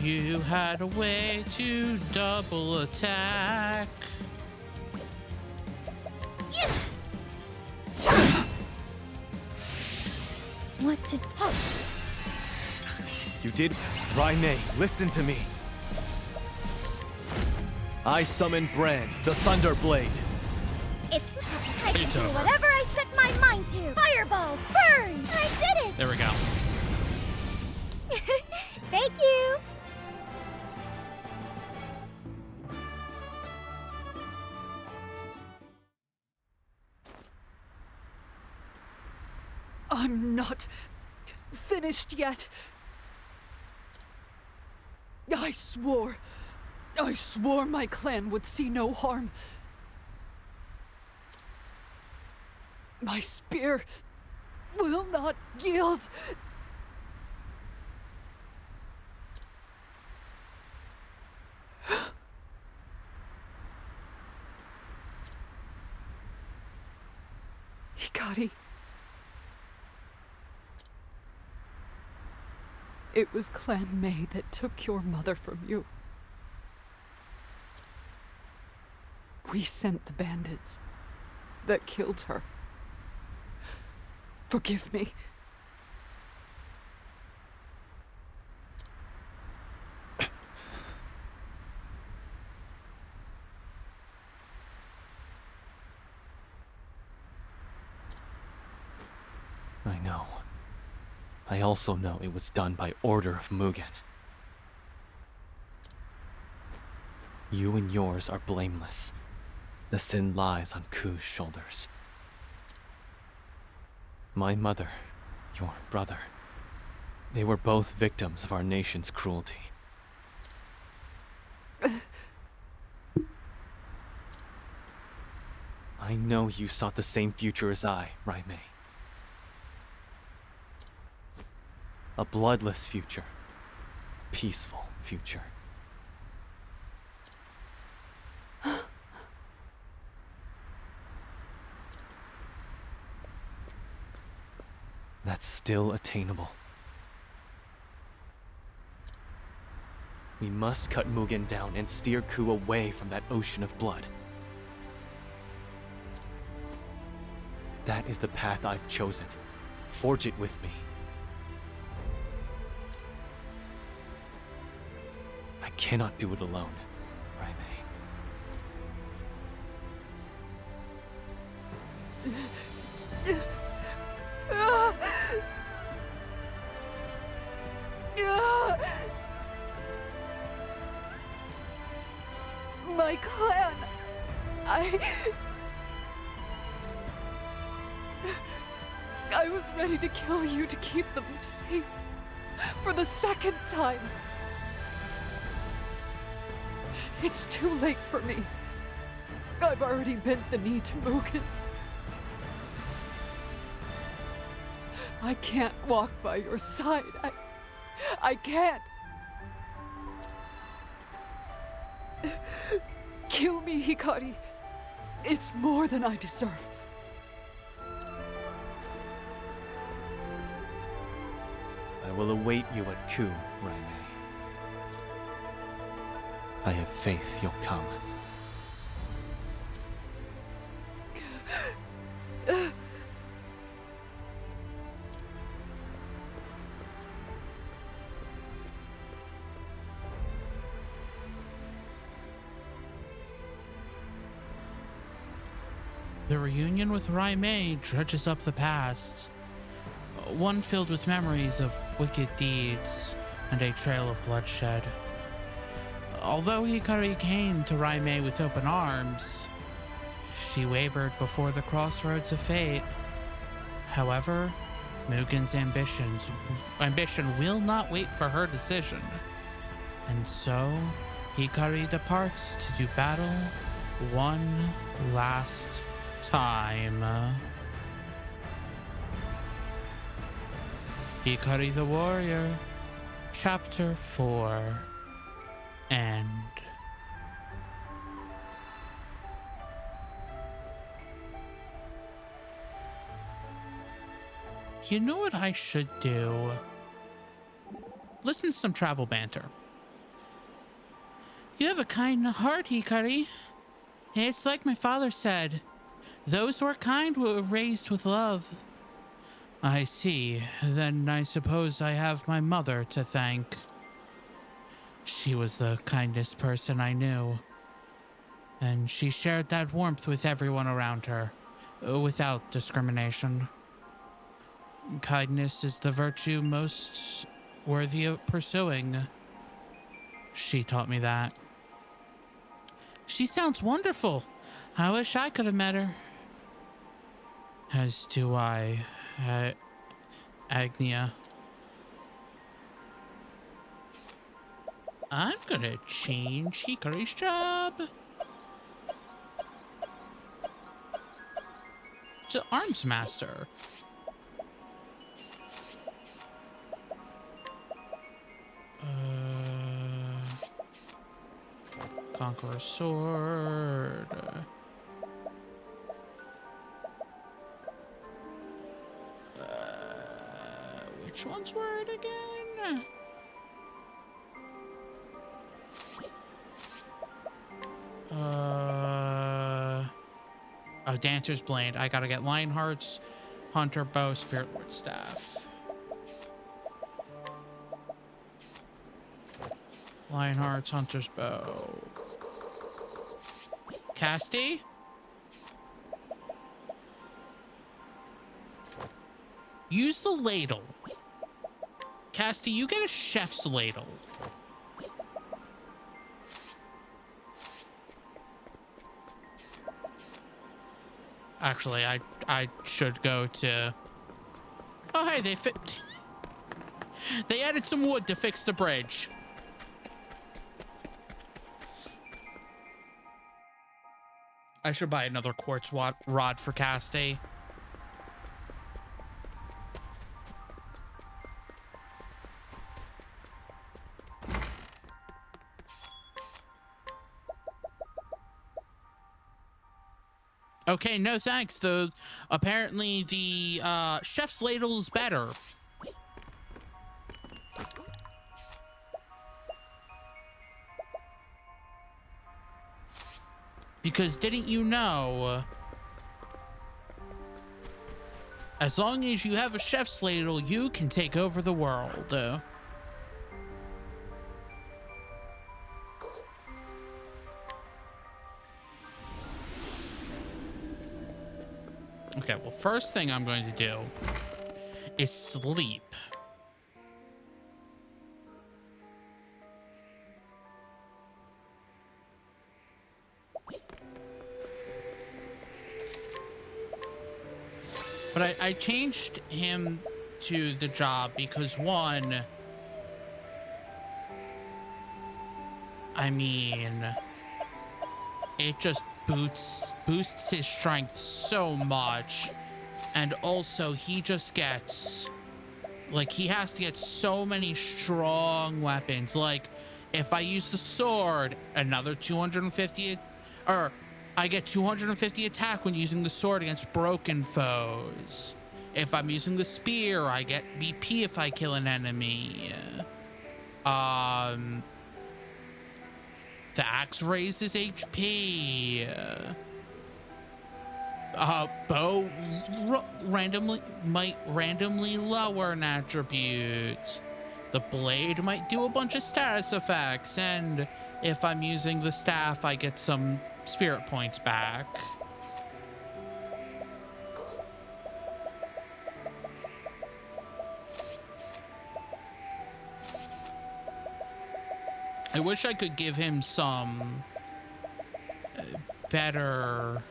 You had a way to double attack. What to... Oh, You did. Raimei, listen to me. I summon Brand, the Thunder Blade. I can do whatever I set my mind to. Fireball, burn! I did it! There we go. Thank you. I'm not finished yet. I swore my clan would see no harm. My spear will not yield. Hikari. It was Clan May that took your mother from you. We sent the bandits that killed her. Forgive me. I know. I also know it was done by order of Mugen. You and yours are blameless. The sin lies on Ku's shoulders. My mother, your brother, they were both victims of our nation's cruelty. I know you sought the same future as I, Raimei. A bloodless future. Peaceful future. That's still attainable. We must cut Mugen down and steer Ku away from that ocean of blood. That is the path I've chosen. Forge it with me. I cannot do it alone, Raimei. My I was ready to kill you to keep them safe. For the second time. It's too late for me. I've already bent the knee to Mugen. I can't walk by your side. I can't. Kill me, Hikari. It's more than I deserve. I will await you at Ku, Raimei. I have faith you'll come. The reunion with Raimei dredges up the past, one filled with memories of wicked deeds and a trail of bloodshed. Although Hikari came to Raimei with open arms, she wavered before the crossroads of fate. However, Mugen's ambition will not wait for her decision. And so, Hikari departs to do battle one last time. Hikari the Warrior, Chapter 4, End. You know what I should do? Listen to some travel banter. You have a kind heart, Hikari. It's like my father said. Those who are kind were raised with love. I see. Then I suppose I have my mother to thank. She was the kindest person I knew. And she shared that warmth with everyone around her, without discrimination. Kindness is the virtue most worthy of pursuing. She taught me that. She sounds wonderful. I wish I could have met her. As do I, Agnia. I'm gonna change Hikari's job to Arms Master. Conqueror's Sword. Which ones were it again? Oh, Dancer's Blade. I gotta get Lionheart's, Hunter Bow, Spirit Lord Staff. Lionheart's, Hunter's Bow. Casty? Use the ladle. Casty, you get a chef's ladle. Actually, I should go to... Oh, hey, they added some wood to fix the bridge. I should buy another quartz rod for Casty. Okay, no thanks. Apparently the chef's ladle's better. Because didn't you know, as long as you have a chef's ladle, you can take over the world. Okay, well, first thing I'm going to do is sleep. But I changed him to the job because one, I mean, it just boosts his strength so much. And also he just gets, like, he has to get so many strong weapons. Like, if I use the sword, another 250, or I get 250 attack when using the sword against broken foes. If I'm using the spear, I get BP if I kill an enemy. The axe raises HP. Bow might randomly lower an attribute. The blade might do a bunch of status effects, and if I'm using the staff, I get some spirit points back. I wish I could give him some better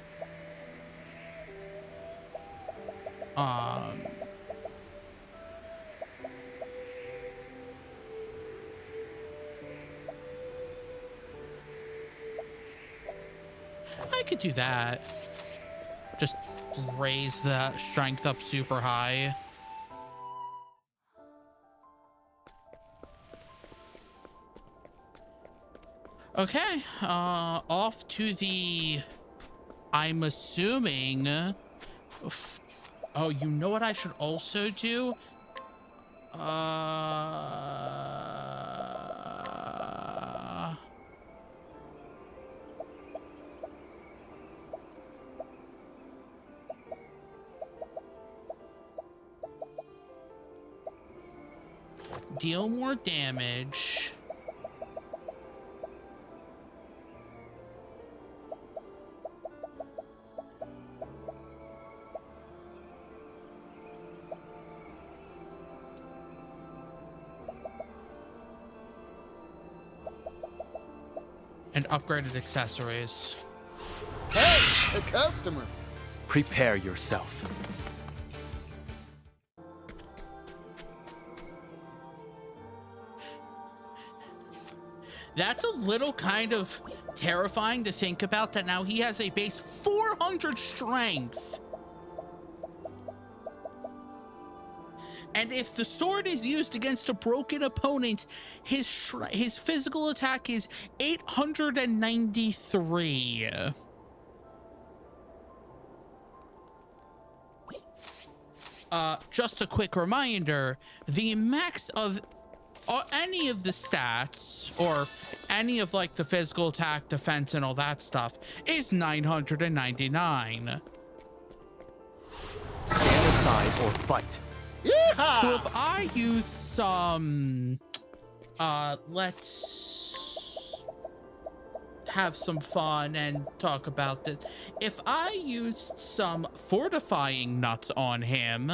I could do that. Just raise the strength up super high. Okay, off to the, I'm assuming, oh, you know what I should also do? Deal more damage. And upgraded accessories. Hey, a customer. Prepare yourself. That's a little kind of terrifying to think about, that now he has a base 400 strength. And if the sword is used against a broken opponent, his physical attack is 893. Just a quick reminder, the max of any of the stats, or any of like the physical attack, defense, and all that stuff, is 999. Stand aside or fight. Yeehaw! So if I use some, let's have some fun and talk about this. If I used some fortifying nuts on him,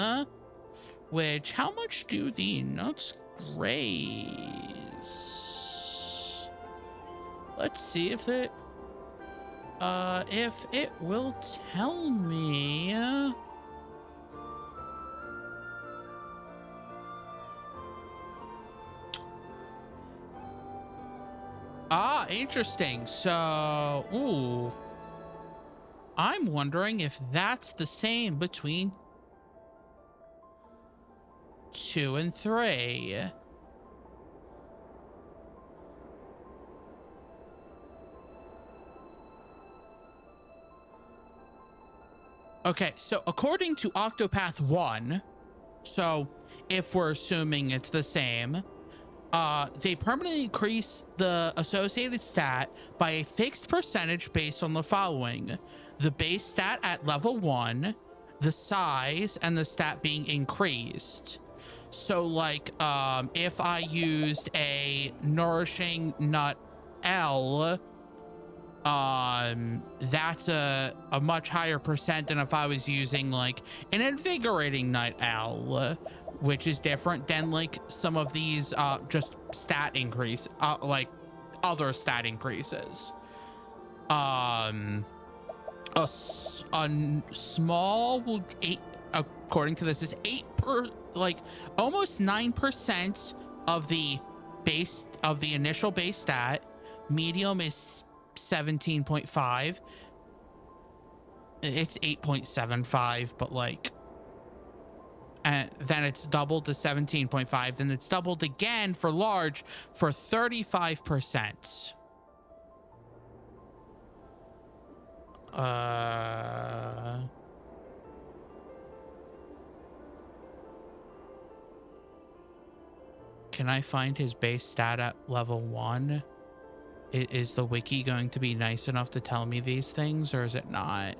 which, how much do the nuts raise? Let's see if it will tell me. Ah, interesting. So, ooh. I'm wondering if that's the same between 2 and 3. Okay, so according to Octopath 1, so if we're assuming it's the same, they permanently increase the associated stat by a fixed percentage based on the following: the base stat at level 1, the size, and the stat being increased. So like, if I used a nourishing nut L, that's a much higher percent than if I was using like an invigorating nut L, which is different than like some of these just stat increase, like other stat increases. A small will according to this, is almost 9% of the initial base stat. Medium is 17.5. It's 8.75, but like, and then it's doubled to 17.5. Then it's doubled again for large for 35%. Can I find his base stat at level 1? Is the wiki going to be nice enough to tell me these things, or is it not?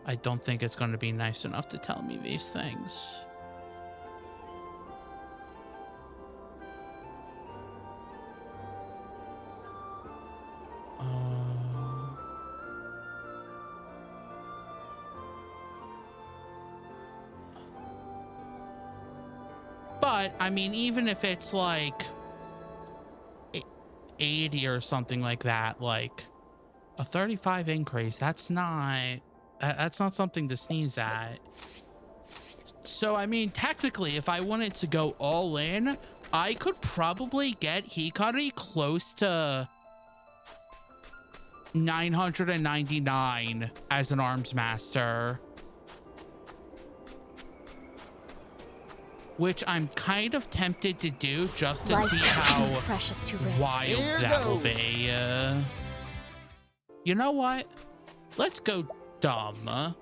I don't think it's going to be nice enough to tell me these things. But, I mean, even if it's like 80 or something like that, like a 35 increase, that's not something to sneeze at. So, I mean, technically, if I wanted to go all in, I could probably get Hikari close to 999 as an arms master. Which I'm kind of tempted to do just to see how wild that will be. You know what? Let's go dumb.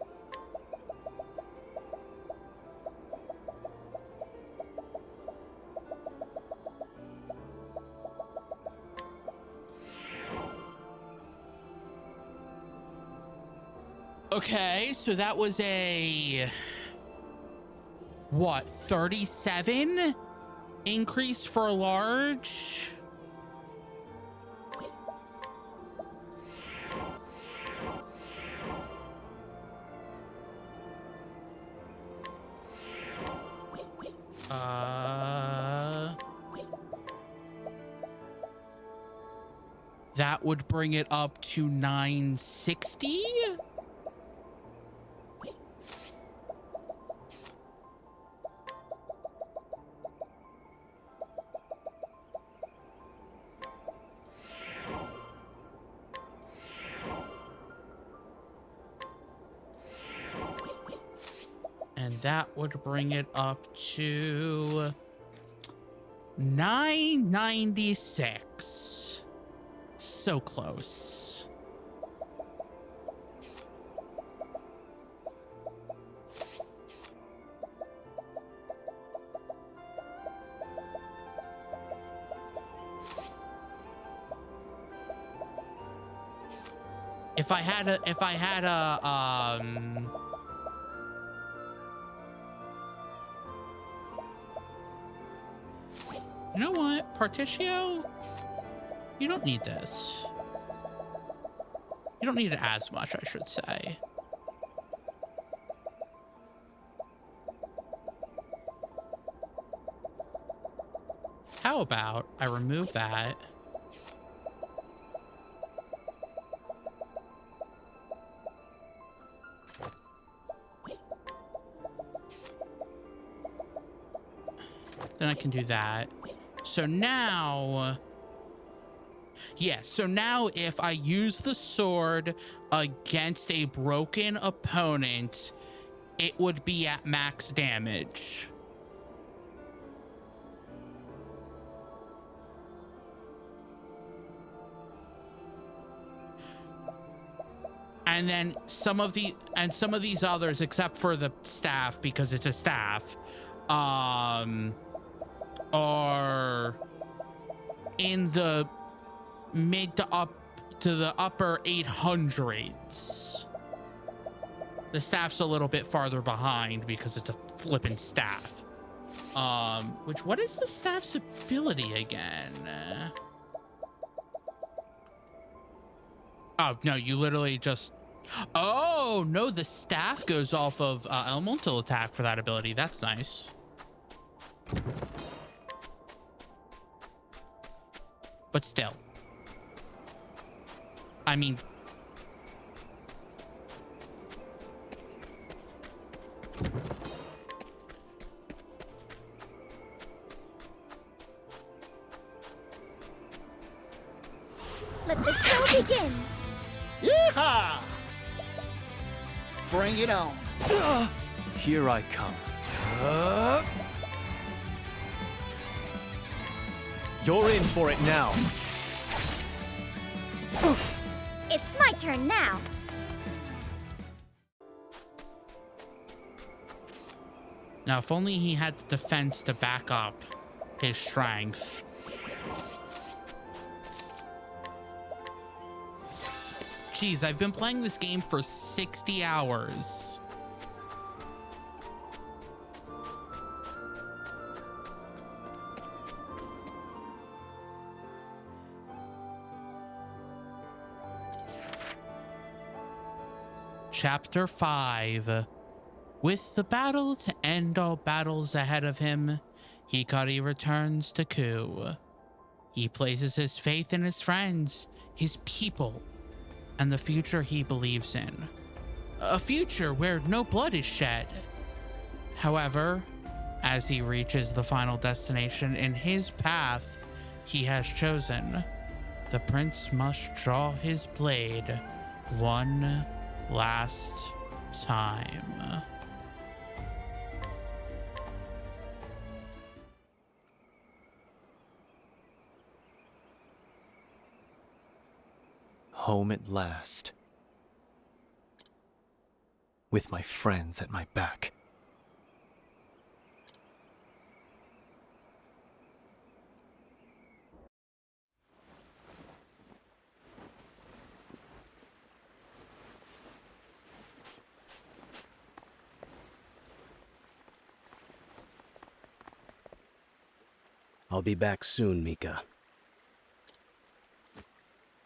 Okay, so that was a... what, 37 increase for large? That would bring it up to 960? And that would bring it up to 996. So close. If I had a you know what, Partitio? You don't need this. You don't need it as much, I should say. How about I remove that? Then I can do that. So now... yeah, so now if I use the sword against a broken opponent, it would be at max damage. And then some of these others, except for the staff, because it's a staff, are in the mid to the upper 800s. The staff's a little bit farther behind because it's a flippin' staff. What is the staff's ability again? Oh, no, you literally just... oh, no, the staff goes off of elemental attack for that ability. That's nice. But still. I mean, begin! Yeehaw! Bring it on. Here I come. You're in for it now. It's my turn now. Now, if only he had the defense to back up his strength. Jeez, I've been playing this game for 60 hours. Chapter 5. With the battle to end all battles ahead of him, Hikari returns to Ku. He places his faith in his friends, his people, and the future he believes in. A future where no blood is shed. However, as he reaches the final destination in his path he has chosen, the prince must draw his blade one last time. Home at last. With my friends at my back. I'll be back soon, Mika.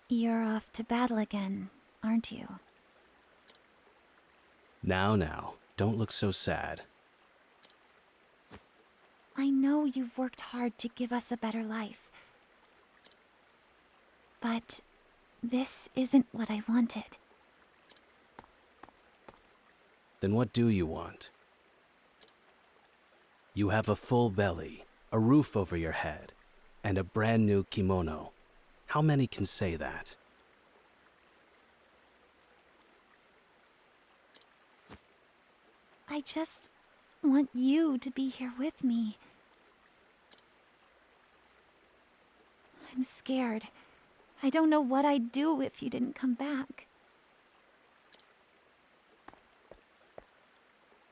You're off to battle again, aren't you? Now, don't look so sad. I know you've worked hard to give us a better life. But this isn't what I wanted. Then what do you want? You have a full belly, a roof over your head, and a brand new kimono. How many can say that? I just want you to be here with me. I'm scared. I don't know what I'd do if you didn't come back.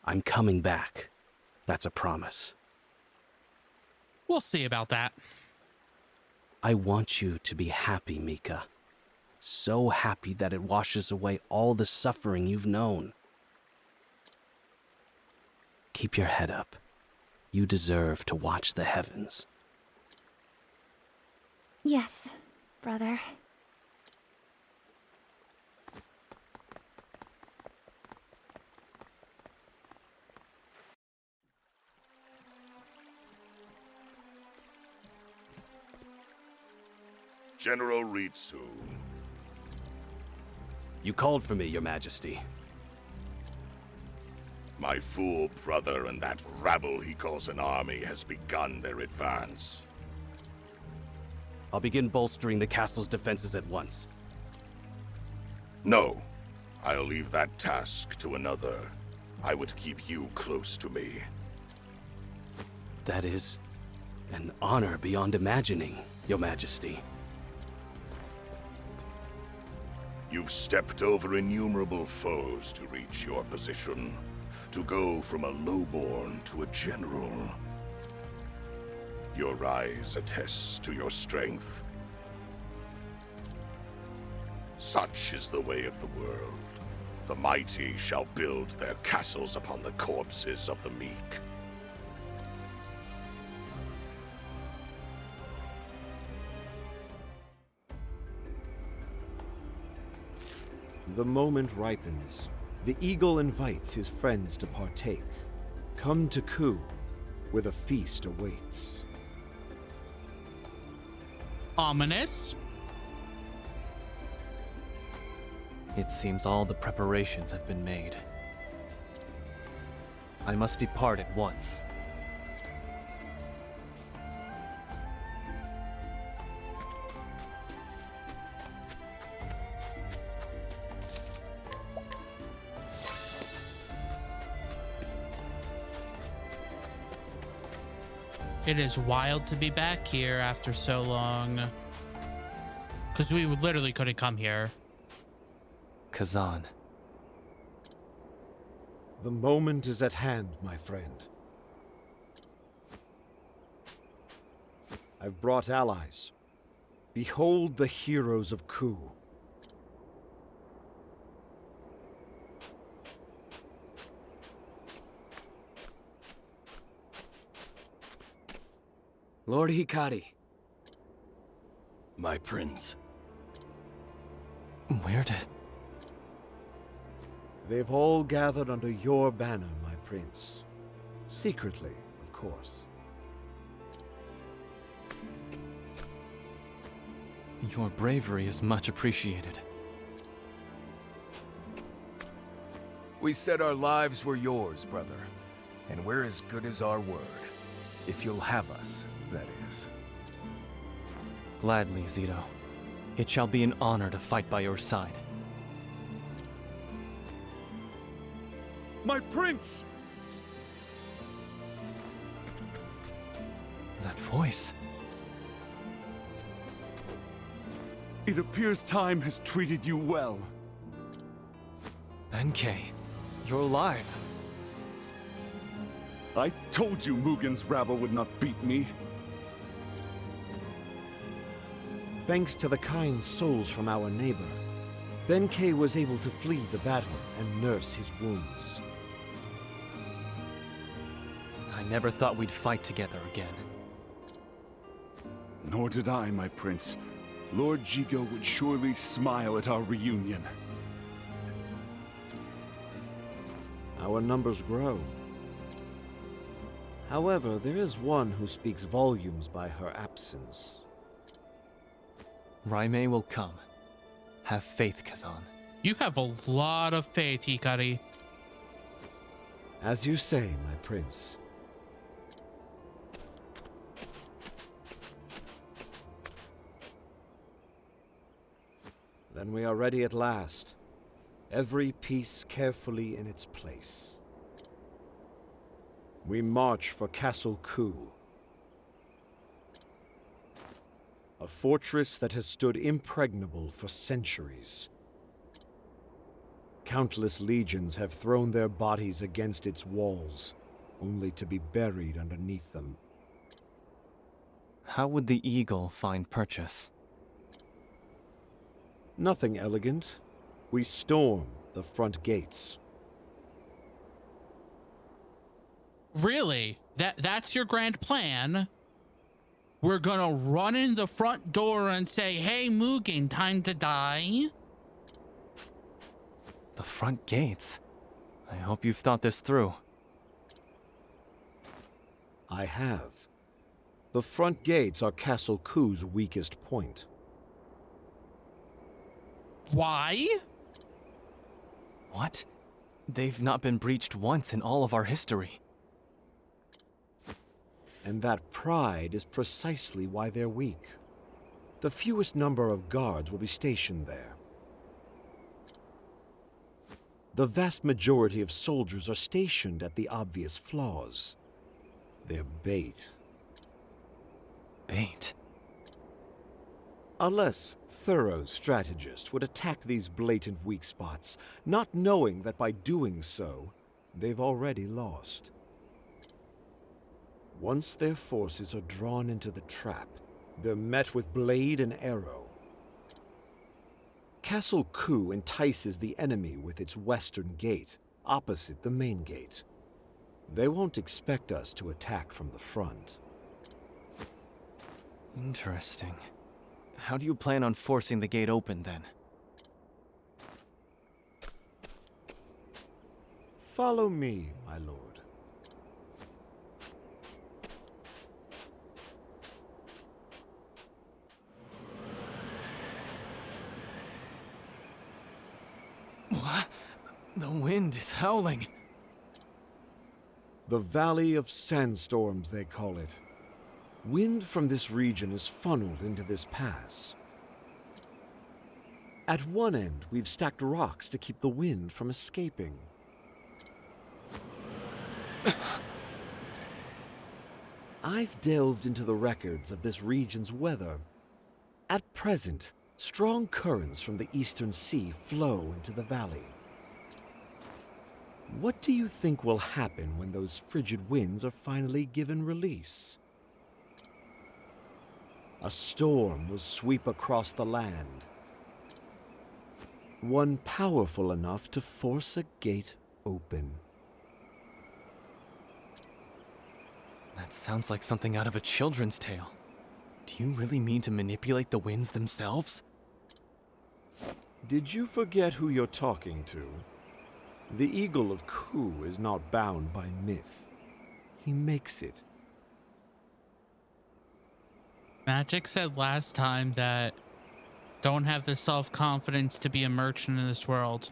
I'm coming back. That's a promise. We'll see about that. I want you to be happy, Mika. So happy that it washes away all the suffering you've known. Keep your head up. You deserve to watch the heavens. Yes, brother. General Ritsu. You called for me, Your Majesty. My fool brother and that rabble he calls an army has begun their advance. I'll begin bolstering the castle's defenses at once. No, I'll leave that task to another. I would keep you close to me. That is an honor beyond imagining, Your Majesty. You've stepped over innumerable foes to reach your position. To go from a lowborn to a general. Your rise attests to your strength. Such is the way of the world. The mighty shall build their castles upon the corpses of the meek. The moment ripens. The eagle invites his friends to partake. Come to Ku, where the feast awaits. Ominous. It seems all the preparations have been made. I must depart at once. It is wild to be back here after so long. Because we literally couldn't come here. Kazan. The moment is at hand, my friend. I've brought allies. Behold the heroes of Ku. Lord Hikari. My prince. Where did... They've all gathered under your banner, my prince. Secretly, of course. Your bravery is much appreciated. We said our lives were yours, brother. And we're as good as our word. If you'll have us, that is. Gladly, Zito. It shall be an honor to fight by your side. My prince! That voice... It appears time has treated you well. Benkei, you're alive. I told you Mugen's rabble would not beat me. Thanks to the kind souls from our neighbor, Benkei was able to flee the battle and nurse his wounds. I never thought we'd fight together again. Nor did I, my prince. Lord Jigo would surely smile at our reunion. Our numbers grow. However, there is one who speaks volumes by her absence. Raimei will come. Have faith, Kazan. You have a lot of faith, Hikari. As you say, my prince. Then we are ready at last. Every piece carefully in its place. We march for Castle Ku. A fortress that has stood impregnable for centuries. Countless legions have thrown their bodies against its walls, only to be buried underneath them. How would the Eagle find purchase? Nothing elegant. We storm the front gates. Really? That's your grand plan? We're gonna run in the front door and say, "Hey, Mugen, time to die"? The front gates? I hope you've thought this through. I have. The front gates are Castle Ku's weakest point. Why? What? They've not been breached once in all of our history. And that pride is precisely why they're weak. The fewest number of guards will be stationed there. The vast majority of soldiers are stationed at the obvious flaws. They're bait. Bait? A less thorough strategist would attack these blatant weak spots, not knowing that by doing so, they've already lost. Once their forces are drawn into the trap, they're met with blade and arrow. Castle Ku entices the enemy with its western gate, opposite the main gate. They won't expect us to attack from the front. Interesting. How do you plan on forcing the gate open, then? Follow me, my lord. What? The wind is howling. The Valley of Sandstorms, they call it. Wind from this region is funneled into this pass. At one end, we've stacked rocks to keep the wind from escaping. I've delved into the records of this region's weather. At present, strong currents from the eastern sea flow into the valley. What do you think will happen when those frigid winds are finally given release? A storm will sweep across the land. One powerful enough to force a gate open. That sounds like something out of a children's tale. Do you really mean to manipulate the winds themselves? Did you forget who you're talking to? The Eagle of Ku is not bound by myth. He makes it. Magic said last time that don't have the self-confidence to be a merchant in this world.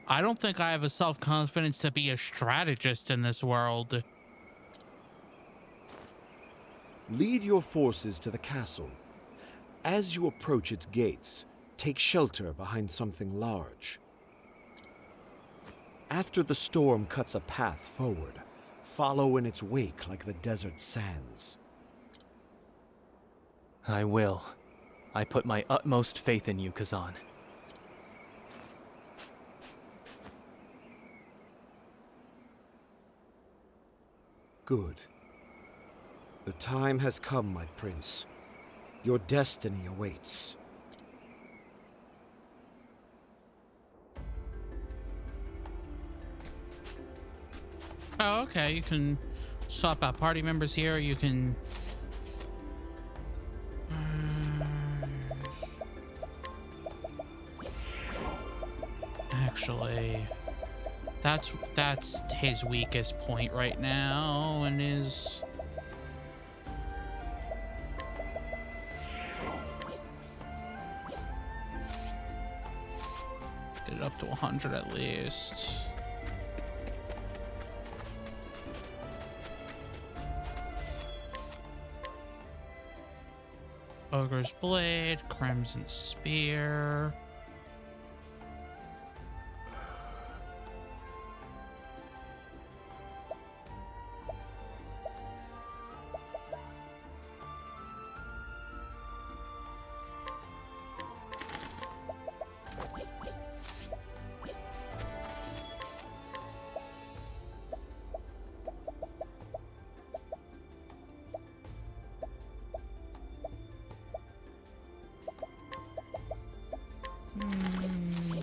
I don't think I have a self-confidence to be a strategist in this world. Lead your forces to the castle. As you approach its gates, take shelter behind something large. After the storm cuts a path forward, follow in its wake like the desert sands. I will. I put my utmost faith in you, Kazan. Good. The time has come, my prince. Your destiny awaits. Oh, okay. You can swap out party members here. You can... Actually, that's his weakest point right now, and his... Get it up to 100 at least. Ogre's Blade, Crimson Spear.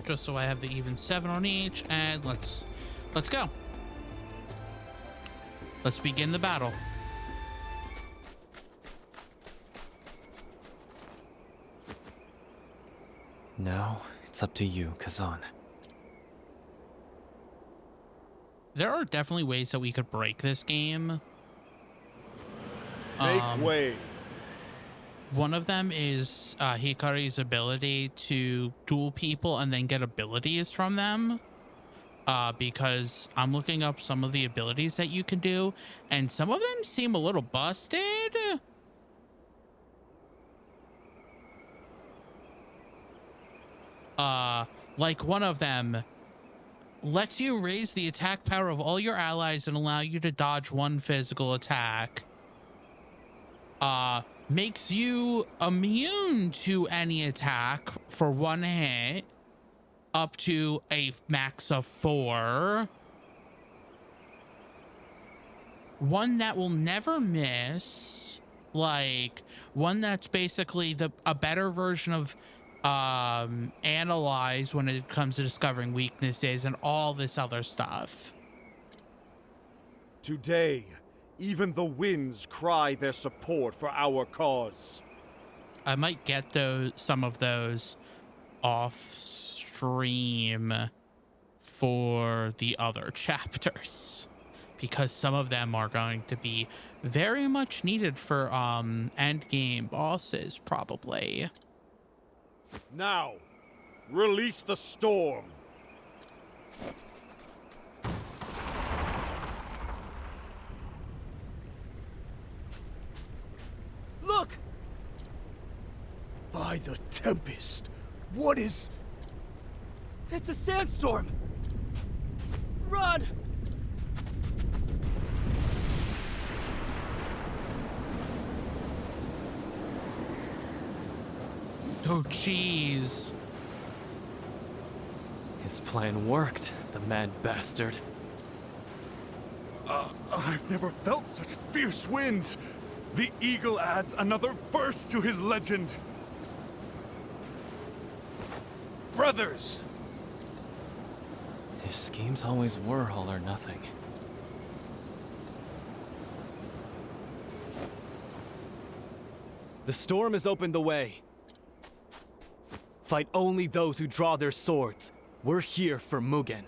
Just so I have the even 7 on each, and let's go. Let's begin the battle. Now, it's up to you, Kazan. There are definitely ways that we could break this game. Make way. One of them is Hikari's ability to duel people and then get abilities from them. Because I'm looking up some of the abilities that you can do, and some of them seem a little busted. Like one of them lets you raise the attack power of all your allies and allow you to dodge one physical attack. Makes you immune to any attack for 1 hit, up to a max of 4. One that will never miss, like one that's basically a better version of Analyze when it comes to discovering weaknesses and all this other stuff. Today, even the winds cry their support for our cause. I might get some of those off stream for the other chapters, because some of them are going to be very much needed for end game bosses, probably. Now, release the storm. Look! By the Tempest, what is... It's a sandstorm! Run! Oh, jeez. His plan worked, the mad bastard. I've never felt such fierce winds. The eagle adds another verse to his legend. Brothers! His schemes always were all or nothing. The storm has opened the way. Fight only those who draw their swords. We're here for Mugen.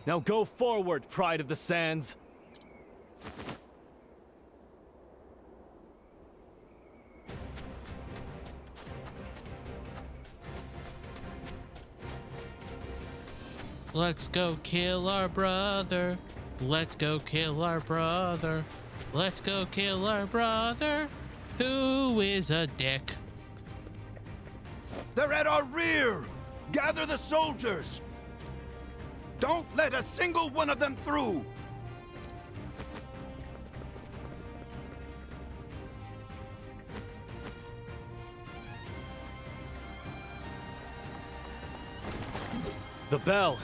Now go forward, Pride of the Sands! Let's go kill our brother. Let's go kill our brother. Let's go kill our brother. Who is a dick? They're at our rear! Gather the soldiers! Don't let a single one of them through! The bell!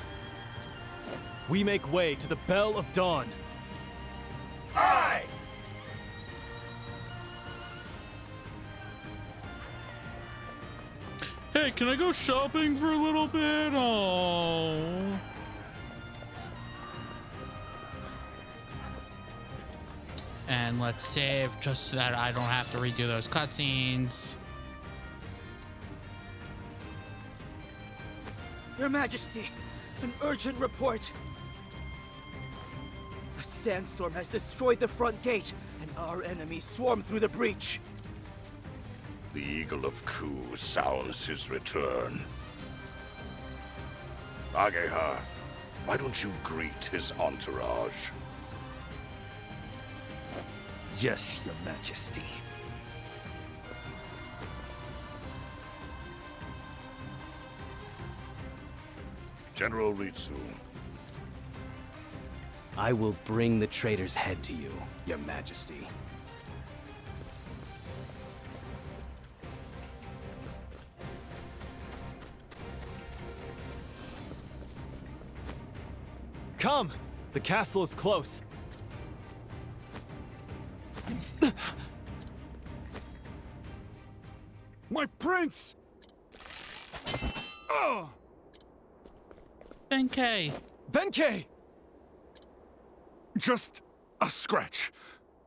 We make way to the Bell of Dawn! Aye! Hey, can I go shopping for a little bit? Oh. And let's save just so that I don't have to redo those cutscenes. Your Majesty, an urgent report. A sandstorm has destroyed the front gate, and our enemies swarm through the breach. The Eagle of Ku sounds his return. Ageha, why don't you greet his entourage? Yes, Your Majesty. General Ritsu. I will bring the traitor's head to you, Your Majesty. Come! The castle is close. My prince! Oh! Benkei! Benkei! Just a scratch.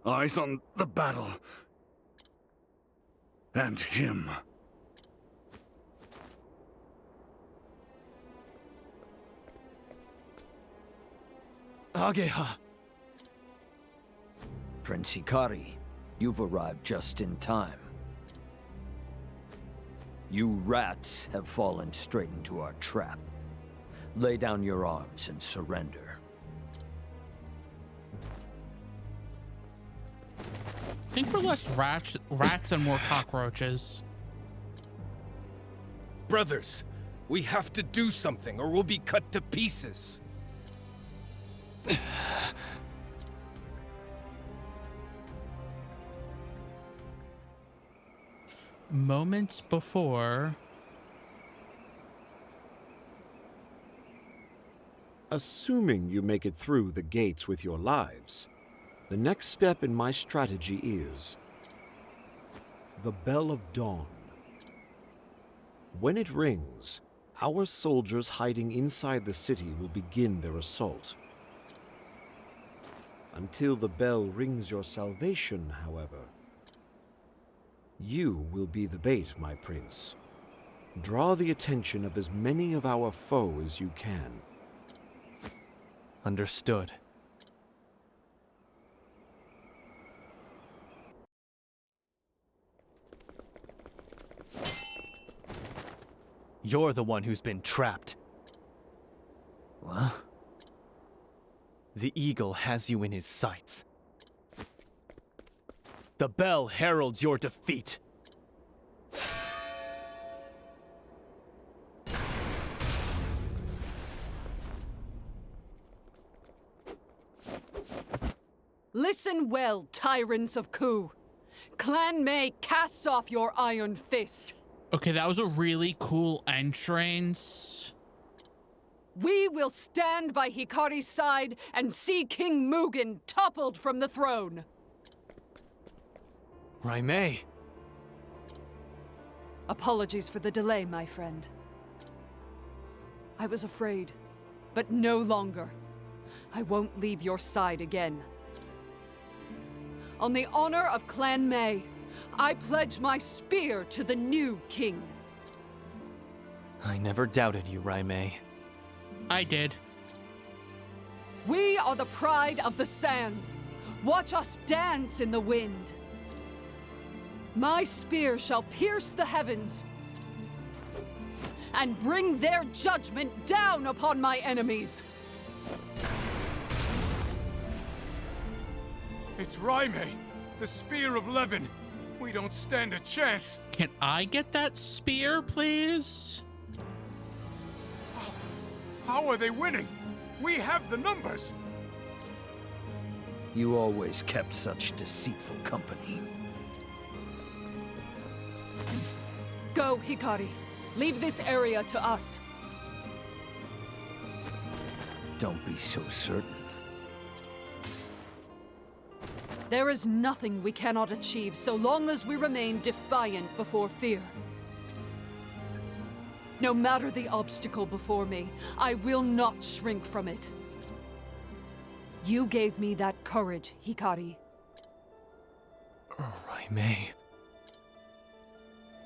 Eyes on the battle. And him. Ageha. Prince Hikari, you've arrived just in time. You rats have fallen straight into our trap. Lay down your arms and surrender. I think we're less rats and more cockroaches. Brothers, we have to do something or we'll be cut to pieces. Moments before... Assuming you make it through the gates with your lives, the next step in my strategy is the Bell of Dawn. When it rings, our soldiers hiding inside the city will begin their assault. Until the bell rings your salvation, however, you will be the bait, my prince. Draw the attention of as many of our foe as you can. Understood. You're the one who's been trapped. What? The eagle has you in his sights. The bell heralds your defeat. Listen well, tyrants of Ku. Clan Mei casts off your iron fist. Okay, that was a really cool entrance. We will stand by Hikari's side and see King Mugen toppled from the throne. Raimei. Apologies for the delay, my friend. I was afraid, but no longer. I won't leave your side again. On the honor of Clan Mei, I pledge my spear to the new king. I never doubted you, Raimei. I did. We are the pride of the sands. Watch us dance in the wind. My spear shall pierce the heavens and bring their judgment down upon my enemies. It's Raimei, the Spear of Levin. We don't stand a chance. Can I get that spear, please? How are they winning? We have the numbers. You always kept such deceitful company. Go, Hikari. Leave this area to us. Don't be so certain. There is nothing we cannot achieve so long as we remain defiant before fear. No matter the obstacle before me, I will not shrink from it. You gave me that courage, Hikari. Raimei.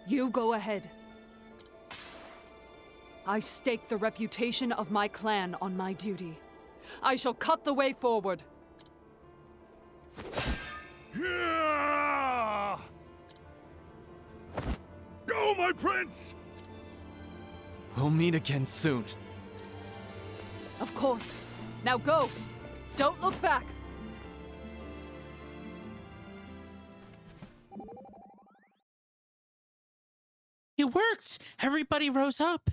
You go ahead. I stake the reputation of my clan on my duty. I shall cut the way forward. Go, my prince! We'll meet again soon. Of course. Now go. Don't look back. It worked! Everybody rose up.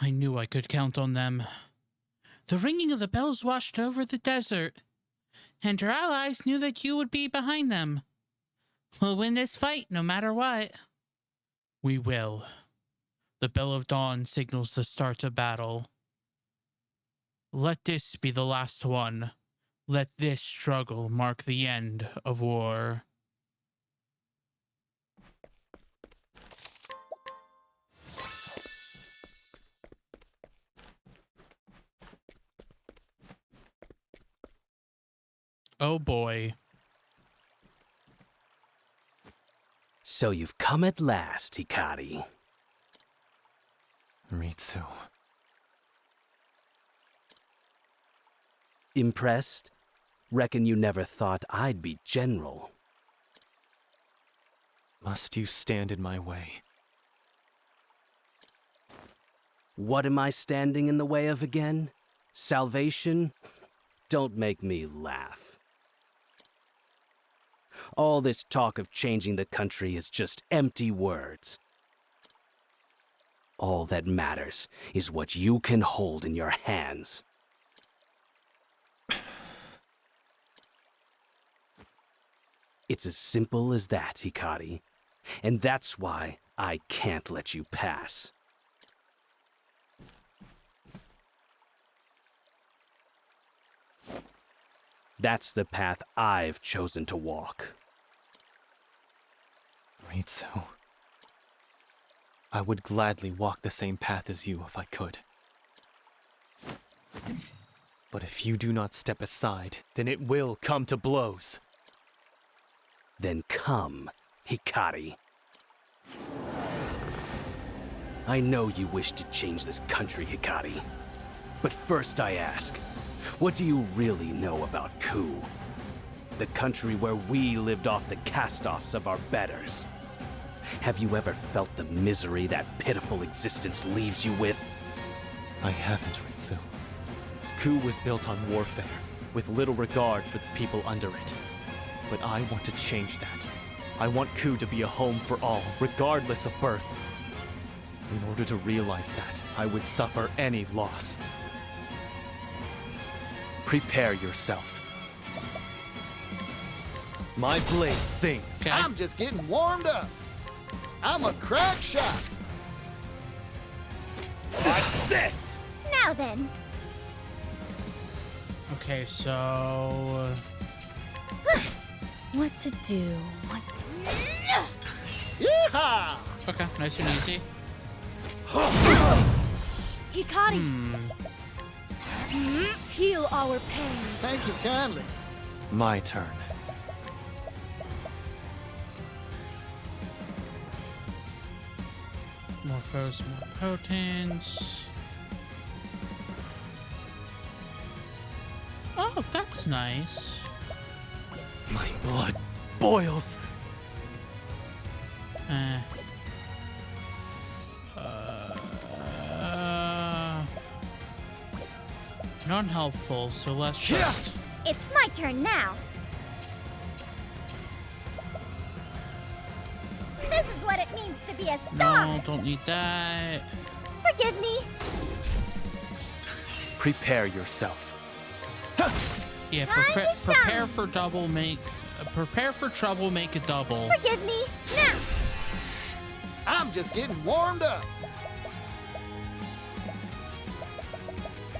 I knew I could count on them. The ringing of the bells washed over the desert, and our allies knew that you would be behind them. We'll win this fight no matter what. We will. The bell of dawn signals the start of battle. Let this be the last one. Let this struggle mark the end of war. Oh boy. So you've come at last, Hikari. Ritsu. Impressed? Reckon you never thought I'd be general. Must you stand in my way? What am I standing in the way of again? Salvation? Don't make me laugh. All this talk of changing the country is just empty words. All that matters is what you can hold in your hands. It's as simple as that, Hikari. And that's why I can't let you pass. That's the path I've chosen to walk. Ritsu. I would gladly walk the same path as you if I could. But if you do not step aside, then it will come to blows. Then come, Hikari. I know you wish to change this country, Hikari. But first I ask, what do you really know about Ku? The country where we lived off the cast-offs of our betters. Have you ever felt the misery that pitiful existence leaves you with? I haven't, Ritsu. Ku was built on warfare, with little regard for the people under it. But I want to change that. I want Ku to be a home for all, regardless of birth. In order to realize that, I would suffer any loss. Prepare yourself. My blade sings. I'm just getting warmed up. I'm a crack shot. Like this! Now then. Okay, so... What to do? What to... Yeehaw! Okay, nice and easy. Hikari! Heal our pain. Thank you kindly. My turn. More foes, more potent. Oh, that's nice. My blood boils. Non-helpful, so let's just... It's my turn now. This is what it means to be a star. No, don't need that. Forgive me. Prepare yourself. Yeah, Time to prepare for double, prepare for trouble, make it double. Forgive me now. I'm just getting warmed up.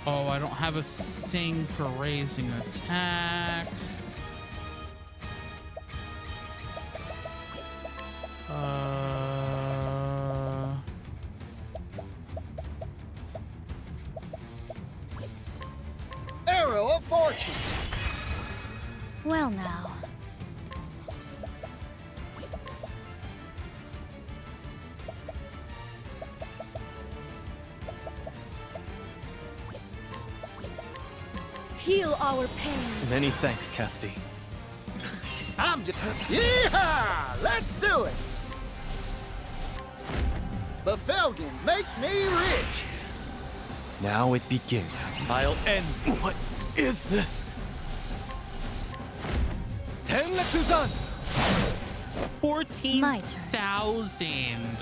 Oh, I don't have a thing for raising attack. Arrow of fortune. Well now. Heal our pain. Many thanks, Casti. I'm just... Yeehaw! Let's do it! Befelgen, make me rich! Now it begins. I'll end. What is this? Tenletsu-san! 14,000.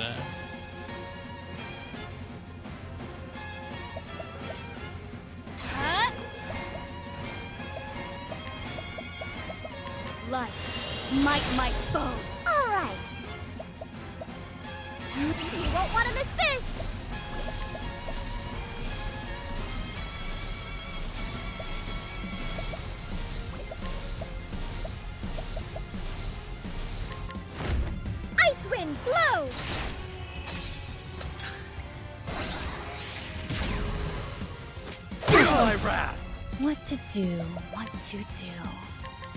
Light, smite my foes. All right. You won't want to miss this. Ice wind, blow. My wrath. What to do? What to do?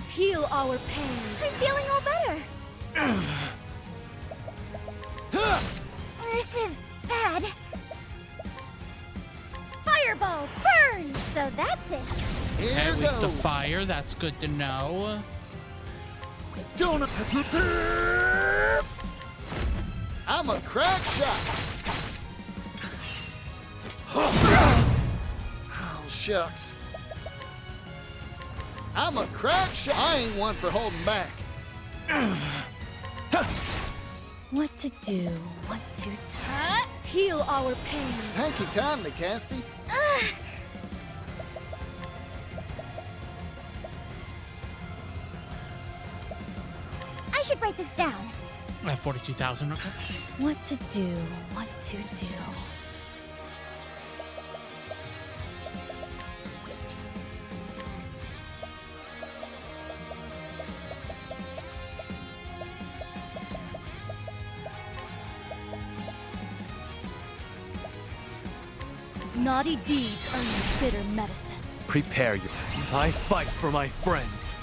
Heal our pain. I'm feeling all better. This is bad. Fireball, burn! So that's it. Okay, with the fire, that's good to know. Don't... I'm a crack shot. Oh, shucks. I'm a crack shot. I ain't one for holding back. What to do? What to do? Heal our pain. Thank you kindly, Casti. I should write this down. I have 42,000, okay. What to do? What to do? Naughty deeds are your bitter medicine. Prepare you. I fight for my friends.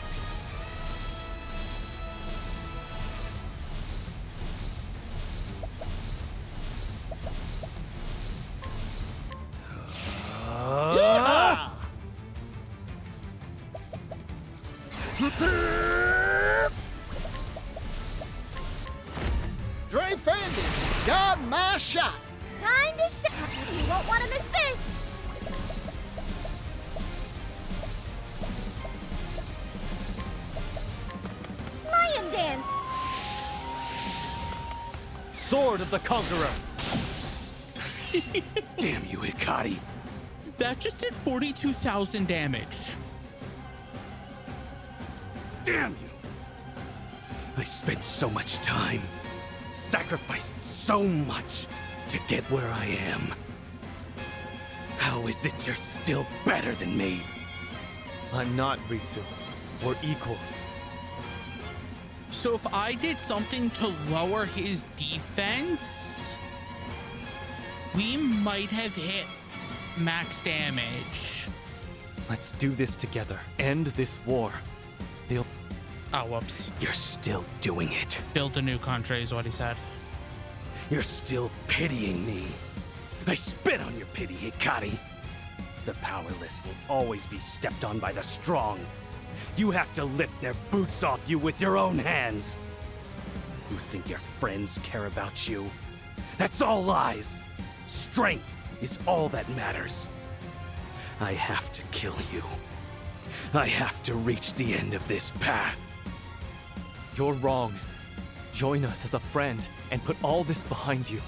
Yeah! Dre Fandy, got my shot. Time to shut. You won't want to miss this. Lion dance. Sword of the Conqueror. Damn you, Hikari. That just did 42,000 damage. Damn you. I spent so much time, sacrificed so much to get where I am. How is it you're still better than me? I'm not, Ritsu. We're equals. So if I did something to lower his defense, we might have hit max damage. Let's do this together. End this war. Build. Oh, whoops. You're still doing it. Build a new country is what he said. You're still pitying me. I spit on your pity, Hikari. The powerless will always be stepped on by the strong. You have to lift their boots off you with your own hands. You think your friends care about you? That's all lies. Strength is all that matters. I have to kill you. I have to reach the end of this path. You're wrong. Join us as a friend and put all this behind you.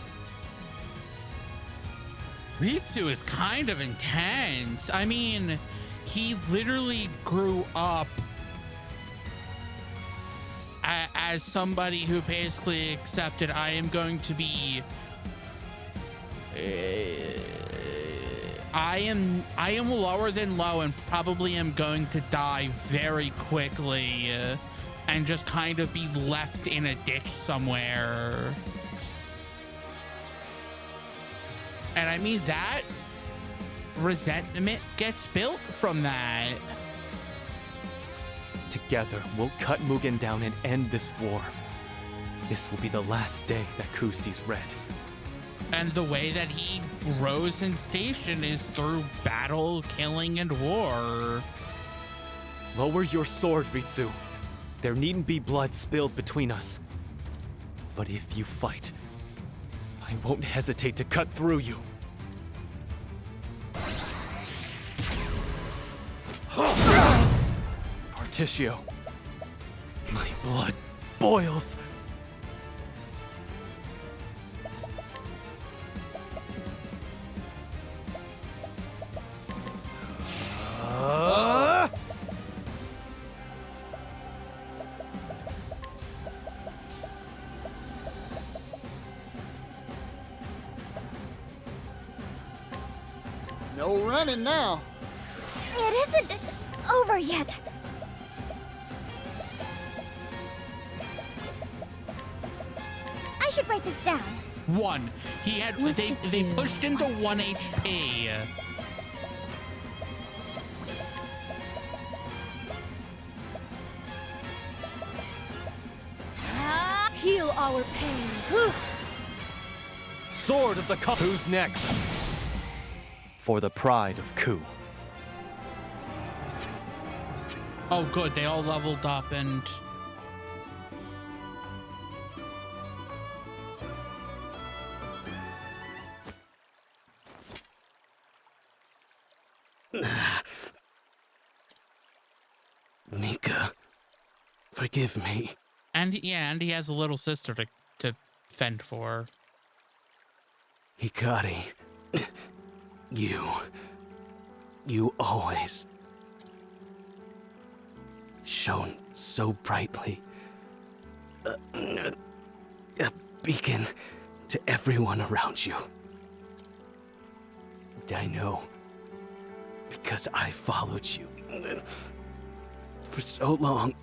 Ritsu is kind of intense. I mean, he literally grew up as somebody who basically accepted I am going to be I am lower than low and probably am going to die very quickly and just kind of be left in a ditch somewhere. And I mean, that resentment gets built from that. Together, we'll cut Mugen down and end this war. This will be the last day that Ku sees red. And the way that he rose in station is through battle, killing, and war. Lower your sword, Ritsu. There needn't be blood spilled between us. But if you fight, I won't hesitate to cut through you. Particio, my blood boils. No running now. It isn't over yet. I should write this down. 1. He had they pushed him to 1 HP. Heal our pain. Sword of the Cup. Who's next? For the pride of Ku. Oh, good. They all leveled up and... Mika, forgive me. And yeah, and he has a little sister to fend for. Hikari, you always shone so brightly. A beacon to everyone around you. I know, because I followed you for so long.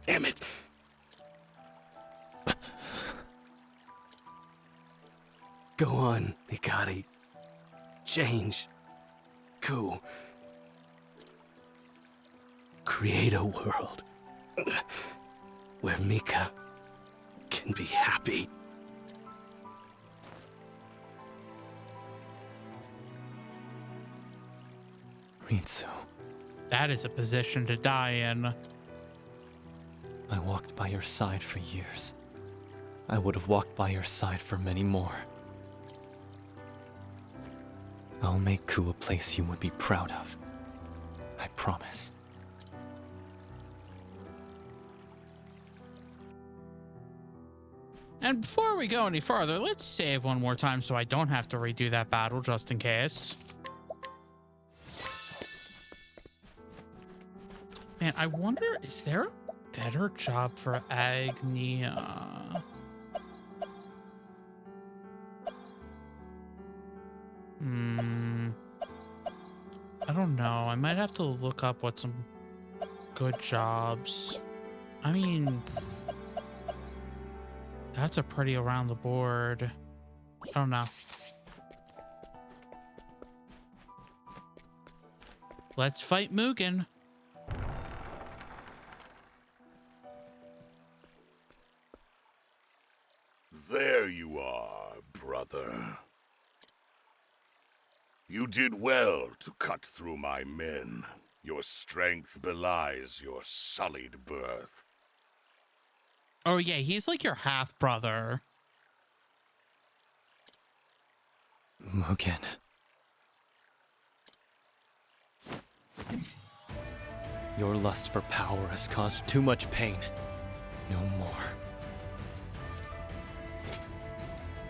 Damn it. Go on, Hikari. Change. Ku. Create a world where Mika can be happy. Ritsu. That is a position to die in. I walked by your side for years. I would have walked by your side for many more. I'll make Ku a place you would be proud of. I promise. And before we go any further, let's save one more time so I don't have to redo that battle just in case. Man, I wonder, is there a better job for Agnia? I don't know. I might have to look up what some good jobs. I mean, that's a pretty around the board. I don't know. Let's fight Mugen. There you are, brother. You did well to cut through my men. Your strength belies your sullied birth. Oh yeah, he's like your half brother. Mugen. Your lust for power has caused too much pain. No more.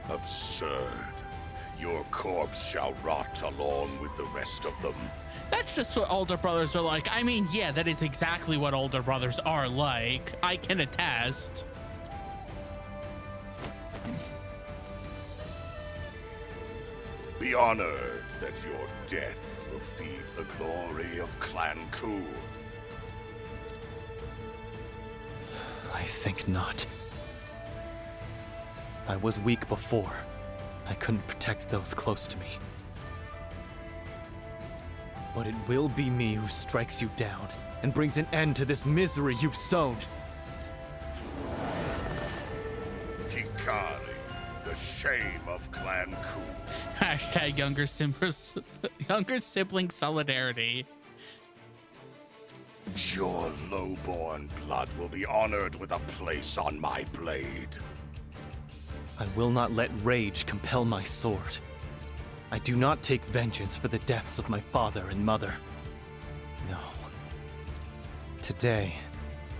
Absurd. Your corpse shall rot along with the rest of them. That's just what older brothers are like. I mean, yeah, that is exactly what older brothers are like. I can attest. Be honored that your death will feed the glory of Clan Ku. I think not. I was weak before. I couldn't protect those close to me. But it will be me who strikes you down and brings an end to this misery you've sown. Hikari, the shame of Clan Ku. Hashtag younger sibling solidarity. Your lowborn blood will be honored with a place on my blade. I will not let rage compel my sword. I do not take vengeance for the deaths of my father and mother. No. Today,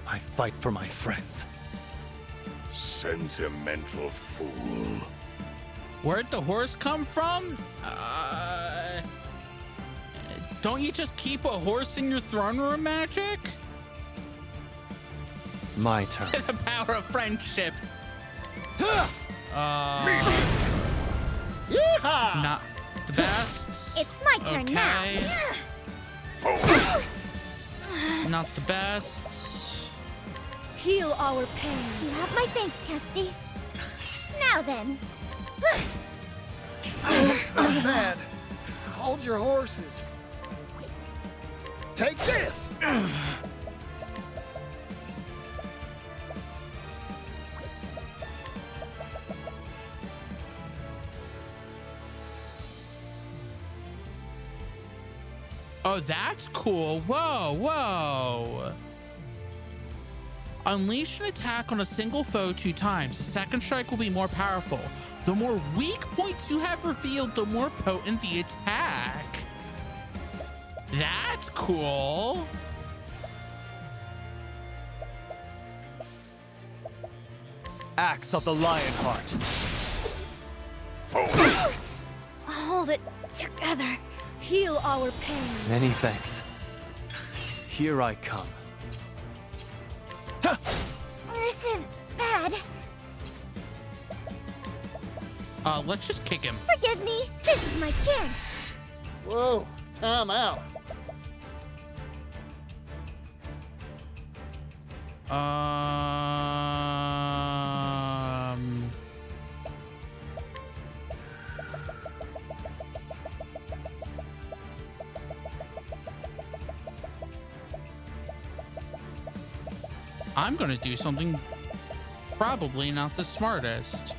I fight for my friends. Sentimental fool. Where'd the horse come from? Don't you just keep a horse in your throne room magic? My turn. The power of friendship. Yeehaw! Not the best. It's my turn now. Not the best. Heal our pain. You have my thanks, Kesty. Now then. I'm mad. Hold your horses. Take this! Oh, that's cool. Whoa, whoa. Unleash an attack on a single foe 2 times. The second strike will be more powerful. The more weak points you have revealed, the more potent the attack. That's cool. Axe of the Lionheart. Hold it together. Heal our pain. Many thanks. Here I come. This is bad. Let's just kick him. Forgive me. This is my chance. Whoa, time out. I'm gonna do something probably not the smartest.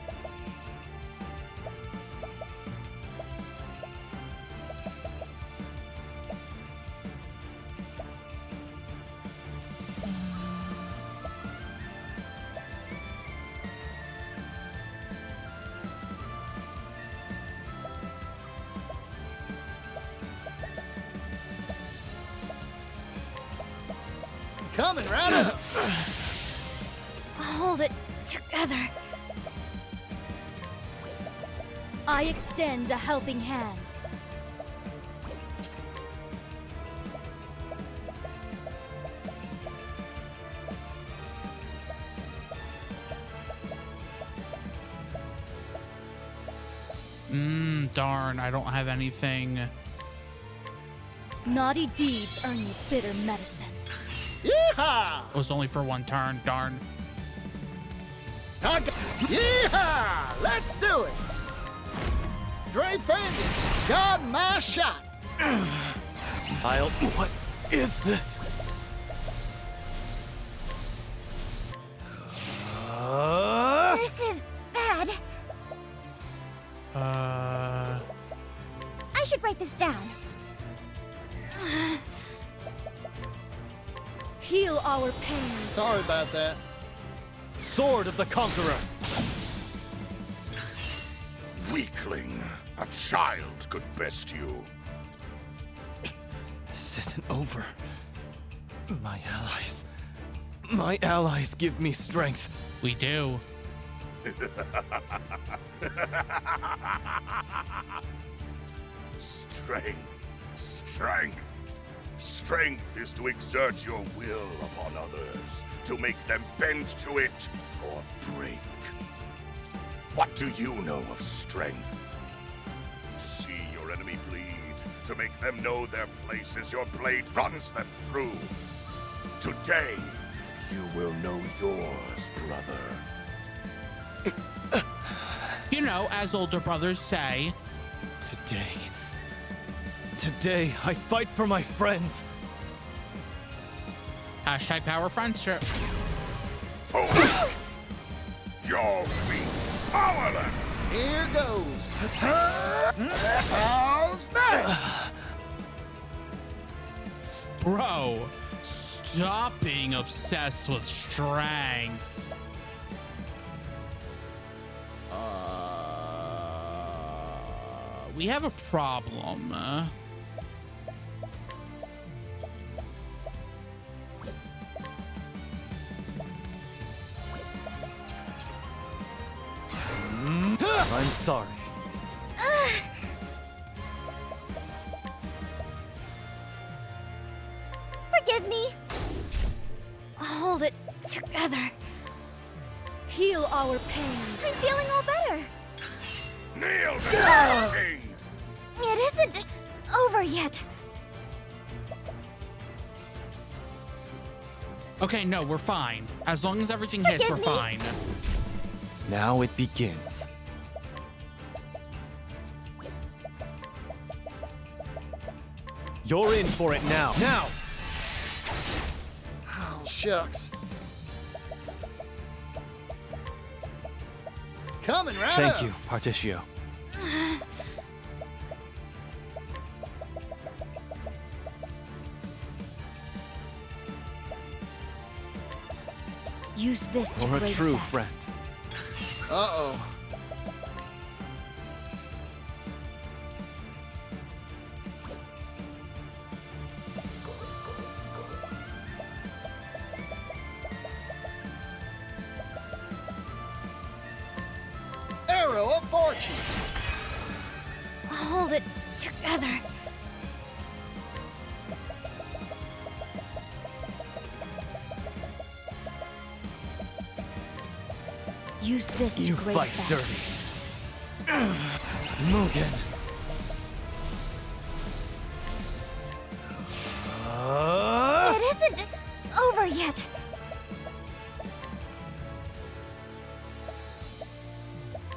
Coming right up. Hold it together. I extend a helping hand. darn, I don't have anything. Naughty deeds earn you bitter medicine. Yeehaw! It was only for one turn, darn. Yeehaw! Let's do it! Dre Fandy, got my shot. What is this? This is bad. I should write this down. Heal our pain. Sorry about that. Sword of the Conqueror. Weakling. A child could best you. This isn't over. My allies give me strength. We do. Strength. Strength. Strength is to exert your will upon others, to make them bend to it or break. What do you know of strength? To see your enemy bleed, to make them know their place as your blade runs them through. Today, you will know yours, brother. You know, as older brothers say. Today, I fight for my friends. Hashtag power friendship. Fool! You're weak, powerless! Here goes. How's that? Bro, stop being obsessed with strength. We have a problem. I'm sorry. Forgive me. Hold it together. Heal our pain. I'm feeling all better. Kneel to the king! It isn't over yet. Okay, no, we're fine. As long as everything hits, we're fine. Now it begins. You're in for it now. Now! Oh, shucks. Coming right Thank up. you, Particio. Use this to You're a break true that. friend. Uh-oh. Arrow of Fortune. Hold it together. Use this You to break fight that. dirty. Mugen. It isn't over yet.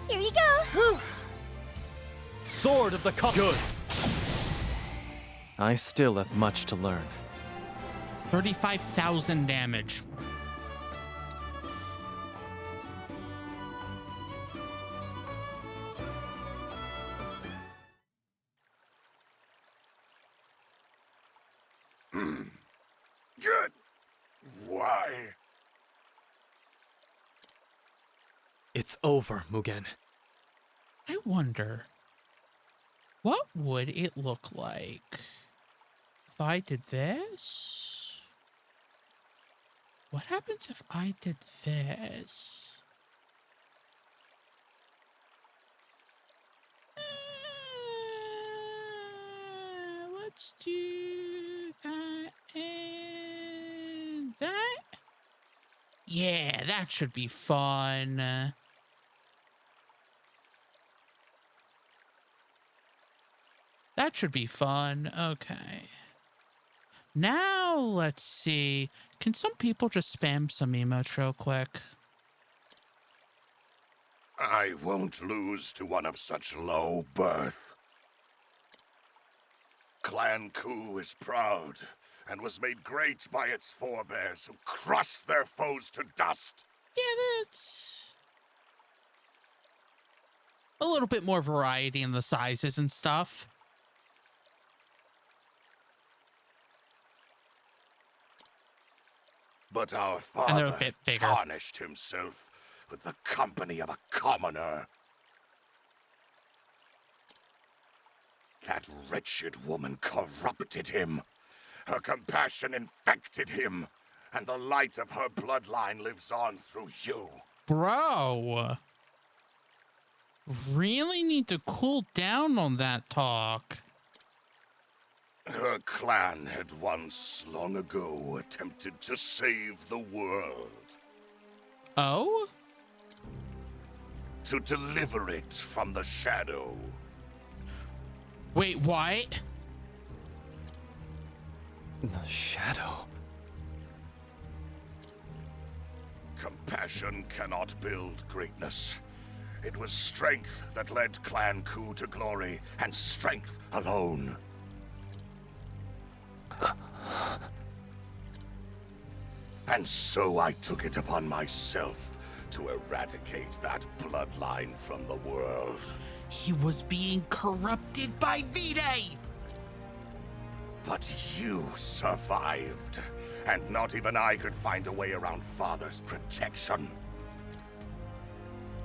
Here you go. Sword of the Conqueror. Good. I still have much to learn. 35,000 damage. Good. Why? It's over, Mugen. I wonder, what would it look like if I did this? What happens if I did this? Let's do that and that. Yeah, that should be fun. That should be fun. Okay. Now, let's see. Can some people just spam some emotes real quick? I won't lose to one of such low birth. Clan Ku is proud and was made great by its forebears who crushed their foes to dust. Yeah, that's a little bit more variety in the sizes and stuff. But our And they're a father bit bigger. tarnished himself with the company of a commoner. That wretched woman corrupted him. Her compassion infected him, and the light of her bloodline lives on through you. Bro. Really need to cool down on that talk. Her clan had once, long ago, attempted to save the world. Oh? To deliver it from the shadow. Wait, what? The shadow? Compassion cannot build greatness. It was strength that led Clan Ku to glory, and strength alone. And so I took it upon myself to eradicate that bloodline from the world. He was being corrupted by VOD! But you survived, and not even I could find a way around Father's protection.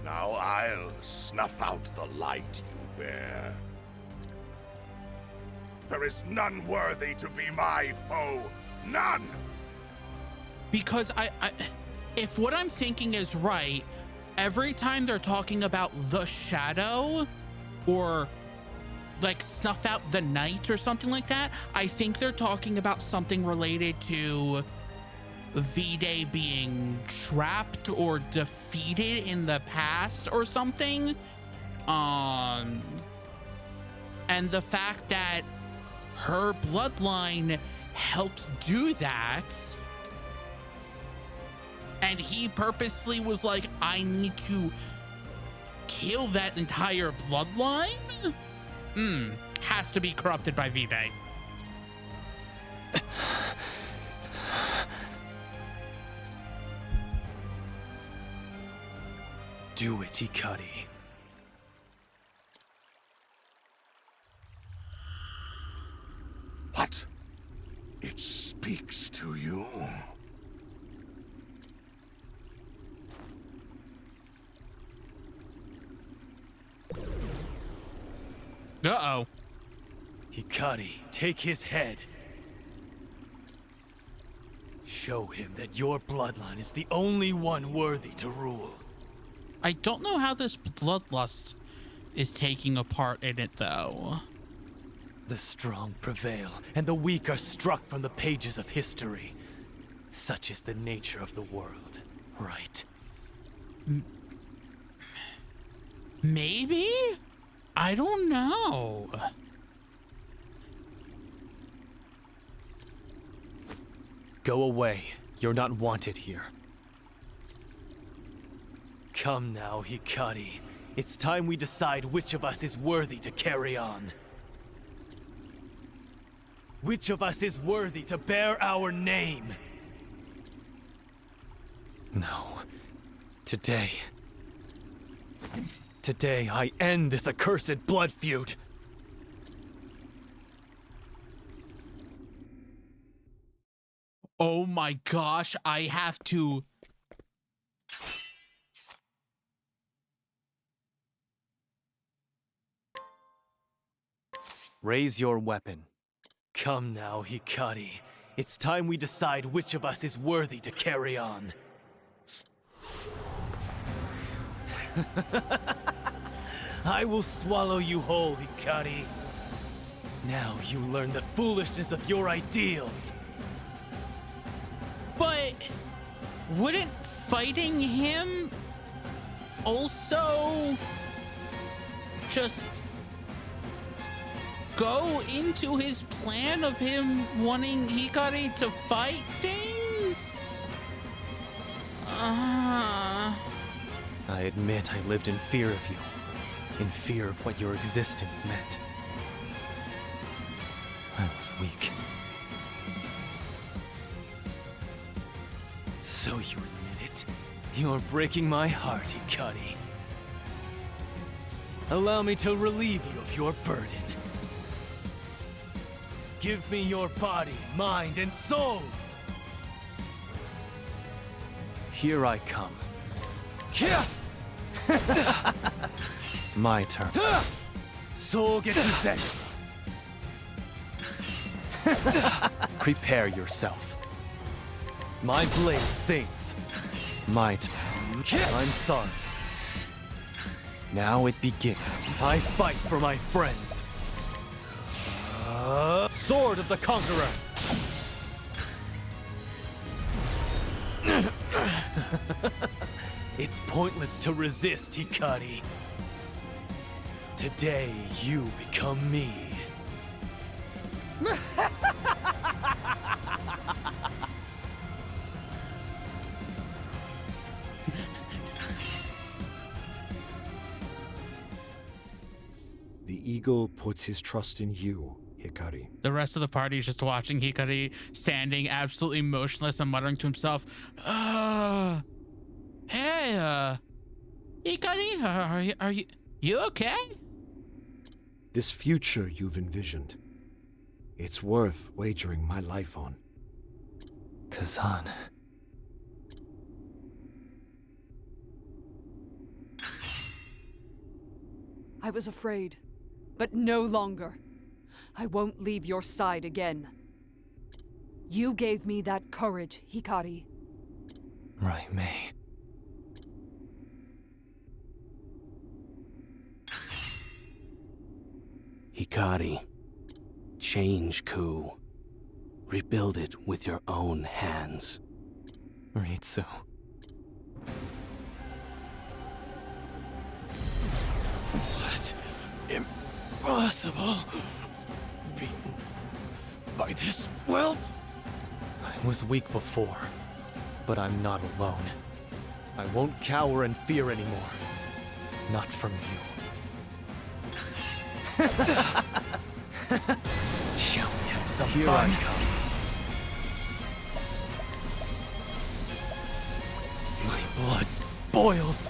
Now I'll snuff out the light you bear. There is none worthy to be my foe. None! Because if what I'm thinking is right, every time they're talking about the shadow or like snuff out the night or something like that, I think they're talking about something related to VOD being trapped or defeated in the past or something. And the fact that her bloodline helped do that, and he purposely was like, I need to kill that entire bloodline? Has to be corrupted by VOD. Do it, Hikari. What? It speaks to you. Uh-oh. Hikari, take his head. Show him that your bloodline is the only one worthy to rule. I don't know how this bloodlust is taking a part in it, though. The strong prevail, and the weak are struck from the pages of history. Such is the nature of the world, right? Maybe? I don't know. Go away. You're not wanted here. Come now, Hikari. It's time we decide which of us is worthy to carry on. Which of us is worthy to bear our name? No. Today, I end this accursed blood feud. Oh my gosh, I have to... Raise your weapon. Come now, Hikari. It's time we decide which of us is worthy to carry on. I will swallow you whole, Hikari. Now you learn the foolishness of your ideals. But wouldn't fighting him also just go into his plan of him wanting Hikari to fight things? I admit I lived in fear of you, in fear of what your existence meant. I was weak. So you admit it? You're breaking my heart, Hikari. Allow me to relieve you of your burden. Give me your body, mind, and soul! Here I come. My turn. Soul Getsuzen! Prepare yourself. My blade sings. My turn. I'm sorry. Now it begins. I fight for my friends. Sword of the Conqueror! It's pointless to resist, Hikari. Today, you become me. The eagle puts his trust in you, Hikari. The rest of the party is just watching Hikari standing absolutely motionless and muttering to himself, hey, Hikari, are you okay? This future you've envisioned, it's worth wagering my life on. Kazan. I was afraid, but no longer. I won't leave your side again. You gave me that courage, Hikari. Right, May. Hikari, change Ku. Rebuild it with your own hands. Ritsu. What? Impossible. Beaten by this whelp? I was weak before, but I'm not alone. I won't cower in fear anymore. Not from you. Show me some Here fun. I come. My blood boils.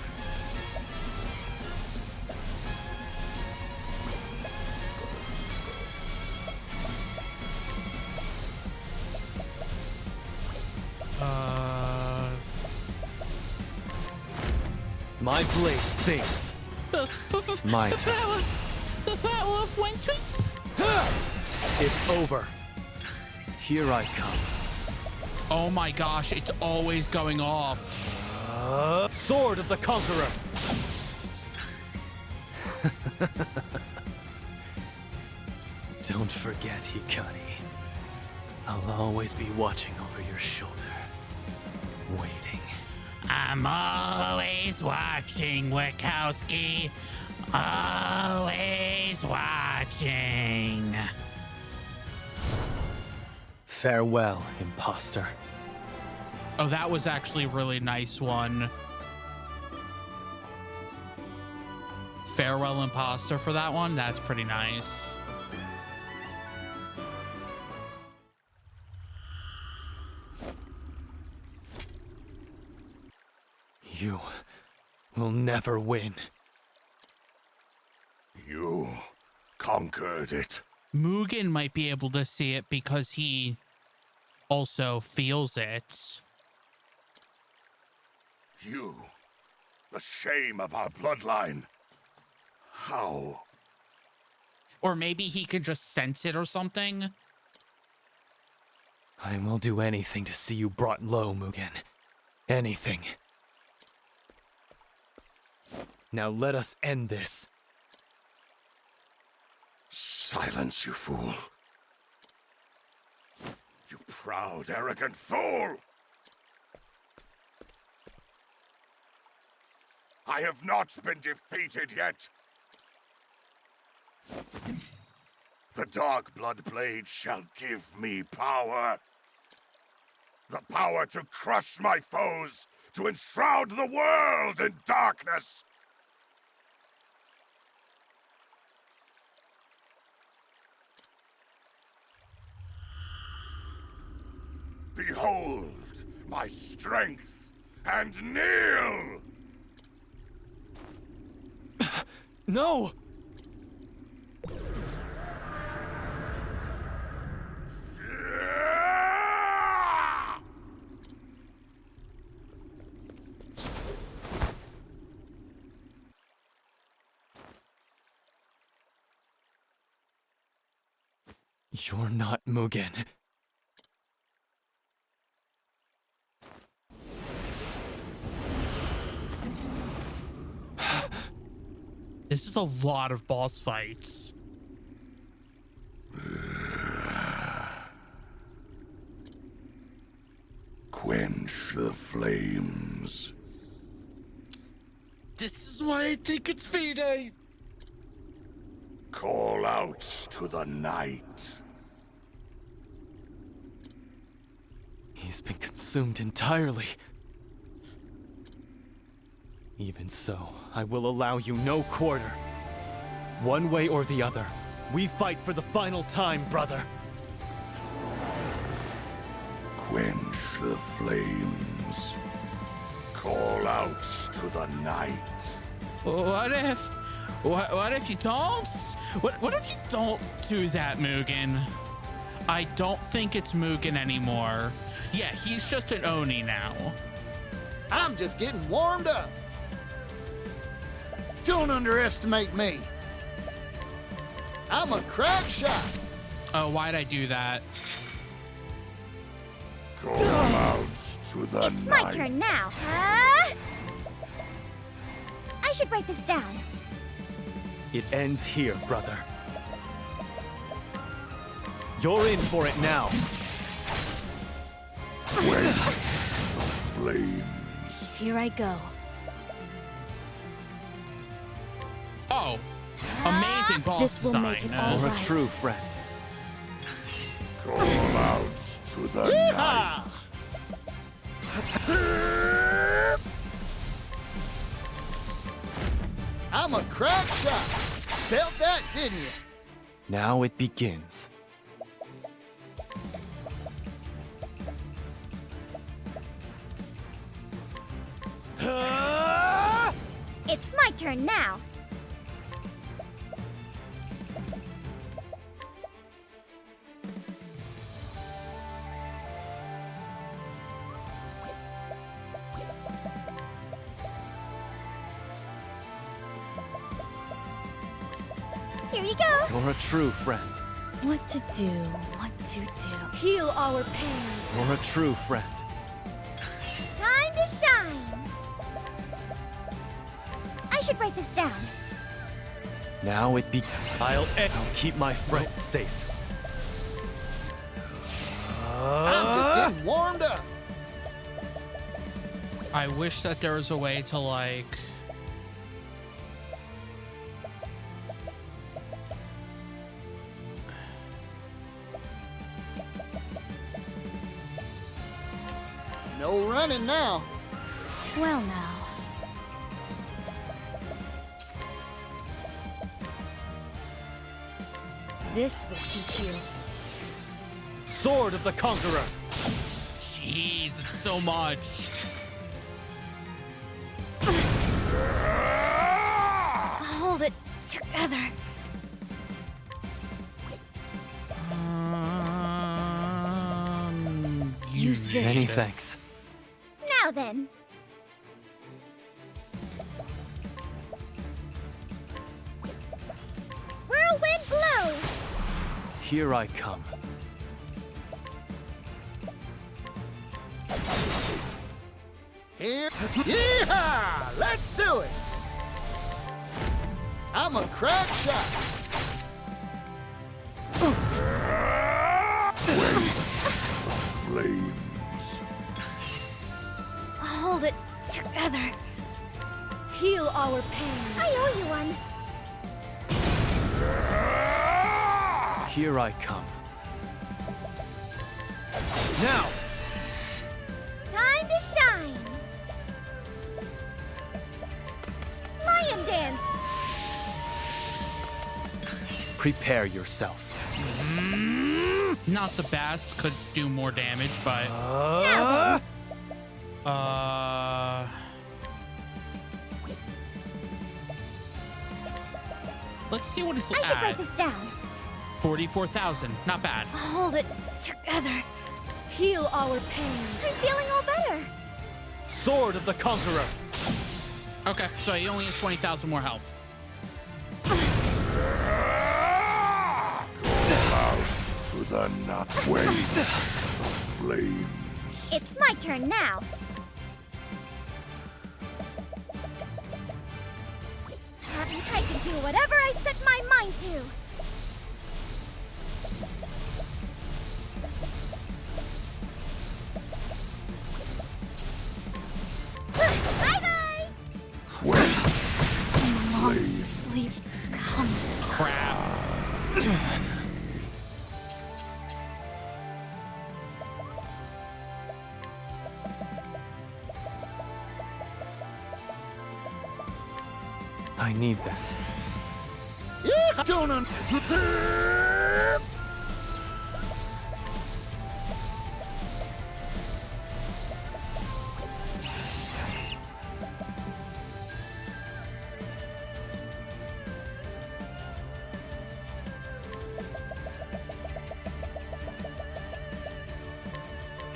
My blade sings. My turn. The Fat Wolf went to... It's over. Here I come. Oh my gosh, it's always going off. Sword of the Conqueror! Don't forget, Hikari. I'll always be watching over your shoulder. Waiting. I'm always watching, Wachowski. Always watching. Farewell, imposter. Oh, that was actually a really nice one. Farewell, imposter for that one. That's pretty nice. You will never win. You conquered it. Mugen might be able to see it because he also feels it. You, the shame of our bloodline. How? Or maybe he can just sense it or something. I will do anything to see you brought low, Mugen. Anything. Now let us end this. Silence, you fool. You proud, arrogant fool! I have not been defeated yet. The Dark Blood Blade shall give me power. The power to crush my foes, to enshroud the world in darkness. Behold my strength, and kneel! No! You're not Mugen. This is a lot of boss fights. Quench the flames. This is why I think it's VOD. Call out to the night. He's been consumed entirely. Even so, I will allow you no quarter. One way or the other, we fight for the final time, brother. Quench the flames. Call out to the night. What if you don't? What if you don't do that, Mugen? I don't think it's Mugen anymore. Yeah, he's just an Oni now. I'm just getting warmed up. Don't underestimate me. I'm a crack shot. Oh, why'd I do that? Call out to the It's night. my turn now. I should write this down. It ends here, brother. You're in for it now. Quench the flames. Here I go. Oh, amazing boss This will design. make it all You're a right. true friend. Call out to the night. I'm a crack shot. Felt that, didn't you? Now it begins. It's my turn now. Here you go. You're a true friend. What to do, what to do. Heal our pain. You're a true friend. Time to shine. I should write this down. Now it begins. I'll keep my friends safe. I'm just getting warmed up. I wish that there was a way to like... No running now. Well now. This will teach you. Sword of the Conqueror. Jeez, it's so much. Hold it together. Use this. Many thanks. Now then. Whirlwind blow. Here I come. Here. Yeehaw! Let's do it. I'm a crack shot. Flames. Hold it together. Heal our pain. I owe you one. Here I come. Now! Time to shine! Lion dance! Prepare yourself. Not the best, could do more damage, but let's see what it's I should write this down. 44,000, not bad. Hold it together. Heal our pain. I'm feeling all better. Sword of the Conqueror. Okay, so he only has 20,000 more health. To the not way of flames. It's my turn now. I can do whatever I set my mind to. Bye-bye! Long sleep comes. Crap. I need this. Don't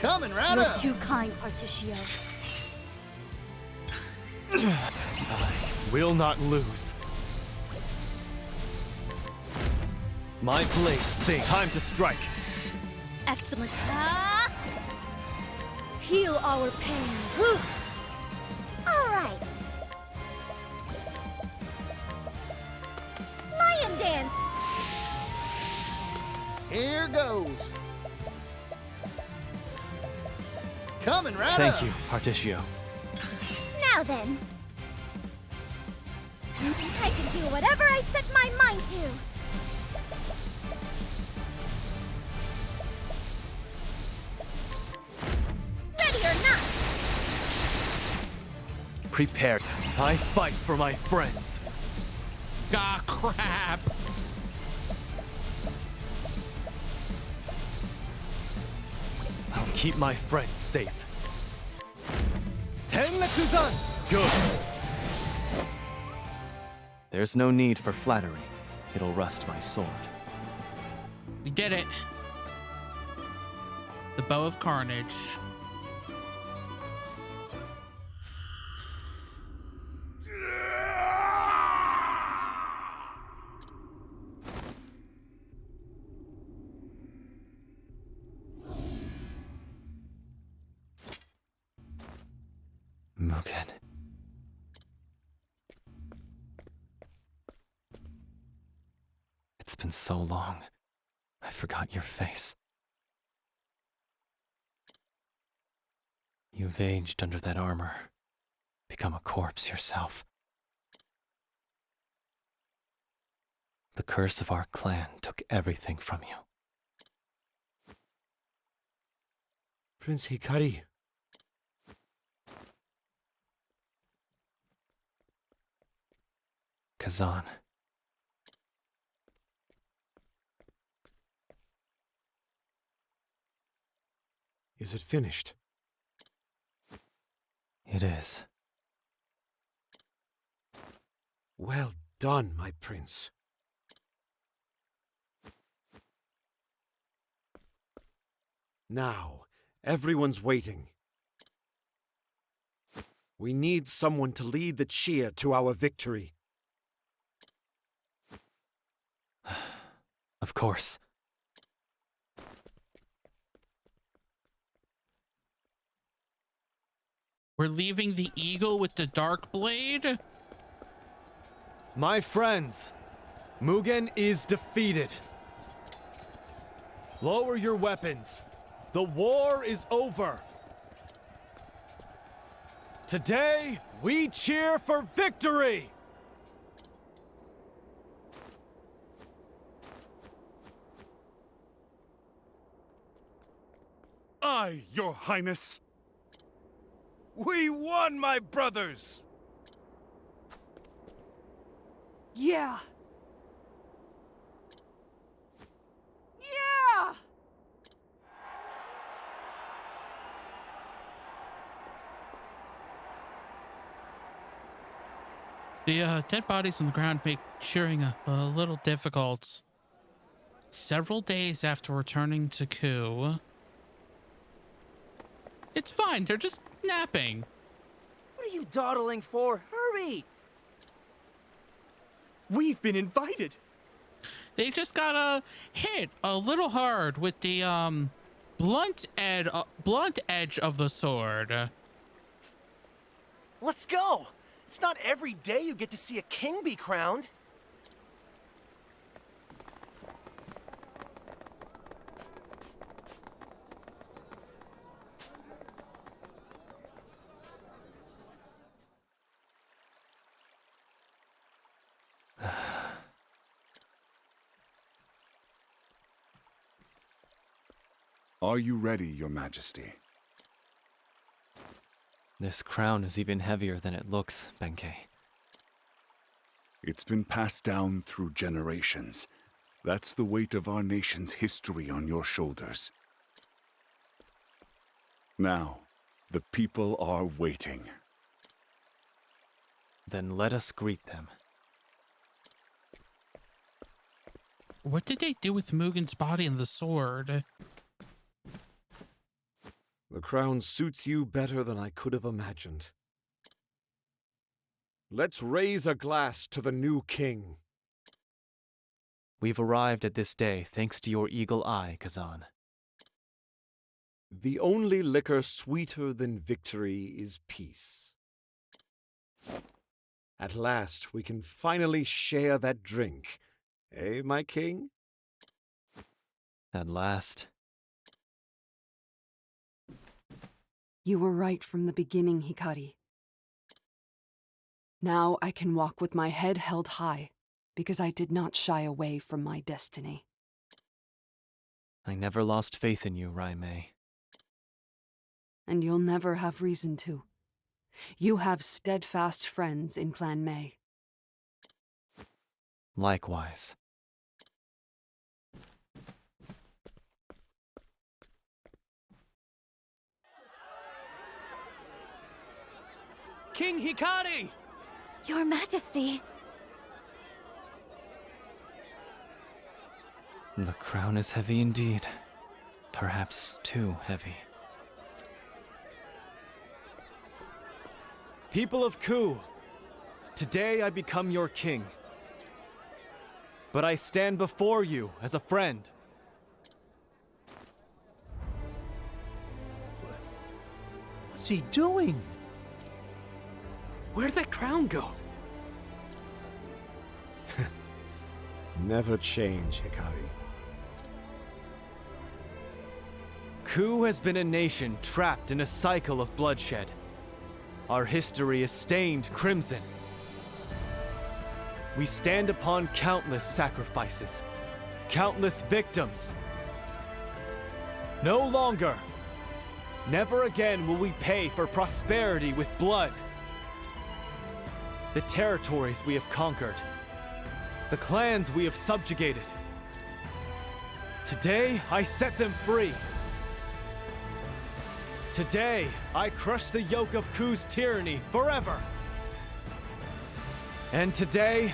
Coming right You're up. too kind, Articio. I will not lose. My blade sing. Time to strike. Excellent. Heal our pain. All right. Lion dance. Here goes. Coming right up. Thank you, Articio. Now then. I can do whatever I set my mind to. Ready or not. Prepare. I fight for my friends. Ah, crap. I'll keep my friends safe. Tenletuzan! Good. There's no need for flattery. It'll rust my sword. We did it. The Bow of Carnage. Mugen. It's been so long. I forgot your face. You've aged under that armor. Become a corpse yourself. The curse of our clan took everything from you. Prince Hikari. Kazan. Is it finished? It is. Well done, my prince. Now, everyone's waiting. We need someone to lead the cheer to our victory. Of course. We're leaving the eagle with the dark blade? My friends, Mugen is defeated. Lower your weapons. The war is over. Today, we cheer for victory! I, Your Highness. We won, my brothers! Yeah! Yeah! The dead bodies on the ground make cheering a little difficult. Several days after returning to Ku, it's fine, they're just napping. What are you dawdling for? Hurry! We've been invited. They just got hit a little hard with the blunt edge of the sword. Let's go! It's not every day you get to see a king be crowned. Are you ready, Your Majesty? This crown is even heavier than it looks, Benkei. It's been passed down through generations. That's the weight of our nation's history on your shoulders. Now, the people are waiting. Then let us greet them. What did they do with Mugen's body and the sword? The crown suits you better than I could have imagined. Let's raise a glass to the new king. We've arrived at this day thanks to your eagle eye, Kazan. The only liquor sweeter than victory is peace. At last, we can finally share that drink. Eh, my king? At last. You were right from the beginning, Hikari. Now I can walk with my head held high, because I did not shy away from my destiny. I never lost faith in you, Raimei. And you'll never have reason to. You have steadfast friends in Clan Mei. Likewise. King Hikari! Your Majesty! The crown is heavy indeed. Perhaps too heavy. People of Ku, today I become your king. But I stand before you as a friend. What's he doing? Where'd that crown go? Never change, Hikari. Ku has been a nation trapped in a cycle of bloodshed. Our history is stained crimson. We stand upon countless sacrifices, countless victims. No longer, never again will we pay for prosperity with blood. The territories we have conquered, the clans we have subjugated. Today, I set them free. Today, I crush the yoke of Ku's tyranny forever. And today,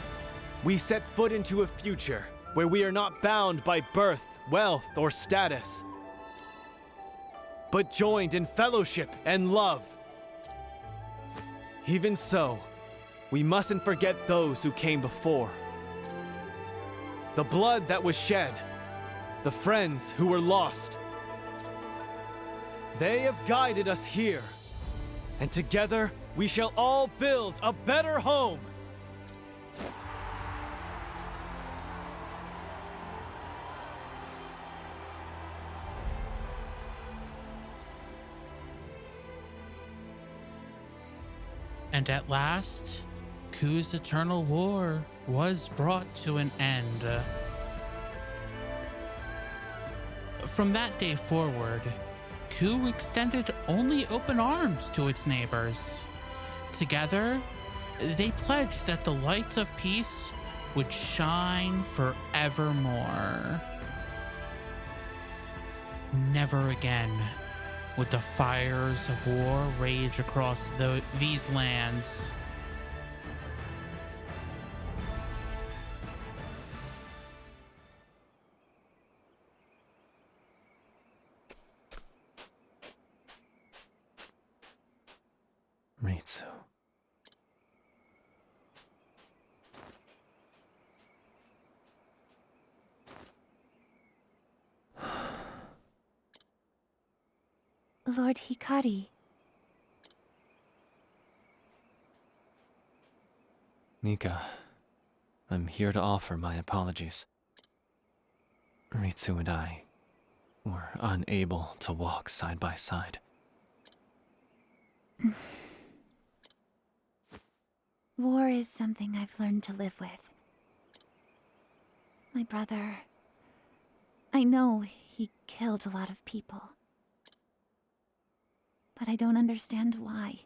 we set foot into a future where we are not bound by birth, wealth, or status, but joined in fellowship and love. Even so, we mustn't forget those who came before. The blood that was shed, the friends who were lost. They have guided us here, and together we shall all build a better home. And at last, Ku's eternal war was brought to an end. From that day forward, Ku extended only open arms to its neighbors. Together, they pledged that the lights of peace would shine forevermore. Never again would the fires of war rage across these lands. Ritsu. Lord Hikari. Nika, I'm here to offer my apologies. Ritsu and I were unable to walk side by side. War is something I've learned to live with. My brother... I know he killed a lot of people. But I don't understand why.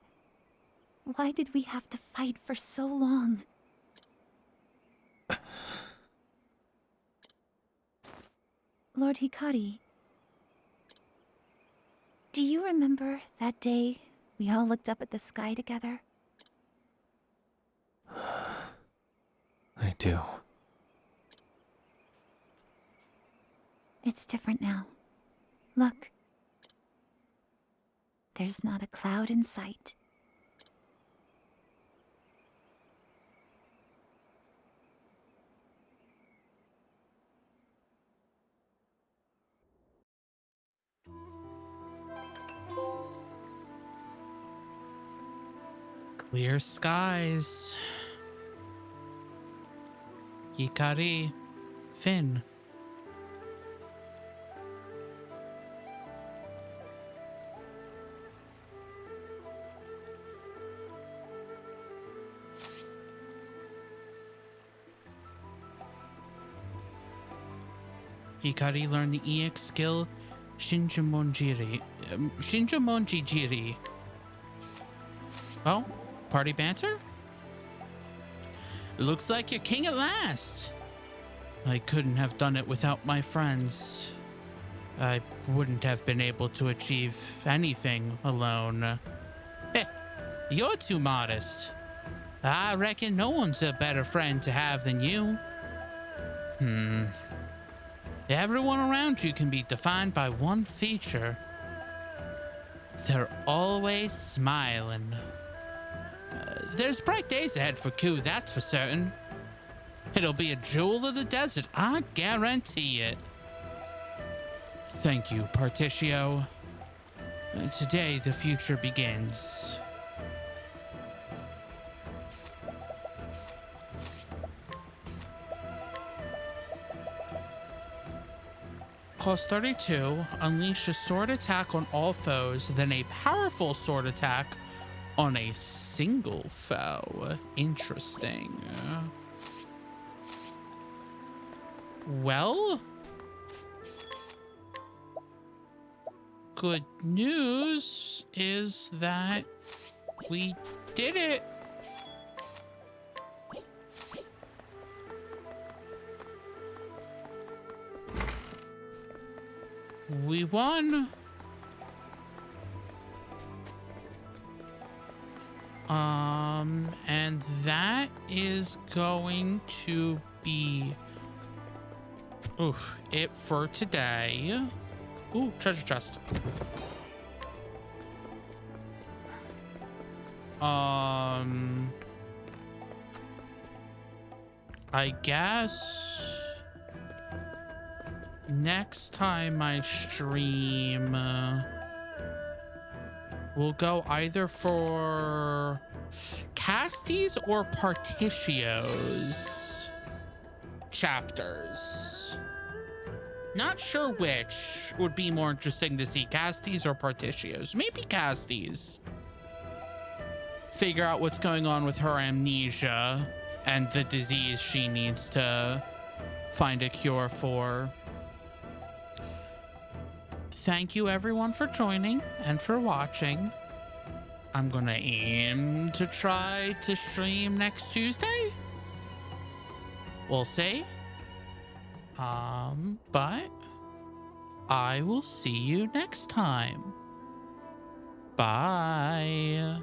Why did we have to fight for so long? Lord Hikari, do you remember that day we all looked up at the sky together? I do. It's different now. Look. There's not a cloud in sight. Clear skies. Hikari, Finn. Hikari learned the EX skill Shinjumonjiri. Well, party banter? Looks like you're king at last. I couldn't have done it without my friends. I wouldn't have been able to achieve anything alone. You're too modest. I reckon no one's a better friend to have than you. Everyone around you can be defined by one feature. They're always smiling. There's bright days ahead for Ku, that's for certain. It'll be a jewel of the desert, I guarantee it. Thank you, Particio. Today, the future begins. Cost 32, unleash a sword attack on all foes, then a powerful sword attack on a single foe. Interesting. Well, good news is that we did it. We won. And that is going to be it for today. Ooh, treasure chest. I guess next time I stream, we'll go either for Casties or Partitio's chapters. Not sure which would be more interesting to see, Casties or Partitio's. Maybe Casties. Figure out what's going on with her amnesia and the disease she needs to find a cure for. thank you everyone for joining and for watching. I'm gonna aim to try to stream next Tuesday. We'll see. But I will see you next time. Bye.